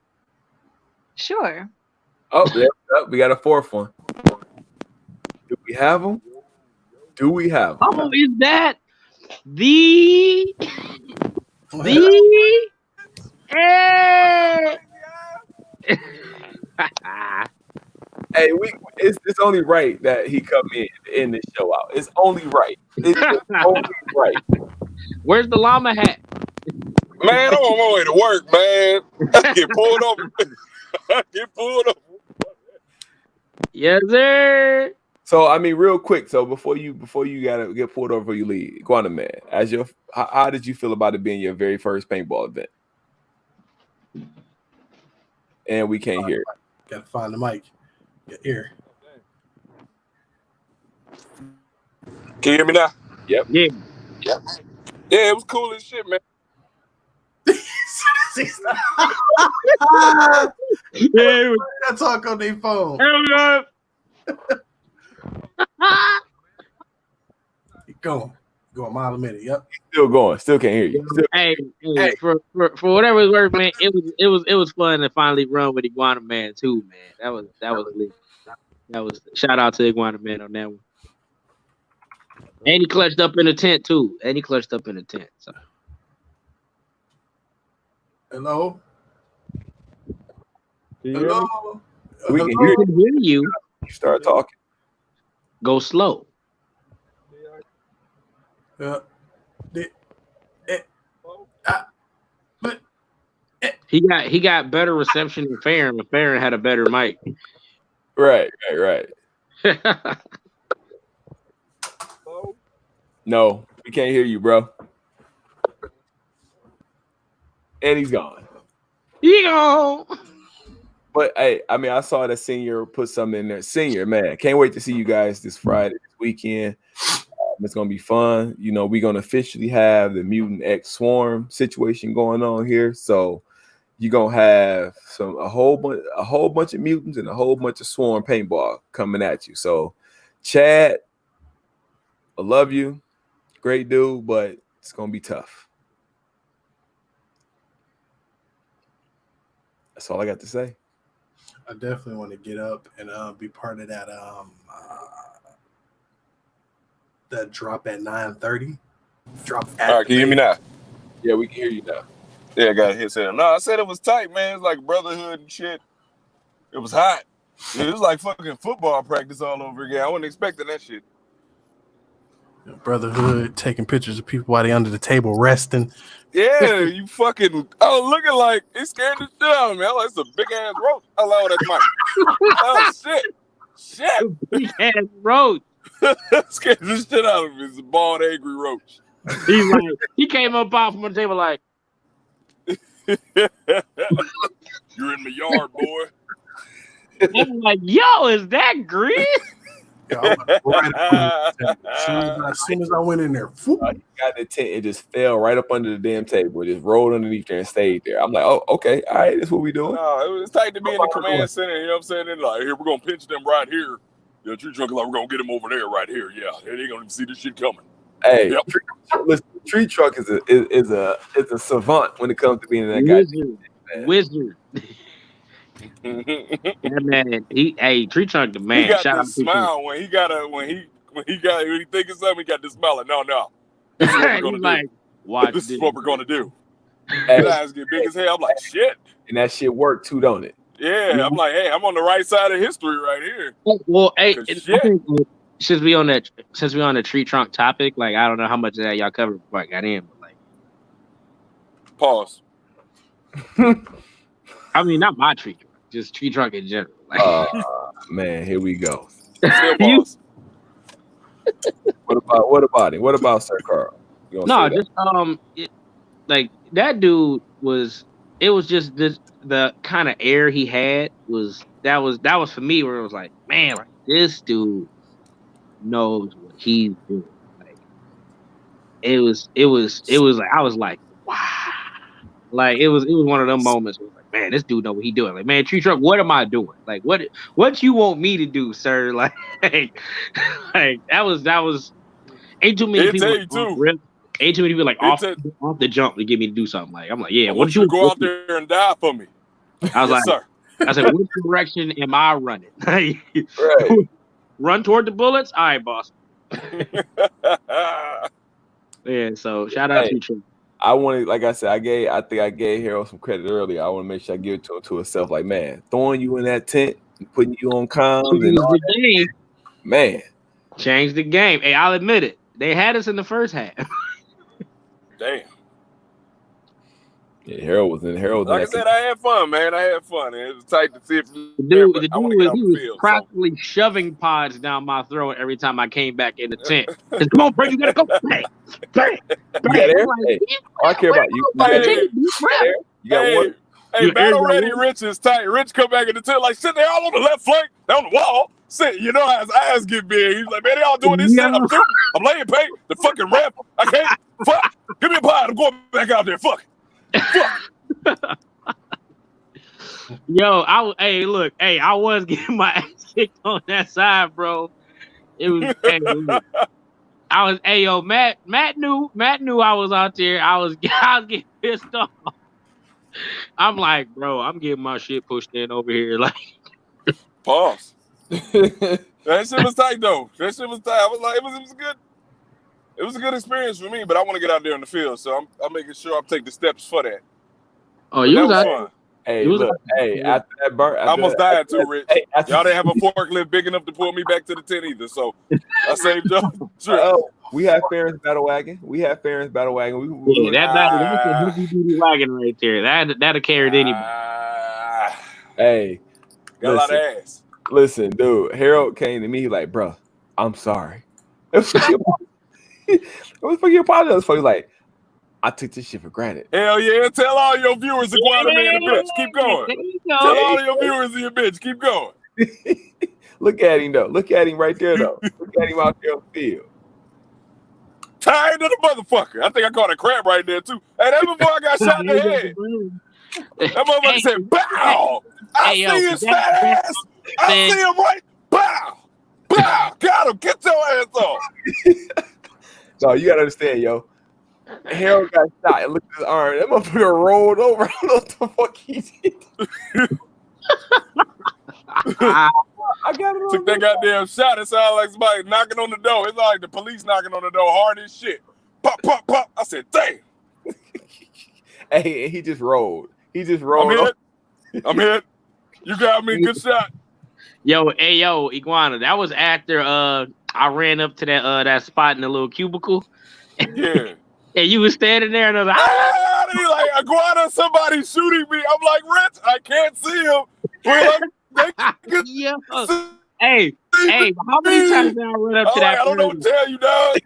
Sure. Oh, yeah, we got a 4th one. Do we have them? Oh, is that the Hey, it's only right that he come in this show out. It's only right. It's only right. Where's the llama hat? Man, I'm on my way to work, man. I get pulled over. Yes, sir. So I mean, real quick. So before you gotta get pulled over before you leave, Iguana Man, how did you feel about it being your very first paintball event? And we can't hear it. Gotta find the mic. Your ear. Can you hear me now? Yep. Yeah. Yeah, it was cool as shit, man. Yeah, I talk on their phone. Keep going a mile a minute. Yep. Still going. Still can't hear you. Hey. For whatever it's worth, man, it was fun to finally run with Iguana Man too, man. That was lit. That was shout out to Iguana Man on that one. And he clutched up in the tent too. So. Hello. Hello. We can hear you. Start talking. Go slow. He got better reception than Farron, but Farron had a better mic. Right. No, we can't hear you, bro. And he's gone. But hey, I mean, I saw that Senior put something in there. Senior, man, can't wait to see you guys this Friday, this weekend. It's gonna be fun. You know, we're gonna officially have the Mutant X Swarm situation going on here. So you're gonna have a whole bunch of mutants and a whole bunch of Swarm paintball coming at you. So, Chad, I love you, great dude, but it's gonna be tough. That's all I got to say. I definitely want to get up and be part of that that drop at 9:30. Drop at all right, can you hear me now? Yeah, we can hear you now. Yeah, I got a headset. No, I said it was tight, man. It's like brotherhood and shit. It was hot. It was like fucking football practice all over again. I wasn't expecting that shit. Brotherhood, taking pictures of people while they under the table resting. Yeah, you fucking. I was looking like it scared the shit out of me. I was like, it's a big ass roach. Hello, that's Mike. Oh shit. Big ass roach. Scared the shit out of me. It's a bald, angry roach. He's like, he came up off from the table like, you're in my yard, boy. I'm like, yo, is that Green? Right as soon as I went in there, he got the tent. It just fell right up under the damn table. It just rolled underneath there and stayed there. I'm like, oh, okay, all right, that's what we doing. No, it's tight to be in the command center. You know what I'm saying? And like, here we're gonna pinch them right here. Yeah, tree trunk, like we're gonna get them over there, right here. Yeah, they ain't gonna even see this shit coming. Hey, Yep. listen, tree truck is a savant when it comes to being that guy. Wizard. That man, Tree Trunk the man. He got Shout out this to smile when he thinking something. He got this smile. Like, no, this is what we're gonna do. Like, watch this is what we're gonna do. Hey. His eyes get big as hell. I'm like, shit. And that shit worked too, don't it? Yeah, I'm like, hey, I'm on the right side of history right here. Well, hey, 'Cause I shit. think since we on the tree trunk topic, like I don't know how much of that y'all covered before I got in, but like, Pause. I mean, not my tree trunk, just tree trunk in general. Like, Man, here we go. Still pause. What about it? What about Sir Carl? You gonna no, say that? just like that dude was. It was just the kind of air he had was for me where it was like, man, like this dude knows what he's doing. Like it was like I was like, wow. Like it was one of them moments where it was like, man, this dude know what he doing. Like, man, Tree Trunk, what am I doing? Like what you want me to do, sir? Like that was ain't too many people. Ain't too many people like off the jump to get me to do something. Like I'm like, yeah, what you go out there and die for me? I was like, sir. I said, which direction am I running? Right. Run toward the bullets? All right, boss. Yeah, so shout out to you. I wanted, like I said, I think I gave Harold some credit earlier. I want to make sure I give it to him to himself. Like, man, throwing you in that tent, putting you on comms and all that, man, changed the game. Hey, I'll admit it. They had us in the first half. Damn. Yeah, Harold was in. Like I said, I had fun, man. I had fun. It was tight to see it. The dude was practically shoving pods down my throat every time I came back in the tent. Come on, Brady, you gotta go. Bang, bang, bang. All I care about you. You got one. Hey, Battle Ready Rich is tight. Rich come back in the tent like, shit, they all on the left flank, down the wall. Sit, you know how his eyes get big. He's like, man, they all doing this shit. I'm shooting. I'm laying paint. The fucking ref. I can't. Fuck. Give me a pod. I'm going back out there. Fuck. Fuck. Yo, I was getting my ass kicked on that side, bro. It was. Matt knew I was out there. I was getting pissed off. I'm like, bro, I'm getting my shit pushed in over here. Like, pause. That shit was tight though. That shit was tight. I was like, it was good. It was a good experience for me, but I want to get out there in the field, so I'm making sure I take the steps for that. Oh, you was fun. Hey, look, after that burn, I almost died too, Rich. Y'all didn't have a forklift big enough to pull me back to the tent either, so I saved y'all. Sure. We have Farron's Battle Wagon. That's a heavy duty wagon right there. That'll carry anybody. Hey, got a lot of ass. Listen, dude. Harold came to me like, bro, I'm sorry. What the fuck you apologize for? He's like, I took this shit for granted. Hell yeah. Tell all your viewers the Iguana Man a bitch. Keep going. Tell all your viewers he a bitch. Keep going. Look at him, though. Look at him right there, though. Look at him out there on the field. Tired of the motherfucker. I think I caught a crab right there, too. Hey, that's before I got shot in the head. That motherfucker said, bow. I see his fat ass. I see him right. Bow. Bow. Got him. Get your ass off. No, you got to understand, yo. Harold got shot and look at his arm. That motherfucker rolled over. I don't know what the fuck he did. I got it. Took that goddamn shot. It sounded like somebody knocking on the door. It's like the police knocking on the door hard as shit. Pop, pop, pop. I said, damn. Hey, he just rolled. I'm hit. You got me. Good shot. Yo, Iguana. That was after I ran up to that spot in the little cubicle. Yeah. And you was standing there and I was like, he's like, Iguana, somebody shooting me. I'm like, Rich, I can't see him. Hey, how many times did I run up to that? I don't know what to tell you, dog.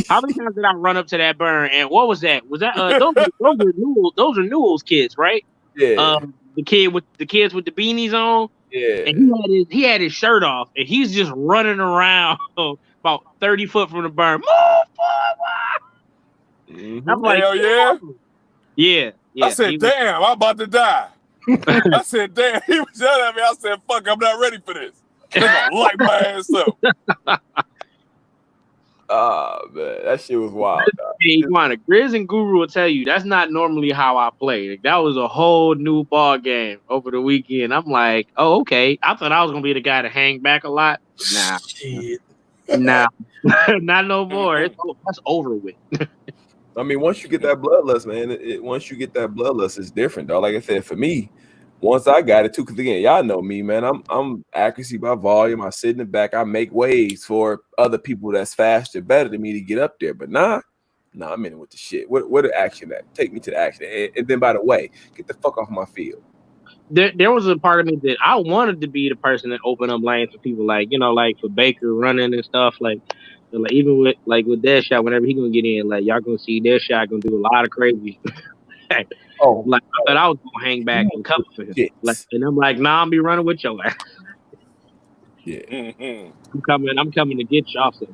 How many times did I run up to that burn? And what was that? Was that those are Newell's kids, right? Yeah. The kids with the beanies on. Yeah. And he had his shirt off, and he's just running around about 30 foot from the berm. Move forward! I'm like, hell yeah. Yeah. I said, damn, I'm about to die. I said, damn, he was yelling at me. I said, fuck, I'm not ready for this. They're gonna light my ass up. Man, that shit was wild. Hey, Grizz and Guru will tell you that's not normally how I play. Like, that was a whole new ball game over the weekend. I'm like, oh, okay. I thought I was gonna be the guy to hang back a lot. Nah, Shit. nah, not no more. That's over with. I mean, once you get that bloodlust, man, once you get that bloodlust, it's different, dog. Like I said, for me, once I got it too, because again, y'all know me, man. I'm accuracy by volume. I sit in the back. I make waves for other people that's faster, better than me to get up there. But nah, I'm in it with the shit. What the action at? Take me to the action. And then, by the way, get the fuck off my field. There was a part of me that I wanted to be the person that opened up lanes for people, like, you know, like for Baker running and stuff, like even with Deadshot, whenever he gonna get in, like y'all gonna see Deadshot gonna do a lot of crazy. Like I thought I was gonna hang back and cover for him. Like, and I'm like, nah, I'll be running with your ass. Yeah. I'm coming to get y'all. So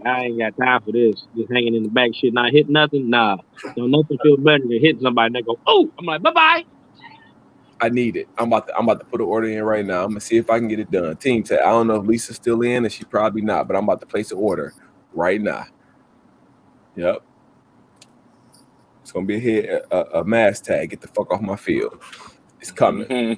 I ain't got time for this. Just hanging in the back, shit, not hit nothing. Nah, don't nothing feel better than hitting somebody and they go, oh, I'm like, bye. I need it. I'm about to put an order in right now. I'm gonna see if I can get it done. Team tech. I don't know if Lisa's still in, and she probably not, but I'm about to place an order right now. Yep. It's gonna be a mass tag. Get the fuck off my field. It's coming.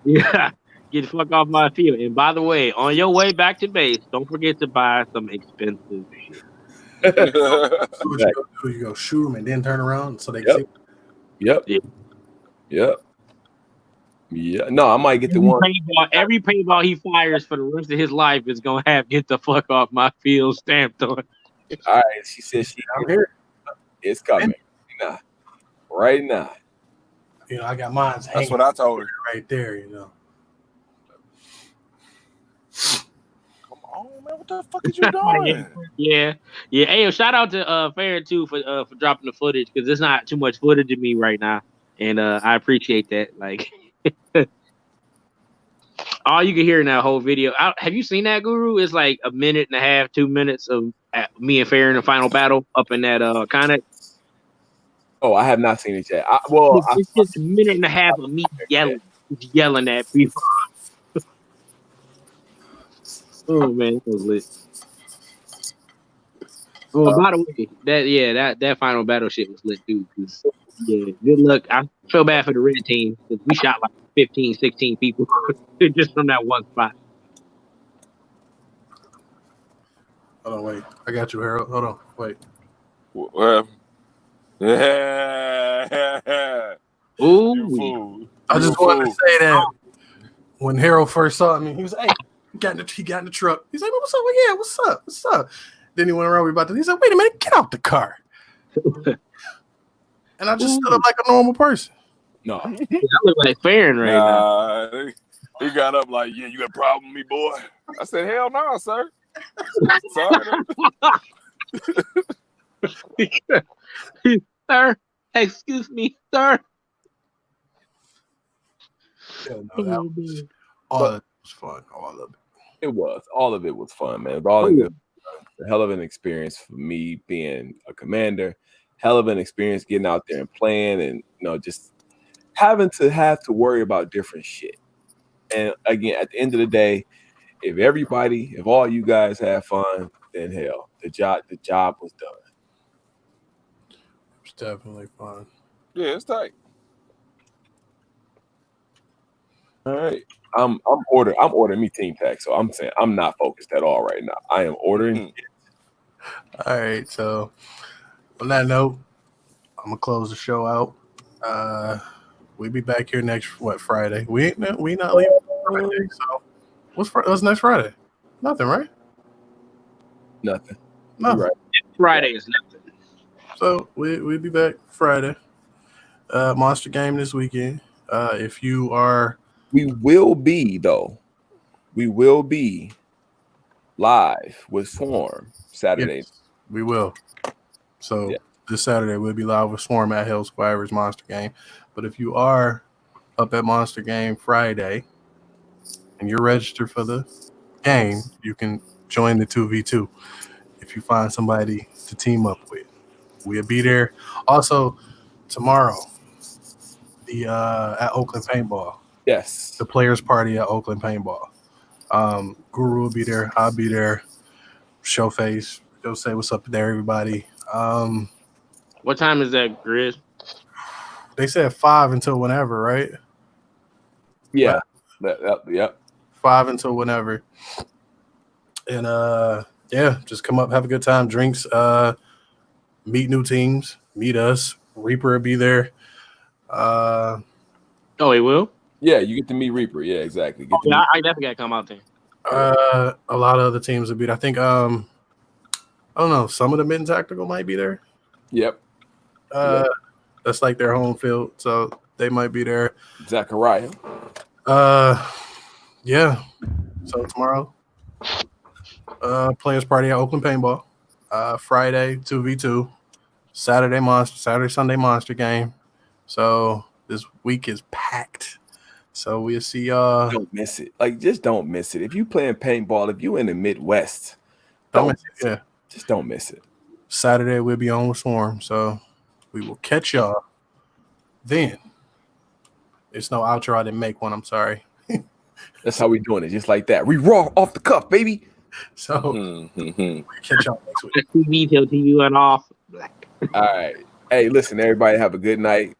Yeah. Get the fuck off my field. And by the way, on your way back to base, don't forget to buy some expensive shit. You go shoot them and then turn around so they can see. Yep. Yeah. No, I might get the one. Every paintball he fires for the rest of his life is gonna have "get the fuck off my field" stamped on it. All right. She said I'm here. It's coming. Right now. You know, I got mine. That's what I told her. Right there, you know. Come on, man. What the fuck are you doing? Yeah. Hey, shout out to Farron too for dropping the footage, because there's not too much footage of me right now, and I appreciate that. Like, all you can hear in that whole video. Have you seen that, Guru? It's like a minute and a half, 2 minutes of me and Farron in the final battle up in that Connex. Oh, I have not seen it yet. It's just a minute and a half of me yelling at people. Oh man, it was lit. Oh, by the way, that final battle shit was lit too. Yeah, good luck. I feel bad for the red team because we shot like 15, 16 people just from that one spot. Hold on, wait. I got you, Harold. Hold on, wait. Ooh, I just wanted to say that when Harold first saw me, he was, hey, he got in the truck. He's like, what's up? Well, yeah, what's up? Then he went around. He's like, wait a minute, get out the car. And I just stood up like a normal person. No, I look like Farron right now. He got up like, yeah, you got a problem with me, boy? I said, hell no, sir. Sorry. Sir, excuse me, sir. Yeah, no, that was, all of it was fun. All of it. It was. All of it was fun, man. All of it, a hell of an experience for me being a commander. Hell of an experience getting out there and playing, and just having to worry about different shit. And again, at the end of the day, if all you guys have fun, then hell, the job was done. It's definitely fun. Yeah, it's tight. All right. I'm ordering me team tag, so I'm saying I'm not focused at all right now. I am ordering. All right, so on that note, I'm gonna close the show out. We'll be back here next Friday. We not leaving Friday. So what's next Friday? Nothing, right? Nothing. Right. Friday is nothing. So we'll be back Friday. Monster game this weekend. We will be live with Swarm Saturday. Yes, we will. So this Saturday we'll be live with Swarm at Hell Survivors Monster Game. But if you are up at Monster Game Friday, and you're registered for the game, you can join the 2v2 if you find somebody to team up with. We'll be there. Also, tomorrow, the at Oakland Paintball. Yes. The players' party at Oakland Paintball. Guru will be there. I'll be there. Showface. They'll say what's up there, everybody. What time is that, Grizz? They said 5 until whenever, right? Yeah. Yep. 5 until whenever. And yeah, just come up, have a good time, drinks, meet new teams, meet us. Reaper will be there. Oh, he will? Yeah, you get to meet Reaper. Yeah, exactly. I definitely gotta come out there. A lot of other teams will be there. I think I don't know, some of the Mitten Tactical might be there. Yep. That's like their home field, so they might be there. Zachariah. Yeah. So tomorrow, players party at Oakland Paintball. Friday 2v2. Saturday Sunday Monster Game. So this week is packed. So we'll see y'all. Don't miss it. Like, just don't miss it. If you playing paintball, if you in the Midwest, Don't miss it. Yeah. Just don't miss it. Saturday we'll be on with Swarm. So we will catch y'all then. It's no outro. I didn't make one. I'm sorry. That's how we doing it. Just like that. We raw off the cuff, baby. So we catch y'all next week. TV till TV went off. All right. Hey, listen, everybody have a good night.